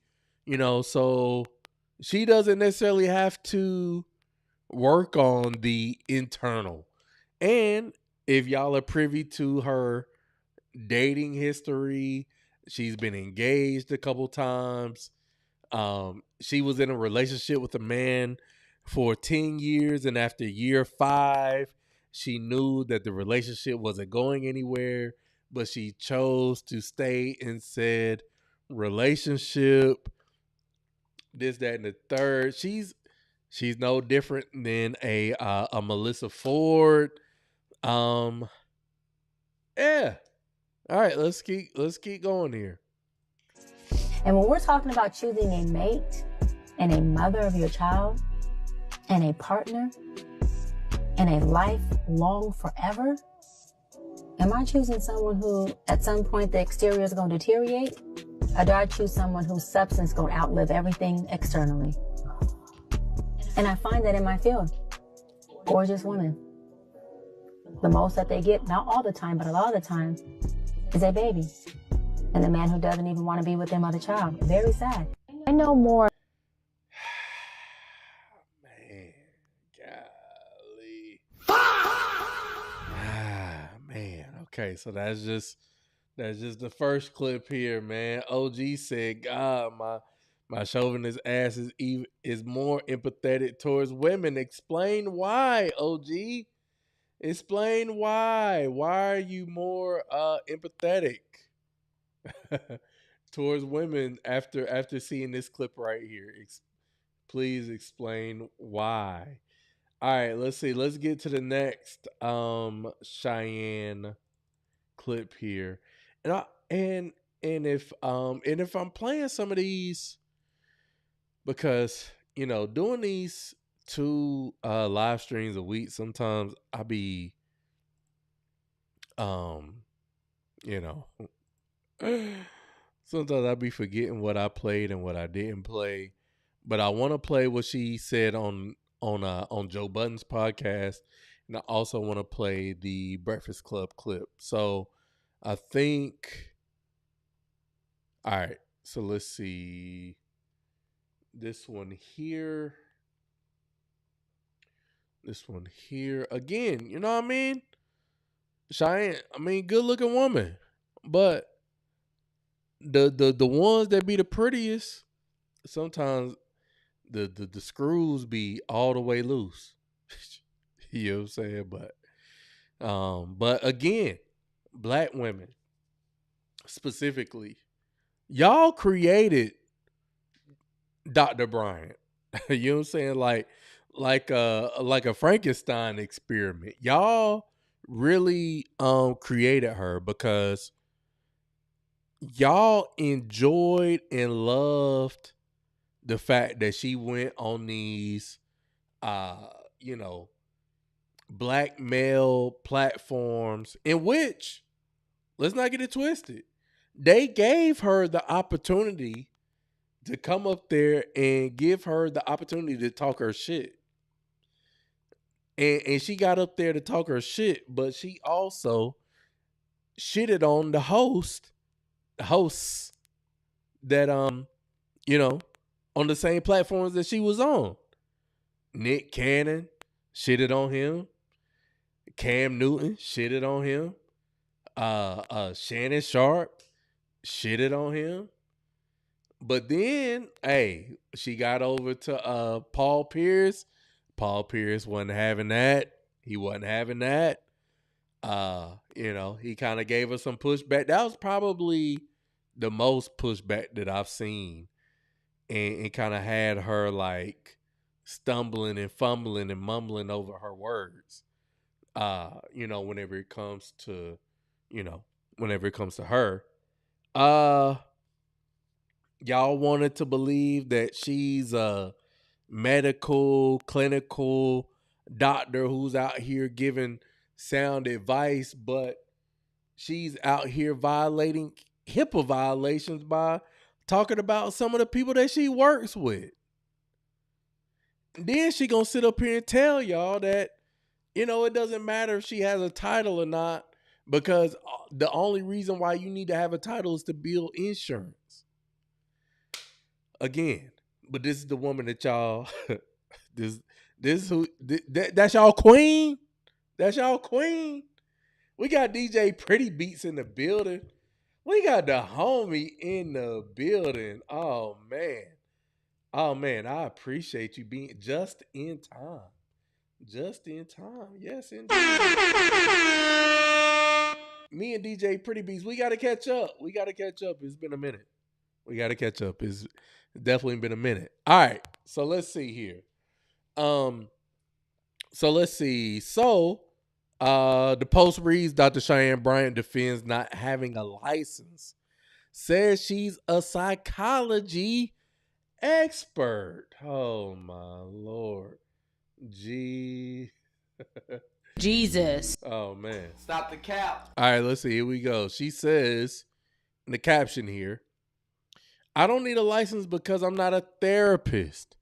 so she doesn't necessarily have to work on the internal. And if y'all are privy to her dating history, she's been engaged a couple times. She was in a relationship with a man for 10 years, and after year 5, she knew that the relationship wasn't going anywhere, but she chose to stay in said relationship. This, that, and the third. She's no different than a Melissa Ford. Yeah. All right, let's keep going here. And when we're talking about choosing a mate and a mother of your child and a partner and a life long forever, am I choosing someone who at some point the exterior is going to deteriorate? Or do I choose someone whose substance is going to outlive everything externally? And I find that in my field. Gorgeous women. The most that they get, not all the time, but a lot of the time, is a baby. And the man who doesn't even want to be with their mother child. Very sad. I know more. Man, golly. Man. Okay, so that's just the first clip here, man. OG said, God, my chauvinist ass is more empathetic towards women. Explain why, OG. Explain why. Why are you more empathetic towards women after seeing this clip right here? Please explain why. All right, let's see. Let's get to the next Cheyenne clip here. And if I'm playing some of these, because doing these 2 live streams a week, sometimes I be you know sometimes I be forgetting what I played and what I didn't play. But I want to play what she said on Joe Budden's podcast, and I also want to play the Breakfast Club clip. So I think, all right. So let's see this one here. This one here again. You know what I mean? Cheyenne. I mean, good looking woman, but the ones that be the prettiest, sometimes the screws be all the way loose. You know what I'm saying? But again, black women specifically, y'all created Dr. Bryant. You know what I'm saying? Like a Frankenstein experiment. Y'all really created her because y'all enjoyed and loved the fact that she went on these black male platforms, in which, let's not get it twisted, they gave her the opportunity to come up there and give her the opportunity to talk her shit. And she got up there to talk her shit, but she also shitted on the hosts that on the same platforms that she was on. Nick Cannon shitted on him. Cam Newton shitted on him. Shannon Sharp shitted on him. But then, hey, she got over to Paul Pierce. Paul Pierce wasn't having that. He wasn't having that. He kind of gave her some pushback. That was probably the most pushback that I've seen. And kind of had her like stumbling and fumbling and mumbling over her words. Whenever it comes to her. Y'all wanted to believe that she's a medical, clinical doctor who's out here giving sound advice, but she's out here violating HIPAA violations by talking about some of the people that she works with. Then she gonna sit up here and tell y'all that, it doesn't matter if she has a title or not, because the only reason why you need to have a title is to build insurance. Again, but this is the woman that y'all, that's y'all queen. That's y'all queen. We got DJ Pretty Beats in the building. We got the homie in the building. Oh man, I appreciate you being just in time. Just in time. Yes, indeed. Me and DJ Pretty Beats, we got to catch up. It's been a minute. We got to catch up. It's definitely been a minute. All right. So let's see here. The post reads, Dr. Cheyenne Bryant defends not having a license. Says she's a psychology expert. Oh my Lord. Jesus. Oh man. Stop the cap. All right, let's see. Here we go. She says in the caption here, I don't need a license because I'm not a therapist.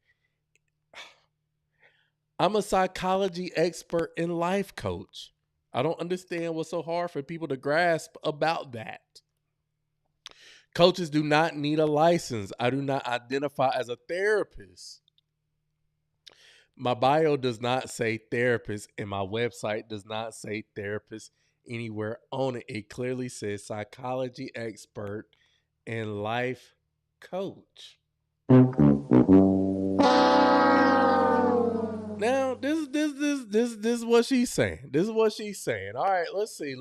I'm a psychology expert and life coach. I don't understand what's so hard for people to grasp about that. Coaches do not need a license. I do not identify as a therapist. My bio does not say therapist, and my website does not say therapist anywhere on it. It clearly says psychology expert and life coach. Now, this is what she's saying. All right, let's see.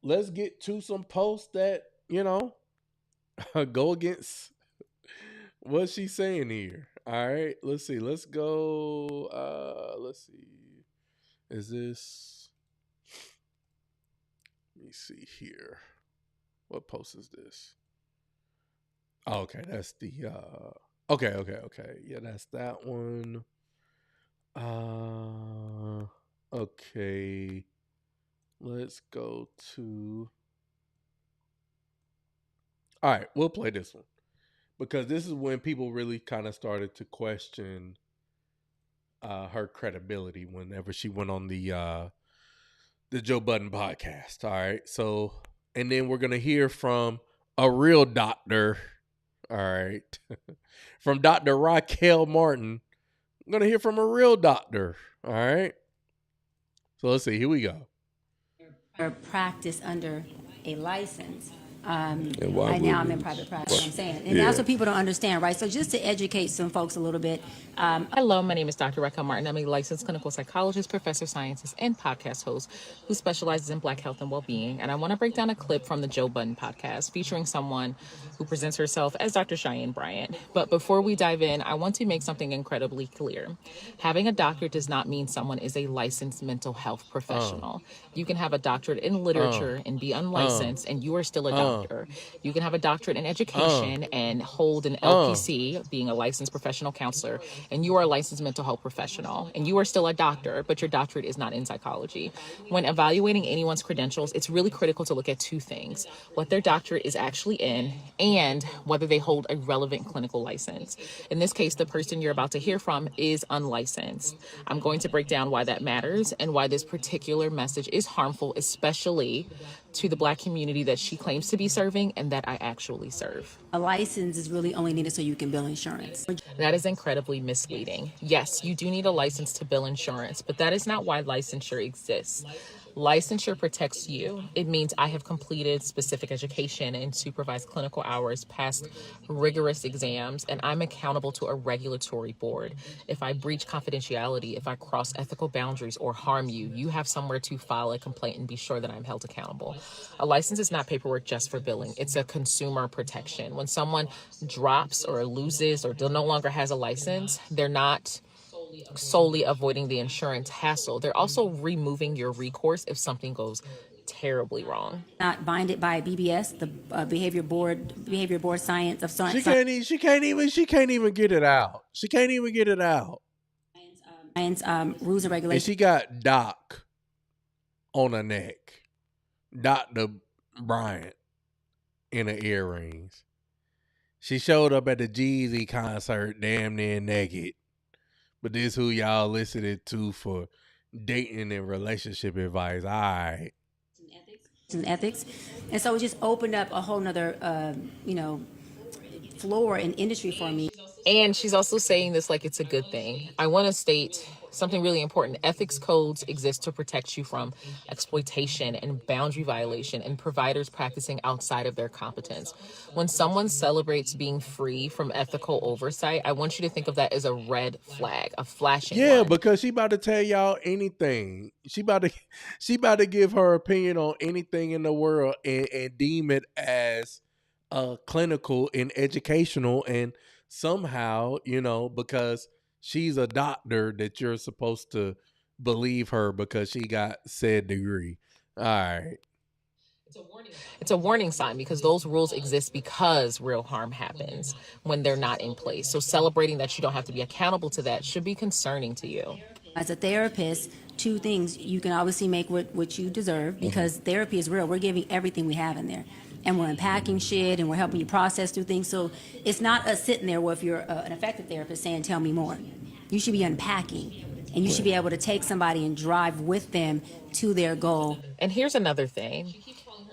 Let's get to some posts that, go against What's she saying here? All right, let's see. Let's go. Let's see. Is this? Let me see here. What post is this? Oh, okay, that's the. Okay. Yeah, that's that one. Okay. Let's go to. All right, we'll play this one because this is when people really kind of started to question her credibility whenever she went on the Joe Budden podcast. All right, so and then we're gonna hear from a real doctor. All right, from Dr. Raquel Martin. I'm gonna hear from a real doctor. All right, so let's see. Here we go. Practice under a license. And why Right now, I'm would in we- private practice. what? I'm saying, and Yeah. that's what people don't understand, right? So just to educate some folks a little bit. Hello, my name is Dr. Raquel Martin. I'm a licensed clinical psychologist, professor, scientist, and podcast host who specializes in Black health and well-being. And I want to break down a clip from the Joe Budden podcast featuring someone who presents herself as Dr. Cheyenne Bryant. But before we dive in, I want to make something incredibly clear. Having a doctorate does not mean someone is a licensed mental health professional. You can have a doctorate in literature and be unlicensed, and you are still a doctor. You can have a doctorate in education and hold an LPC, being a licensed professional counselor, and you are a licensed mental health professional, and you are still a doctor, but your doctorate is not in psychology. When evaluating anyone's credentials, it's really critical to look at two things: what their doctorate is actually in, and whether they hold a relevant clinical license. In this case, the person you're about to hear from is unlicensed. I'm going to break down why that matters and why this particular message is harmful, especially to the Black community that she claims to be serving and that I actually serve. A license is really only needed so you can bill insurance. That is incredibly misleading. Yes, you do need a license to bill insurance, but that is not why licensure exists. Licensure protects you. It means I have completed specific education and supervised clinical hours, passed rigorous exams, and I'm accountable to a regulatory board. If I breach confidentiality, if I cross ethical boundaries or harm you, you have somewhere to file a complaint and be sure that I'm held accountable. A license is not paperwork just for billing. It's a consumer protection. When someone drops or loses or no longer has a license, they're not solely avoiding the insurance hassle. They're also removing your recourse if something goes terribly wrong. Not binded by BBS, the behavior board science of science. She can't even get it out. She can't even get it out. Rules and regulations. And she got Doc on her neck. Dr. Bryant in her earrings. She showed up at the Jeezy concert damn near naked. But this who y'all listening to for dating and relationship advice. All right. And ethics. And so it just opened up a whole nother, floor and industry for me. And she's also saying this like it's a good thing. I want to state something really important. Ethics codes exist to protect you from exploitation and boundary violation and providers practicing outside of their competence. When someone celebrates being free from ethical oversight, I want you to think of that as a red flag, a flashing one. Because she about to tell y'all anything. She about to give her opinion on anything in the world and deem it as clinical and educational, and somehow, because she's a doctor, that you're supposed to believe her because she got said degree. All right. It's a warning sign because those rules exist because real harm happens when they're not in place. So celebrating that you don't have to be accountable to that should be concerning to you. As a therapist, two things: you can obviously make what you deserve, because therapy is real. We're giving everything we have in there. And we're unpacking shit, and we're helping you process through things. So it's not us sitting there, well, if you're an effective therapist, saying, tell me more. You should be unpacking. And you should be able to take somebody and drive with them to their goal. And here's another thing.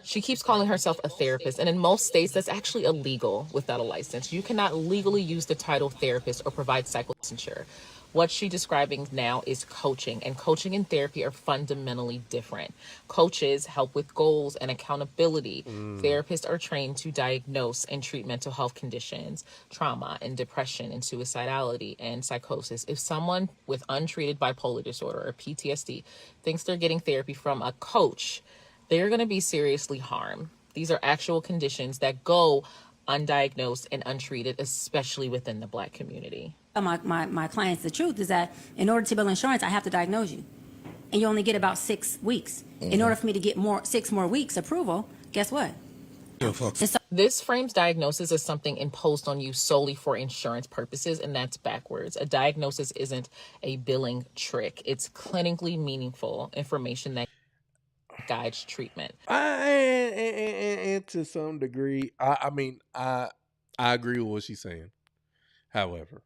She keeps calling herself a therapist, and in most states, that's actually illegal without a license. You cannot legally use the title therapist or provide psycholicensure. What she's describing now is coaching, and coaching and therapy are fundamentally different. Coaches help with goals and accountability. Therapists are trained to diagnose and treat mental health conditions, trauma and depression and suicidality and psychosis. If someone with untreated bipolar disorder or PTSD thinks they're getting therapy from a coach, they're going to be seriously harmed. These are actual conditions that go undiagnosed and untreated, especially within the Black community. My clients, the truth is that in order to bill insurance, I have to diagnose you. And you only get about 6 weeks. In order for me to get 6 more weeks approval, guess what? This frames diagnosis as something imposed on you solely for insurance purposes, and that's backwards. A diagnosis isn't a billing trick. It's clinically meaningful information that guides treatment. And to some degree, I mean, I agree with what she's saying. However,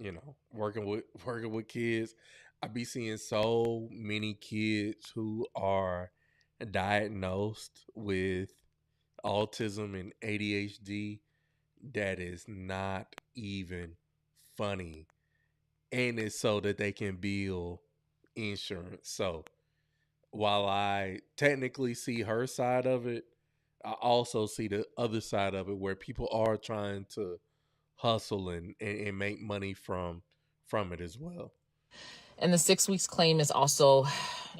you know, working with kids, I be seeing so many kids who are diagnosed with autism and ADHD that is not even funny, and it's so that they can bill insurance. So while I technically see her side of it, I also see the other side of it where people are trying to hustle and make money from it as well. And the 6 weeks claim is also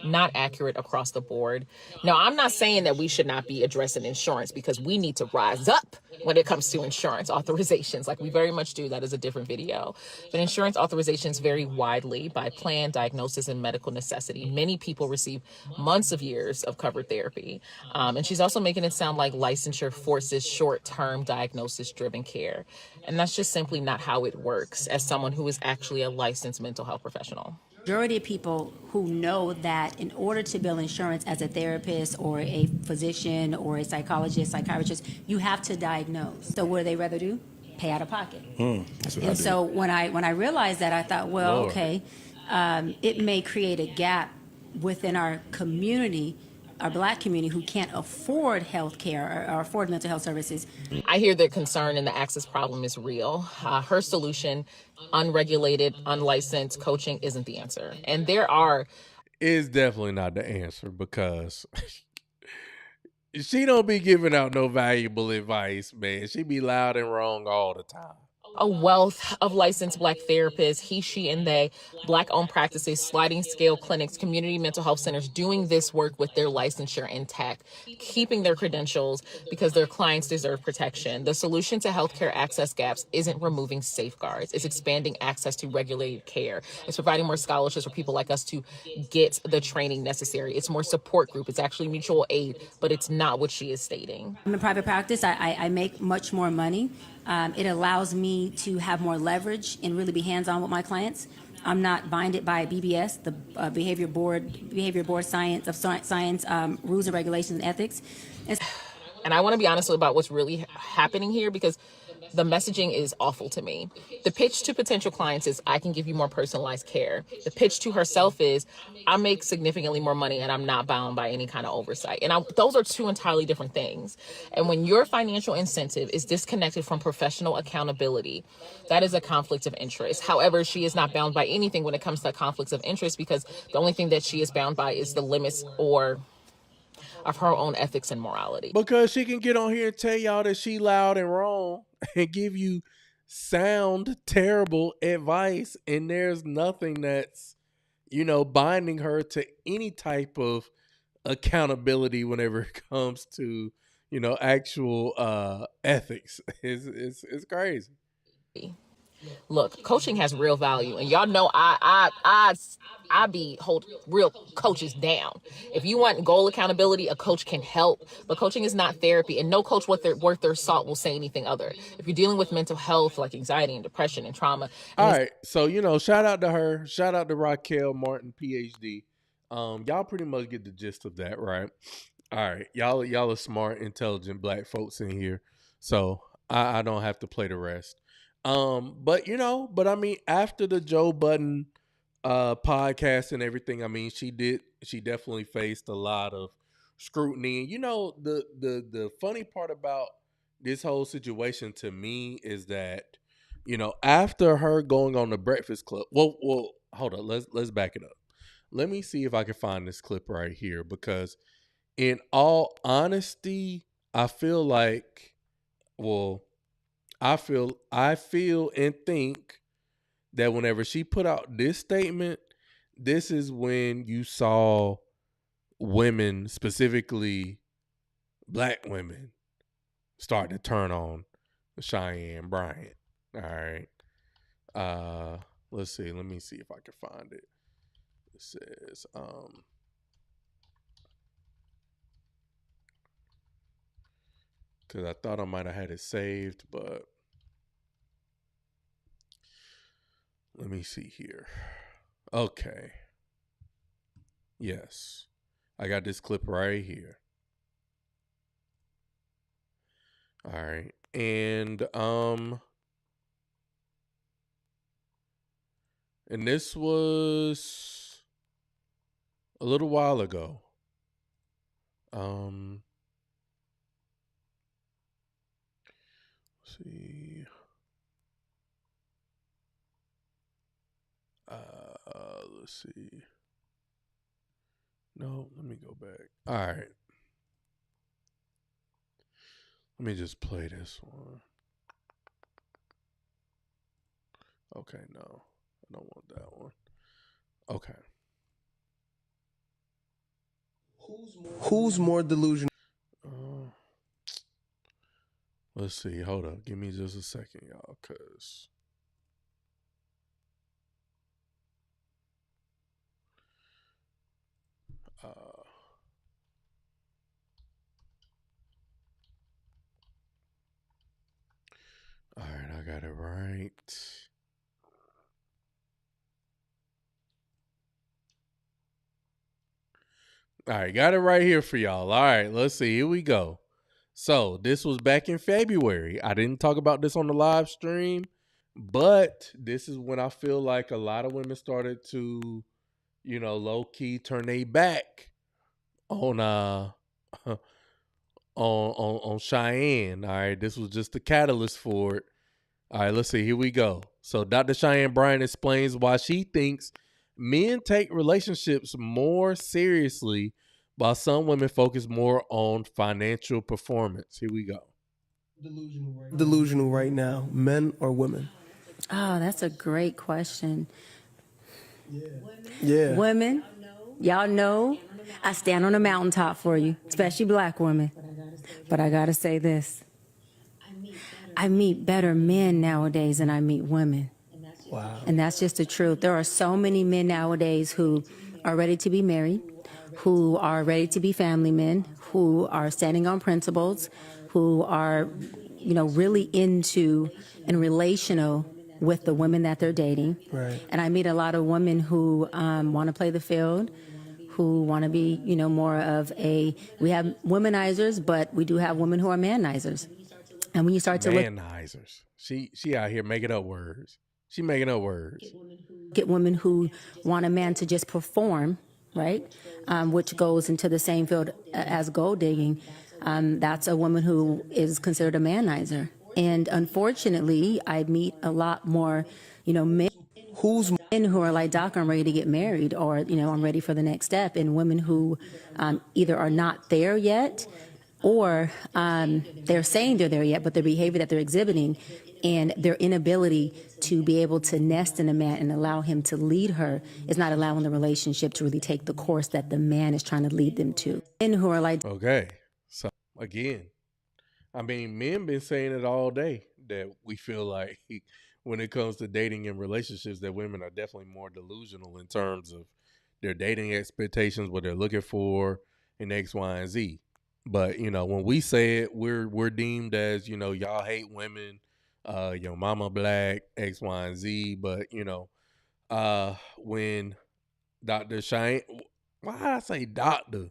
not accurate across the board. Now, I'm not saying that we should not be addressing insurance, because we need to rise up when it comes to insurance authorizations. Like, we very much do. That is a different video. But insurance authorizations vary widely by plan, diagnosis, and medical necessity. Many people receive months of years of covered therapy. And she's also making it sound like licensure forces short-term diagnosis-driven care. And that's just simply not how it works, as someone who is actually a licensed mental health professional. Majority of people who know that in order to bill insurance as a therapist or a physician or a psychologist, psychiatrist, you have to diagnose. So what do they rather do? Pay out of pocket. That's what I And do. so when I realized that, I thought, well, Lord. okay, it may create a gap within our community, our Black community, who can't afford health care or afford mental health services. I hear the concern and the access problem is real. Her solution, unregulated, unlicensed coaching, isn't the answer. And there are... It's definitely not the answer, because she don't be giving out no valuable advice, man. She be loud and wrong all the time. A wealth of licensed Black therapists, he, she, and they, Black-owned practices, sliding scale clinics, community mental health centers doing this work with their licensure intact, keeping their credentials because their clients deserve protection. The solution to healthcare access gaps isn't removing safeguards. It's expanding access to regulated care. It's providing more scholarships for people like us to get the training necessary. It's more support group. It's actually mutual aid, but it's not what she is stating. I'm in private practice. I make much more money. It allows me to have more leverage and really be hands-on with my clients. I'm not binded by BBS, the Behavior Board Science rules and regulations and ethics. And I want to be honest about what's really happening here, because the messaging is awful to me. The pitch to potential clients is, I can give you more personalized care. The pitch to herself is, I make significantly more money and I'm not bound by any kind of oversight. And those are two entirely different things. And when your financial incentive is disconnected from professional accountability, that is a conflict of interest. However, she is not bound by anything when it comes to conflicts of interest, because the only thing that she is bound by is the limits of her own ethics and morality. Because she can get on here and tell y'all that she loud and wrong and give you sound terrible advice, and there's nothing that's, binding her to any type of accountability whenever it comes to, actual ethics. It's crazy. Look, coaching has real value, and y'all know I be hold real coaches down. If you want goal accountability, a coach can help, but coaching is not therapy, and no coach worth their salt will say anything other. If you're dealing with mental health like anxiety and depression and trauma. All right, so shout out to her, shout out to Raquel Martin, PhD. Y'all pretty much get the gist of that, right? All right, y'all are smart, intelligent Black folks in here, so I don't have to play the rest. But I mean, after the Joe Budden podcast and everything, I mean, she definitely faced a lot of scrutiny. And the funny part about this whole situation to me is that, after her going on the Breakfast Club, well, hold on, let's back it up. Let me see if I can find this clip right here, because in all honesty, I feel and think that whenever she put out this statement, this is when you saw women, specifically Black women, starting to turn on Cheyenne Bryant. All right. Let's see. Let me see if I can find it. It says, because I thought I might have had it saved, but let me see here. Okay. Yes. I got this clip right here. All right. And this was a little while ago. Let's see. Let's see. No, let me go back. All right. Let me just play this one. Okay, no. I don't want that one. Okay. Who's more delusional? Let's see. Hold up. Give me just a second, y'all, because all right, I got it right. All right, got it right here for y'all. All right, let's see. Here we go. So this was back in February. I didn't talk about this on the live stream, but this is when I feel like a lot of women started to, low key turn their back on on Cheyenne. All right, this was just the catalyst for it. All right, let's see. Here we go. So Dr. Cheyenne Bryant explains why she thinks men take relationships more seriously while some women focus more on financial performance. Here we go. Delusional right now, men or women? Oh, that's a great question. Yeah. Women, y'all know I stand on a mountaintop for you, especially black women. But I gotta say this. I meet better men nowadays than I meet women. Wow. And that's just the truth. There are so many men nowadays who are ready to be married, who are ready to be family men, who are standing on principles, who are, really into and relational with the women that they're dating. Right. And I meet a lot of women who want to play the field, who want to be, more of we have womanizers, but we do have women who are manizers. And when you start to look, manizers, she out here making up words. She making up words. Get women who want a man to just perform, right? Which goes into the same field as gold digging. That's a woman who is considered a manizer. And unfortunately, I meet a lot more, men who are like, Doc, I'm ready to get married, or, I'm ready for the next step. And women who either are not there yet, or they're saying they're there yet, but their behavior that they're exhibiting and their inability to be able to nest in a man and allow him to lead her is not allowing the relationship to really take the course that the man is trying to lead them to. Men who are like, okay, so again, I mean, men been saying it all day that we feel like when it comes to dating and relationships that women are definitely more delusional in terms of their dating expectations, what they're looking for, and X, Y, and Z. But, when we say it, we're deemed as, y'all hate women, your mama black, X, Y, and Z. But, when Dr. Cheyenne, why did I say doctor?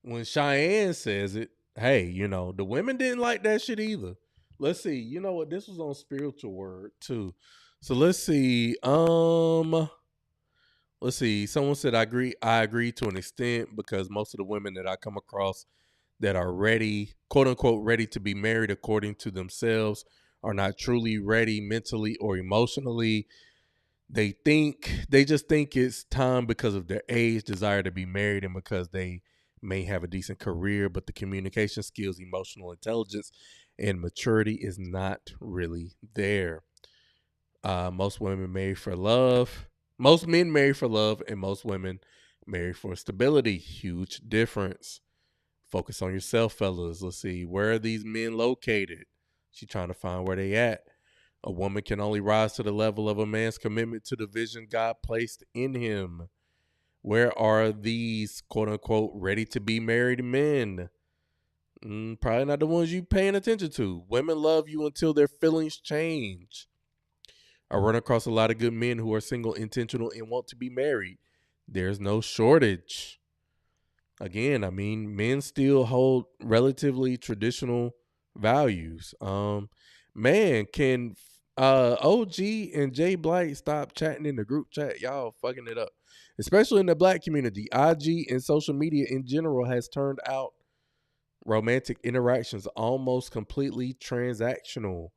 When Cheyenne says it, hey, the women didn't like that shit either. Let's see. You know what? This was on Spiritual Word too. So let's see. Let's see. Someone said I agree to an extent, because most of the women that I come across that are ready, quote unquote, ready to be married according to themselves, are not truly ready mentally or emotionally. They just think it's time because of their age, desire to be married, and because they may have a decent career, but the communication skills, emotional intelligence, and maturity is not really there. Most women marry for love. Most men marry for love, and most women marry for stability. Huge difference. Focus on yourself, fellas. Let's see. Where are these men located? She trying to find where they at. A woman can only rise to the level of a man's commitment to the vision God placed in him. Where are these quote unquote ready to be married men? Probably not the ones you paying attention to. Women love you until their feelings change. I run across a lot of good men who are single, intentional, and want to be married. There's no shortage. Again, I mean, men still hold relatively traditional values. Man, can OG and Jay Blight stop chatting in the group chat? Y'all fucking it up. Especially in the black community. IG and social media in general has turned out romantic interactions almost completely transactional.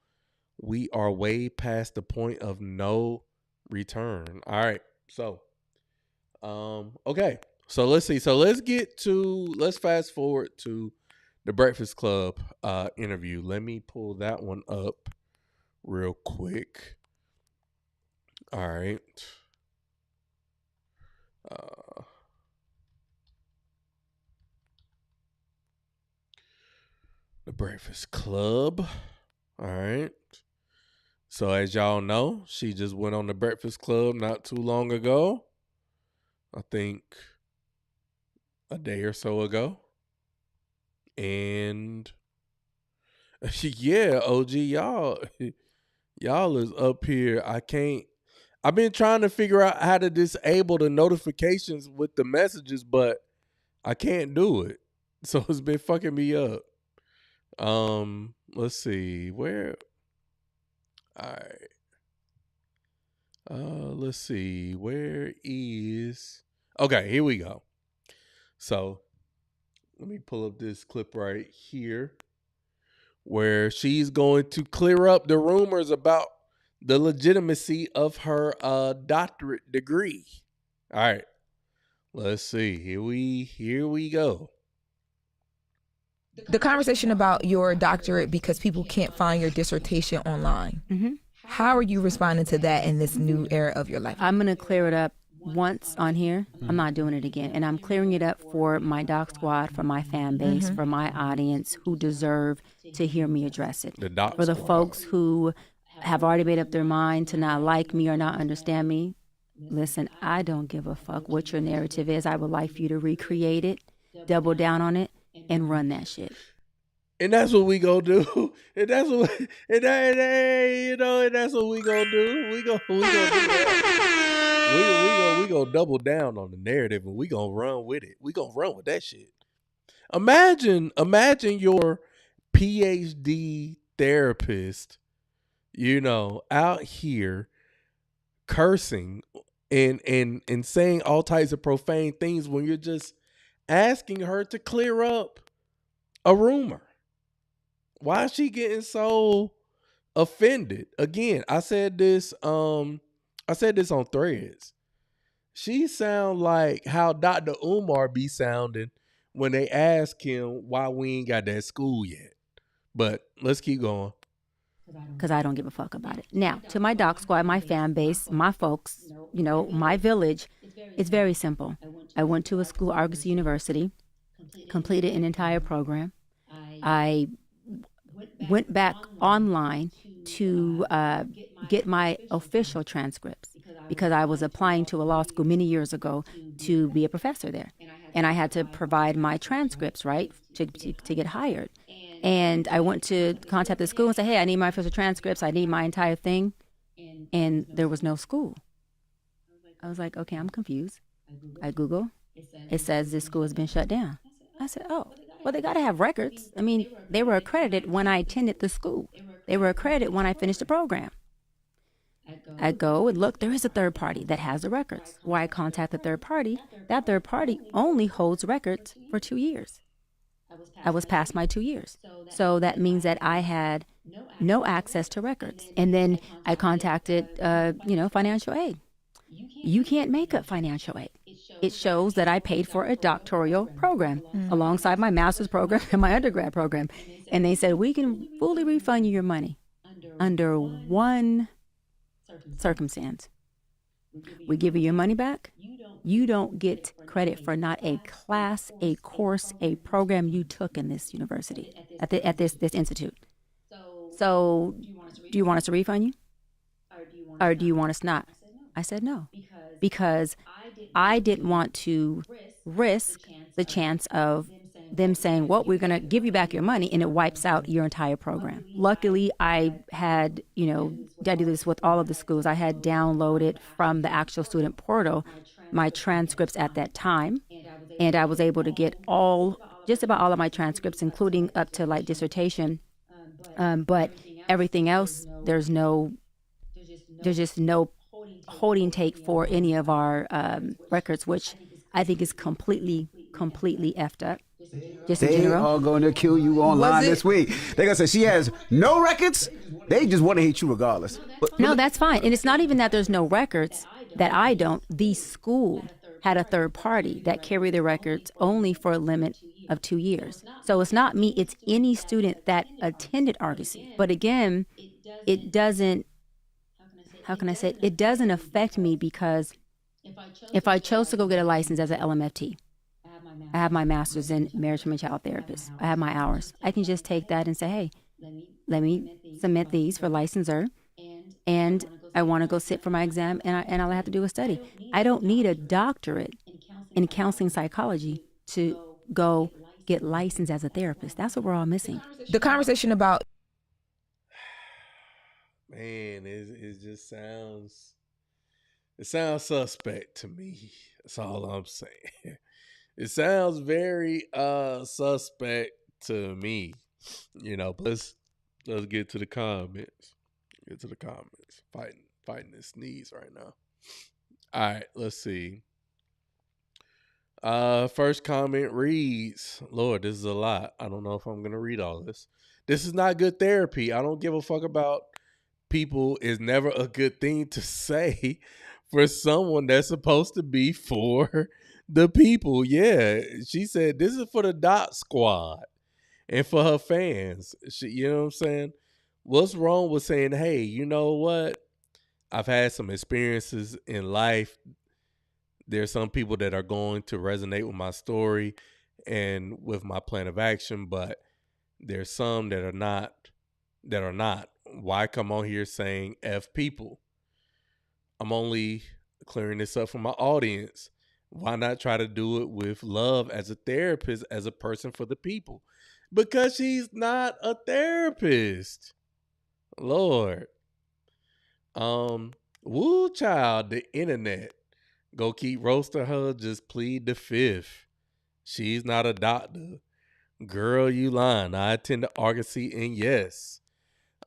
We are way past the point of no return. All right. So, okay. So let's see. So let's fast forward to the Breakfast Club interview. Let me pull that one up real quick. All right. The Breakfast Club. All right. So as y'all know, she just went on the Breakfast Club not too long ago. I think a day or so ago. And yeah, OG, y'all is up here. I've been trying to figure out how to disable the notifications with the messages, but I can't do it. So it's been fucking me up. Let's see. Where? All right. Let's see. Where is... Okay, here we go. So let me pull up this clip right here where she's going to clear up the rumors about the legitimacy of her doctorate degree. All right. Let's see. Here we go. The conversation about your doctorate because people can't find your dissertation online. Mm-hmm. How are you responding to that in this new era of your life? I'm going to clear it up once on here. I'm not doing it again. And I'm clearing it up for my doc squad, for my fan base, for my audience who deserve to hear me address it. For the folks who have already made up their mind to not like me or not understand me. Listen, I don't give a fuck what your narrative is. I would like for you to recreate it, double down on it, and run that shit. And that's what we gonna do. And that's what and that's what we gonna do. We gonna do that. We gonna double down on the narrative and we gonna run with it. We gonna run with that shit. Imagine your PhD therapist, out here cursing and saying all types of profane things when you're just asking her to clear up a rumor. Why is she getting so offended? Again, I said this on Threads. She sound like how Dr. Umar be sounding when they ask him why we ain't got that school yet. But let's keep going. Because I don't give a fuck about it. Now, to my doc squad, my fan base, my folks, my village, it's very simple. I went to a school, Argus University, completed an entire program. I went back online to get my official transcripts because I was applying to a law school many years ago to be a professor there. And I had to provide my transcripts, right, to get hired. And I went to contact the school and say, hey, I need my official transcripts. I need my entire thing. And there was no school. I was like, okay, I'm confused. I Google. It says this school has been shut down. I said, oh, well, they got to have records. I mean, they were accredited when I attended the school. They were accredited when I finished the program. I go and look, there is a third party that has the records. Why I contact the third party, that third party only holds records for 2 years. I was past my 2 years. So that means that I had no access to records. And then I contacted, financial aid. You can't make up financial aid. It shows that I paid for a doctoral program alongside my master's program and my undergrad program. And they said, we can fully refund you your money under one circumstance. We give you your money back. You don't get credit for not a class, a course, a program you took in this university, at this institute. So do you want us to refund you? Or do you want us not? I said no. Because I didn't want to risk the chance of them saying, well, we're going to give you back your money, and it wipes out your entire program. Luckily, I had, I do this with all of the schools. I had downloaded from the actual student portal my transcripts at that time, and I was able to get just about all of my transcripts, including up to like dissertation. But everything else, there's just no holding take for any of our records, which I think is completely effed up. Just in they general. are going to kill you online this week. They're going to say she has no records. They just want to hate you regardless. No, that's fine. And it's not even that there's no records, that I don't. The school had a third party that carried the records only for a limit of 2 years. So it's not me, it's any student that attended Argosy. But again, it doesn't, how can I say it? It doesn't affect me, because if I chose to go get a license as an LMFT, I have my master's in marriage and child therapist, I have my hours, I can just take that and say, hey, let me submit these for licensure, and I want to go sit for my exam, and all I have to do is study. I don't need a doctorate in counseling psychology to go get licensed as a therapist. That's what we're all missing. The conversation about, man, it just sounds suspect to me. That's all I'm saying. It sounds very suspect to me. But let's get to the comments. Fighting this sneeze right now. All right, let's see. First comment reads, Lord, this is a lot. I don't know if I'm gonna read all this. This is not good therapy. I don't give a fuck about people is never a good thing to say for someone that's supposed to be for the people. Yeah, she said this is for the dot squad and for her fans. You know what I'm saying? What's wrong with saying, hey, you know what? I've had some experiences in life. There's some people that are going to resonate with my story and with my plan of action, but there's some that are not. Why come on here saying F people? I'm only clearing this up for my audience. Why not try to do it with love as a therapist, as a person for the people? Because she's not a therapist. Lord. Woo child, the internet. Go keep roasting her, just plead the fifth. She's not a doctor. Girl, you lying. I attended Argosy, and yes,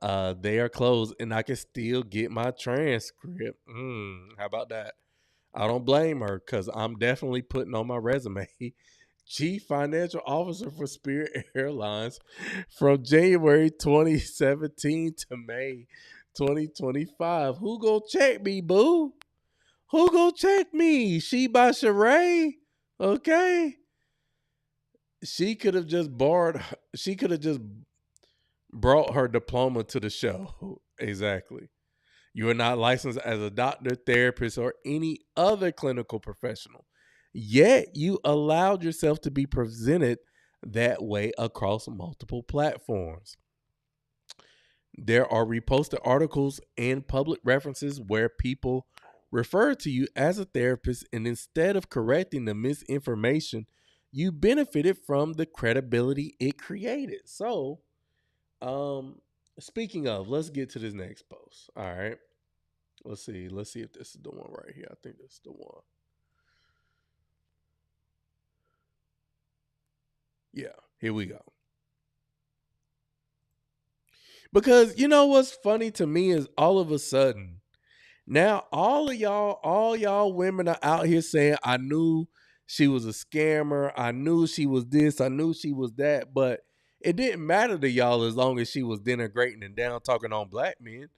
they are closed, and I can still get my transcript. How about that? I don't blame her, because I'm definitely putting on my resume Chief Financial Officer for Spirit Airlines from January 2017 to May 2025. Who go check me, boo? Who go check me? She by Sheree? Okay. She could have just brought her diploma to the show. Exactly. You are not licensed as a doctor, therapist, or any other clinical professional. Yet you allowed yourself to be presented that way across multiple platforms. There are reposted articles and public references where people refer to you as a therapist, and instead of correcting the misinformation, you benefited from the credibility it created. So, speaking of, let's get to this next post. All right. Let's see if this is the one right here. I think this is the one. Yeah, here we go. Because you know what's funny to me is all of a sudden, now all y'all women are out here saying, I knew she was a scammer. I knew she was this. I knew she was that. But it didn't matter to y'all as long as she was denigrating and down talking on black men.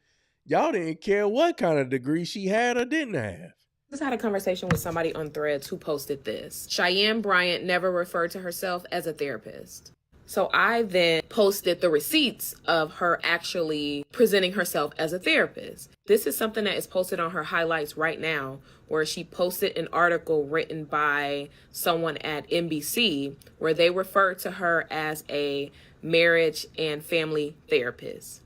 Y'all didn't care what kind of degree she had or didn't have. I just had a conversation with somebody on Threads who posted this. Cheyenne Bryant never referred to herself as a therapist. So I then posted the receipts of her actually presenting herself as a therapist. This is something that is posted on her highlights right now, where she posted an article written by someone at NBC where they referred to her as a marriage and family therapist.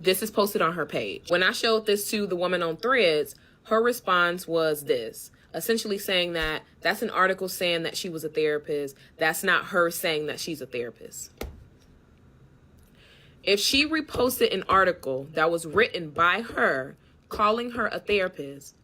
This is posted on her page. When I showed this to the woman on Threads, her response was this, essentially saying that that's an article saying that she was a therapist. That's not her saying that she's a therapist. If she reposted an article that was written by her, calling her a therapist,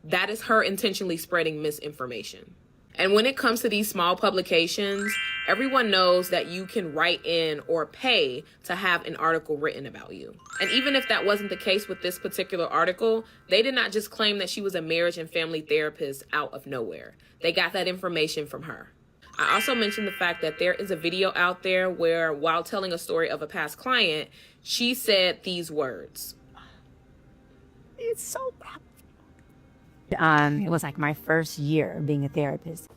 that is her intentionally spreading misinformation. And when it comes to these small publications, everyone knows that you can write in or pay to have an article written about you. And even if that wasn't the case with this particular article, they did not just claim that she was a marriage and family therapist out of nowhere. They got that information from her. I also mentioned the fact that there is a video out there where, while telling a story of a past client, she said these words. It's so bad. It was like my first year of being a therapist.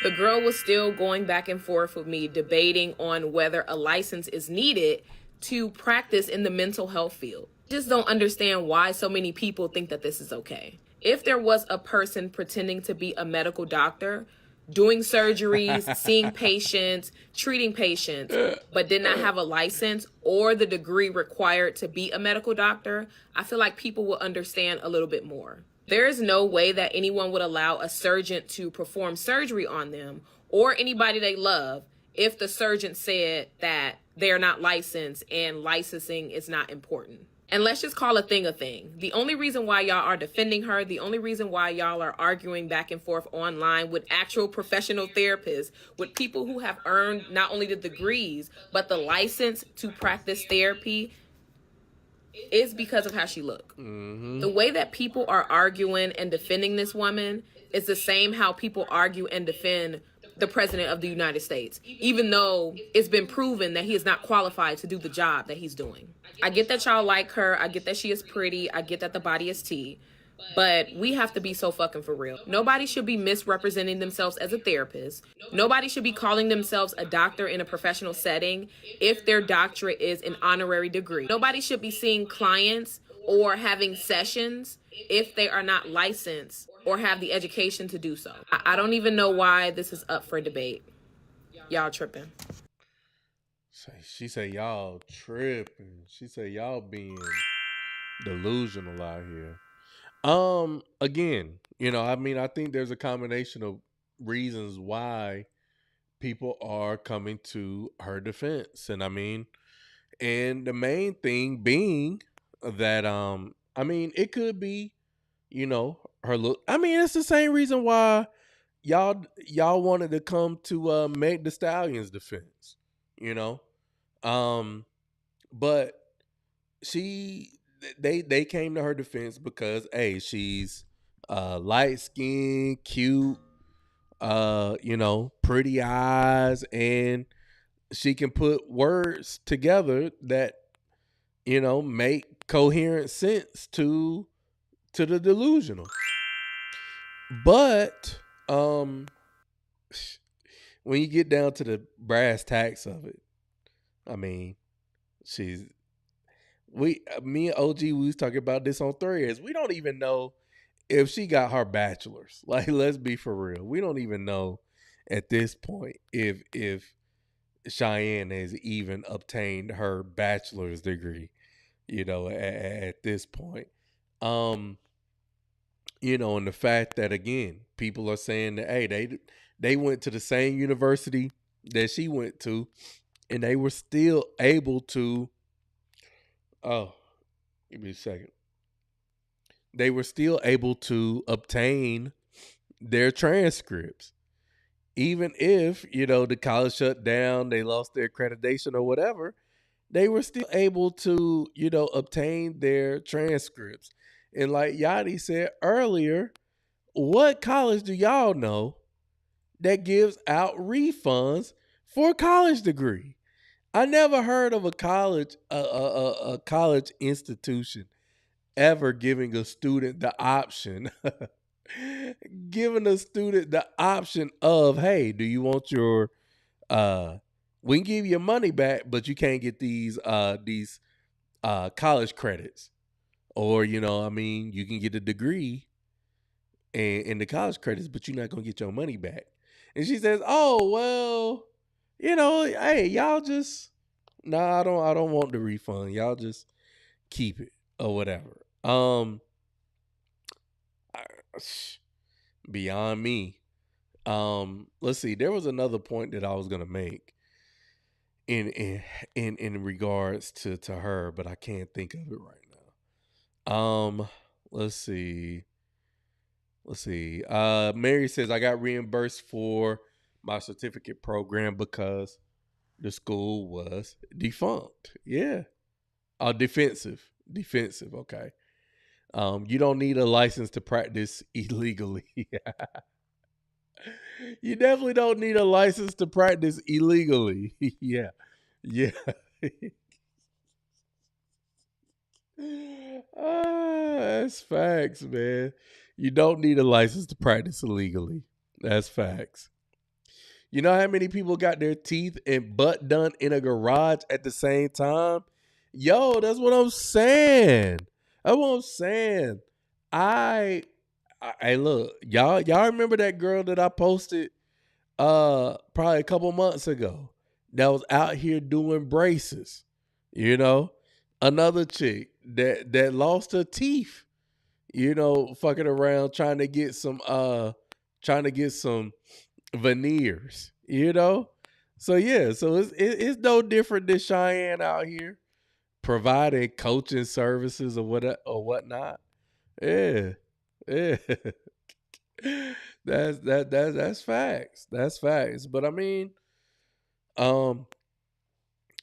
The girl was still going back and forth with me, debating on whether a license is needed to practice in the mental health field. I just don't understand why so many people think that this is okay. If there was a person pretending to be a medical doctor, doing surgeries, seeing patients, treating patients, but did not have a license or the degree required to be a medical doctor, I feel like people will understand a little bit more. There is no way that anyone would allow a surgeon to perform surgery on them or anybody they love if the surgeon said that they're not licensed and licensing is not important. And let's just call a thing a thing. The only reason why y'all are defending her, the only reason why y'all are arguing back and forth online with actual professional therapists, with people who have earned not only the degrees, but the license to practice therapy, is because of how she look. Mm-hmm. The way that people are arguing and defending this woman is the same how people argue and defend the president of the United States, even though it's been proven that he is not qualified to do the job that he's doing. I get that y'all like her. I get that she is pretty. I get that the body is tea. But we have to be so fucking for real. Nobody should be misrepresenting themselves as a therapist. Nobody should be calling themselves a doctor in a professional setting if their doctorate is an honorary degree. Nobody should be seeing clients or having sessions if they are not licensed or have the education to do so. I don't even know why this is up for debate. Y'all tripping. She said y'all tripping. She said y'all being delusional out here. Again, I think there's a combination of reasons why people are coming to her defense. And and the main thing being that, it could be, her look. It's the same reason why y'all wanted to come to Meg Thee Stallion's defense, but they came to her defense because she's light skinned, cute, pretty eyes, and she can put words together that make coherent sense to the delusional. But when you get down to the brass tacks of it, me and OG, we was talking about this on Threads. We don't even know if she got her bachelor's. Like, let's be for real. We don't even know at this point if Cheyenne has even obtained her bachelor's degree, at this point. And the fact that, again, people are saying that, hey, they went to the same university that she went to, and they were still able to, give me a second. They were still able to obtain their transcripts. Even if, the college shut down, they lost their accreditation or whatever, they were still able to, obtain their transcripts. And like Yachty said earlier, what college do y'all know that gives out refunds for a college degree? I never heard of a college institution ever giving a student the option of, hey, do you want your we can give you your money back, but you can't get these college credits. Or, you know, I mean, you can get a degree and the college credits, but you're not gonna get your money back. And she says, "Oh, well, you know, hey, y'all just I don't want the refund. Y'all just keep it or whatever." Beyond me. Let's see. There was another point that I was gonna make in regards to her, but I can't think of it right now. Let's see. Mary says I got reimbursed for my certificate program because the school was defunct. Yeah. Defensive. Okay. You don't need a license to practice illegally. You definitely don't need a license to practice illegally. Yeah. That's facts, man. You don't need a license to practice illegally. That's facts. You know how many people got their teeth and butt done in a garage at the same time? Yo, that's what I'm saying. I look, y'all remember that girl that I posted probably a couple months ago that was out here doing braces, you know? Another chick that lost her teeth, you know, fucking around trying to get some veneers, you know? So yeah, so it's no different than Cheyenne out here providing coaching services or whatnot. Yeah. That's facts. That's facts. But I mean,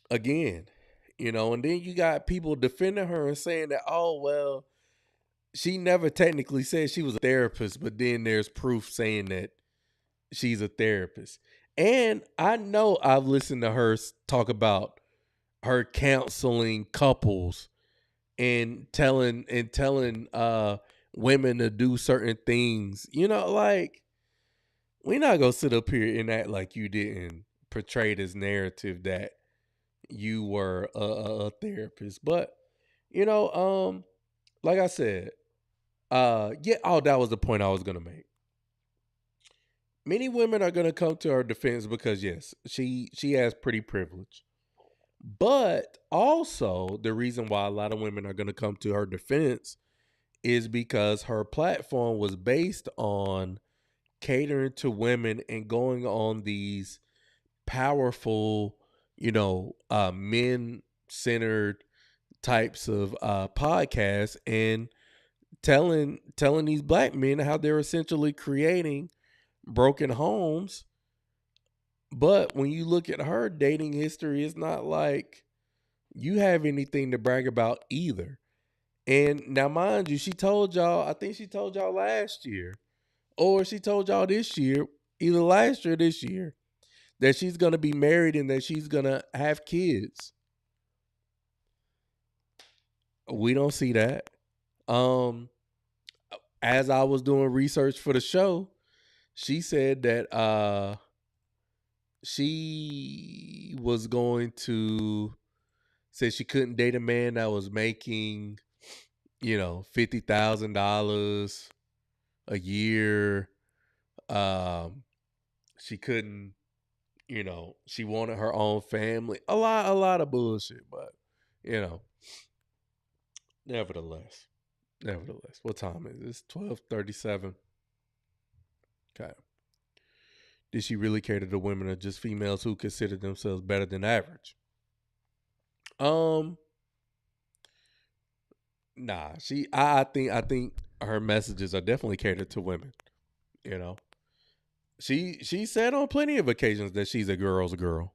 again, you know, and then you got people defending her and saying that, oh well, she never technically said she was a therapist, but then there's proof saying that she's a therapist. And I know I've listened to her talk about her counseling couples and telling women to do certain things. You know, like, we're not gonna sit up here and act like you didn't portray this narrative that you were a therapist. But, you know, like I said, that was the point I was gonna make. Many women are gonna come to her defense because yes, she has pretty privilege. But also the reason why a lot of women are gonna come to her defense is because her platform was based on catering to women and going on these powerful, you know, men-centered types of podcasts and telling these black men how they're essentially creating broken homes. But when you look at her dating history, it's not like you have anything to brag about either. And now, mind you, I think she told y'all last year, or she told y'all this year, either last year or this year, that she's going to be married and that she's going to have kids. We don't see that. As I was doing research for the show, she said that she was going to say she couldn't date a man that was making, you know, $50,000 a year. She couldn't, you know, she wanted her own family. A lot of bullshit, but you know, nevertheless. What time is this? 12:37. Okay. Did she really cater to women or just females who consider themselves better than average? Nah. I think her messages are definitely catered to women. You know, she said on plenty of occasions that she's a girl's girl.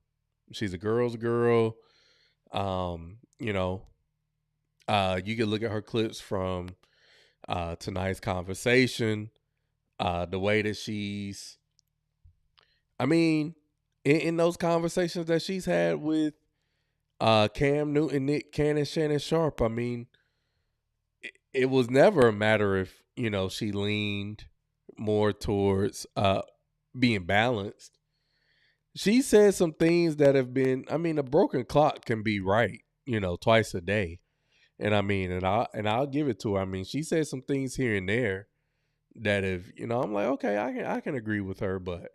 She's a girl's girl. You know, you can look at her clips from tonight's conversation. The way that she's, I mean, in those conversations that she's had with Cam Newton, Nick Cannon, Shannon Sharp, I mean, it was never a matter of, you know, she leaned more towards being balanced. she said some things that have been. I mean, a broken clock can be right, twice a day. And I mean, I'll give it to her. I mean, she said some things here and there that have, I'm like, okay, I can agree with her, but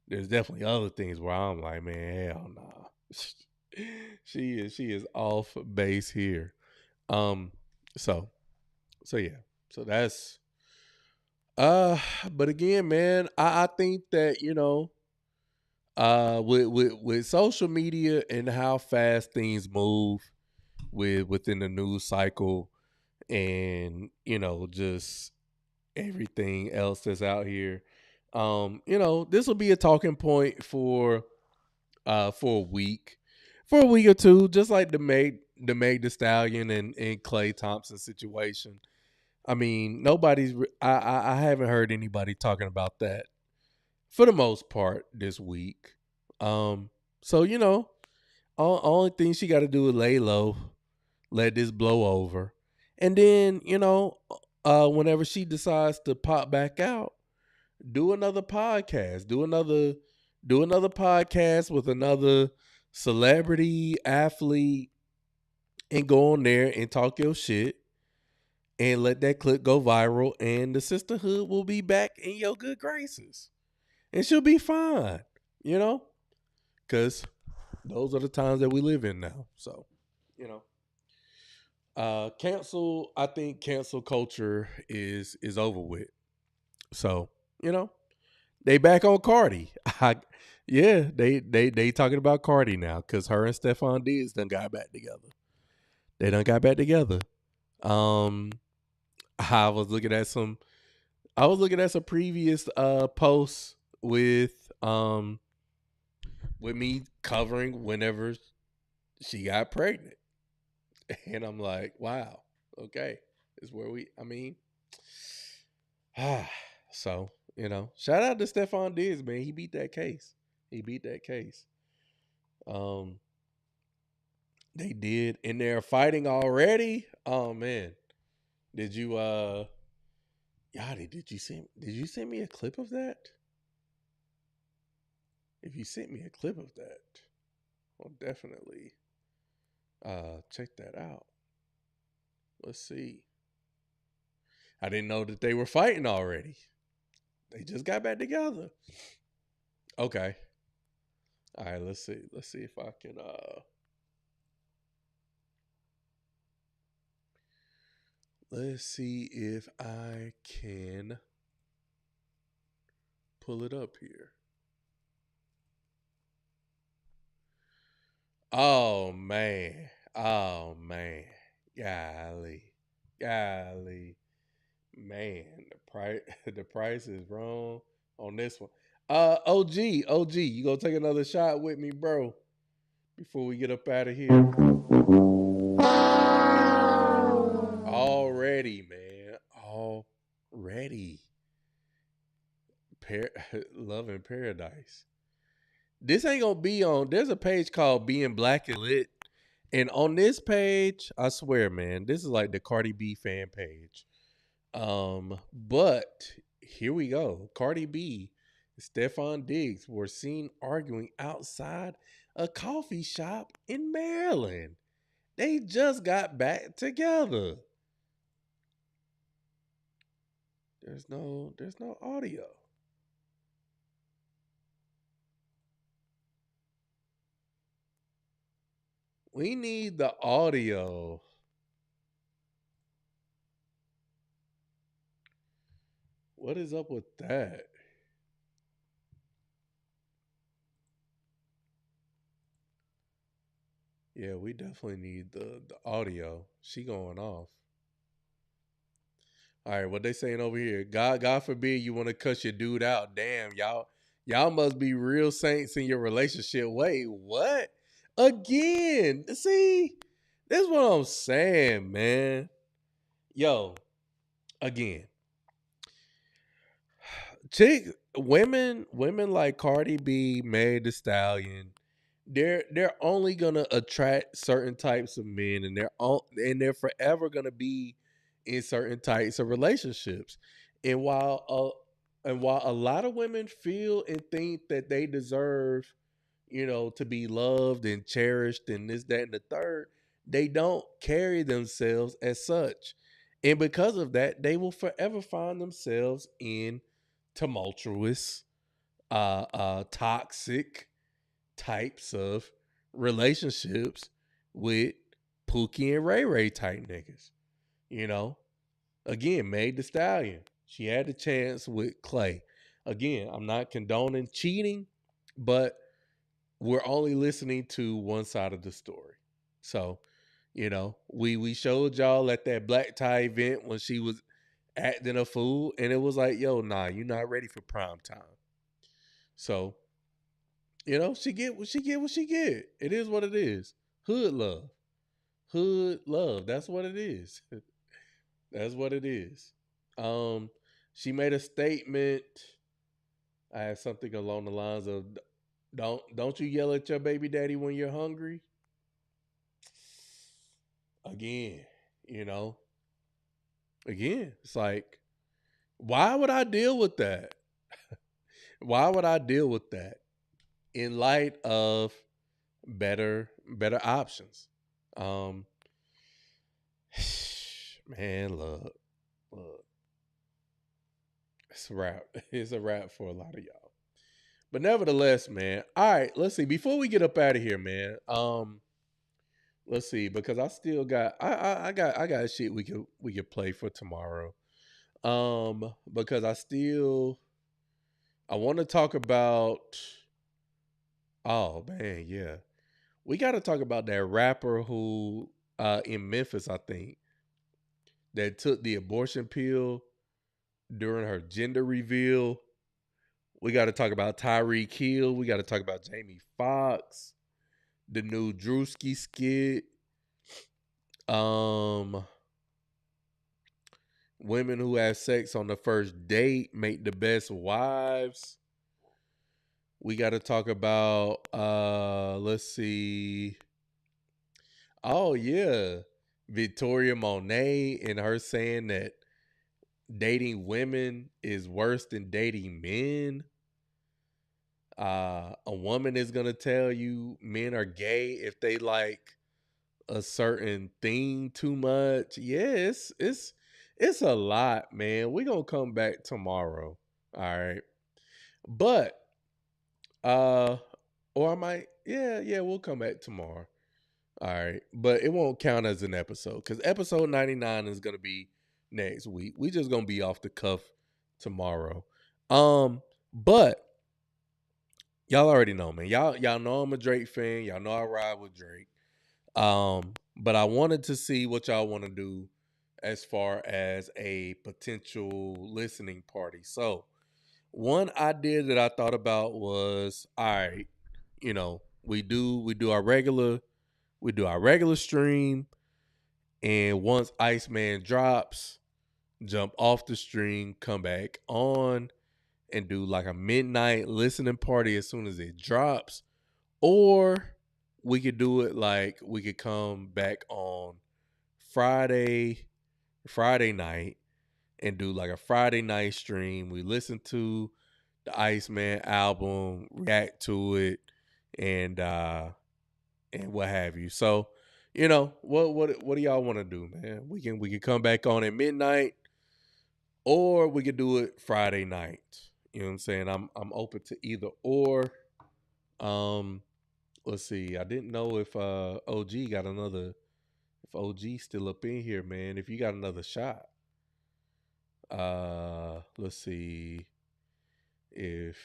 there's definitely other things where I'm like, man, hell nah. she is off base here. Um, so yeah. So that's but again, man, I think that, with social media and how fast things move within the news cycle and, just everything else that's out here. This will be a talking point for a week. For a week or two, just like the Stallion and Clay Thompson situation. I mean, I haven't heard anybody talking about that for the most part this week. So only thing she got to do is lay low, let this blow over, and then whenever she decides to pop back out, do another podcast, do another podcast with another celebrity athlete, and go on there and talk your shit and let that clip go viral, and the sisterhood will be back in your good graces. And she'll be fine, because those are the times that we live in now. So, I think cancel culture is over with. So, they back on Cardi. They talking about Cardi now because her and Stephon Diggs done got back together. They done got back together. I was looking at some previous posts with me covering whenever she got pregnant. And I'm like, wow, okay. Is where so, shout out to Stephon Diggs, man. He beat that case. They did, and they're fighting already. Oh man. Did you Yachty, did you send me a clip of that? If you sent me a clip of that, I'll definitely check that out. Let's see. I didn't know that they were fighting already. They just got back together. Okay. All right, let's see. Let's see if I can pull it up here. Oh man. Golly. Man, the price is wrong on this one. OG, you gonna take another shot with me, bro, before we get up out of here? Already, man. Already. Love in Paradise. This ain't gonna be on. There's a page called Being Black and Lit. And on this page, I swear, man, this is like the Cardi B fan page. But here we go. Cardi B and Stephon Diggs were seen arguing outside a coffee shop in Maryland. They just got back together. There's no audio. We need the audio. What is up with that? Yeah, we definitely need the audio. She going off. All right, what they saying over here? God forbid you want to cuss your dude out. Damn, y'all must be real saints in your relationship. Wait, what? Again? See, that's what I'm saying, man. Yo, again, women like Cardi B, Meg Thee Stallion, they're only gonna attract certain types of men, and they're forever gonna be in certain types of relationships. And while a lot of women feel and think that they deserve to be loved and cherished and this, that, and the third, they don't carry themselves as such. And because of that, they will forever find themselves in tumultuous, toxic types of relationships with Pookie and Ray Ray type niggas. Again, Meg the Stallion. She had the chance with Clay. Again, I'm not condoning cheating, but we're only listening to one side of the story. So, we showed y'all at that black tie event when she was acting a fool, and it was like, yo, nah, you're not ready for prime time. So, she get what she get. It is what it is. Hood love. Hood love. That's what it is. That's what it is. She made a statement. I had something along the lines of, don't you yell at your baby daddy when you're hungry. Again, it's like, why would I deal with that? Why would I deal with that in light of better options? Man, look. It's a wrap. It's a wrap for a lot of y'all. But nevertheless, man. All right, let's see. Before we get up out of here, man. Let's see, because I still got I got shit we could play for tomorrow. Because I want to talk about, oh man, yeah. We got to talk about that rapper who in Memphis, I think, that took the abortion pill during her gender reveal. We got to talk about Tyreek Hill. We got to talk about Jamie Foxx, the new Drewski skit. Women who have sex on the first date make the best wives. We got to talk about, let's see. Oh, yeah. Victoria Monet and her saying that dating women is worse than dating men. A woman is going to tell you men are gay if they like a certain thing too much. Yes, it's a lot, man. We're going to come back tomorrow. All right. But, or I might, yeah, we'll come back tomorrow. All right. But it won't count as an episode because episode 99 is going to be next week. We just going to be off the cuff tomorrow. But y'all already know, man. Y'all know I'm a Drake fan. Y'all know I ride with Drake. But I wanted to see what y'all want to do as far as a potential listening party. So one idea that I thought about was, all right, we do our regular stream, and once Iceman drops, jump off the stream, come back on, and do like a midnight listening party as soon as it drops. Or we could do it like we could come back on Friday night and do like a Friday night stream. We listen to the Iceman album, react to it, and what have you. So, what do y'all want to do, man? We can come back on at midnight, or we could do it Friday night. You know what I'm saying? I'm open to either or. Let's see. I didn't know if OG got another. If OG still up in here, man. If you got another shot. Let's see. If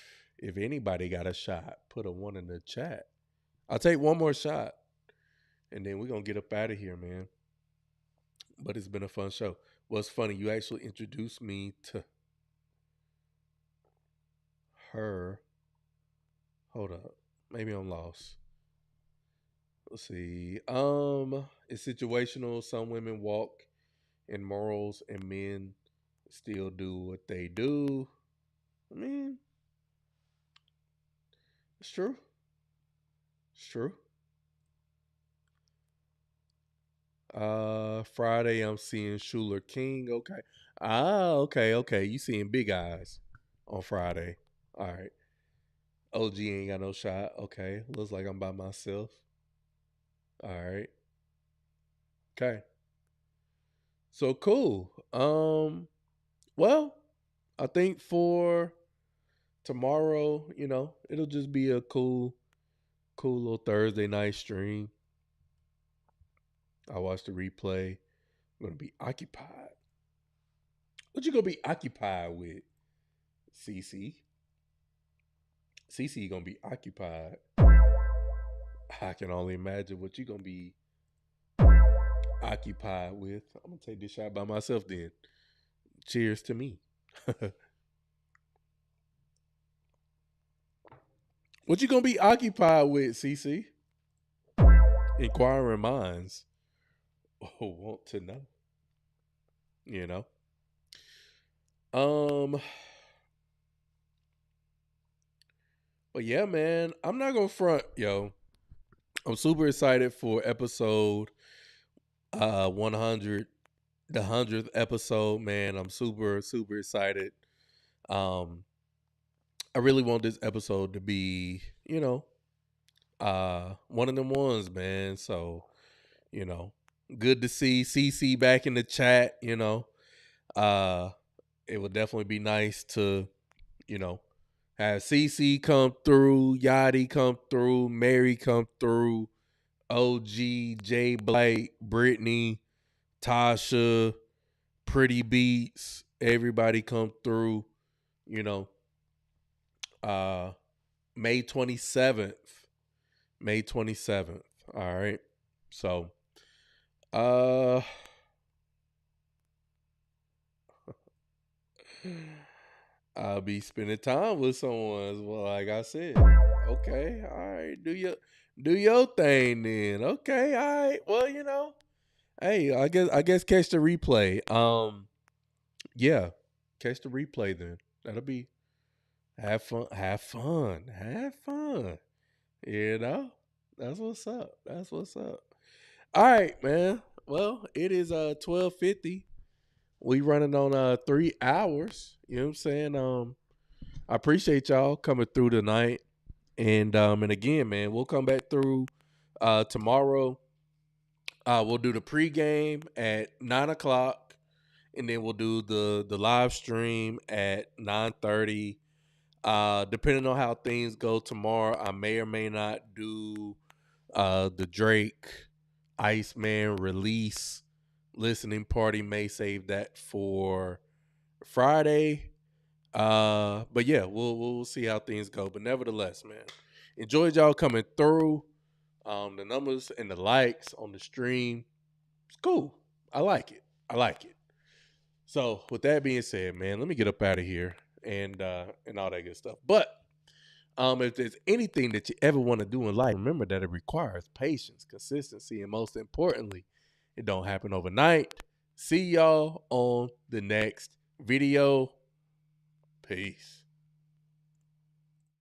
anybody got a shot, put a 1 in the chat. I'll take one more shot, and then we're gonna get up out of here, man. But it's been a fun show. Well, it's funny. You actually introduced me to her. Hold up. Maybe I'm lost. Let's see. It's situational. Some women walk in morals and men still do what they do. I mean, it's true. It's true. Friday I'm seeing Schuler King. Okay. Okay. You seeing Big Eyes on Friday. All right. OG ain't got no shot. Okay. Looks like I'm by myself. All right. Okay. So cool. Well, I think for tomorrow, it'll just be a cool little Thursday night stream. I watch the replay. I'm gonna be occupied. What you gonna be occupied with, CC? CC gonna be occupied. I can only imagine what you gonna be occupied with. I'm gonna take this shot by myself then. Cheers to me. What you gonna be occupied with, CC? Inquiring minds want to know. But yeah, man, I'm not gonna front, yo. I'm super excited for episode 100, the 100th episode, man. I'm super excited. I really want this episode to be, one of them ones, man. So, good to see CC back in the chat, it would definitely be nice to, have CC come through, Yachty come through, Mary come through, OG, J Blight, Brittany, Tasha, Pretty Beats, everybody come through, May 27th. May 27th. All right. So, I'll be spending time with someone as well, like I said. Okay, all right. Do your thing then. Okay, all right. Well, hey, I guess catch the replay. Yeah, catch the replay then. That'll be have fun. That's what's up. All right, man. Well, it is 12:50. We running on 3 hours. You know what I'm saying? I appreciate y'all coming through tonight. And again, man, we'll come back through tomorrow. We'll do the pregame at 9:00, and then we'll do the live stream at 9:30. Depending on how things go tomorrow, I may or may not do the Drake Iceman release listening party. May save that for Friday. But yeah, we'll see how things go. But nevertheless, man, enjoyed y'all coming through. The numbers and the likes on the stream, it's cool. I like it. So with that being said, man, let me get up out of here and all that good stuff. But if there's anything that you ever want to do in life, remember that it requires patience, consistency, and most importantly, it don't happen overnight. See y'all on the next video. Peace.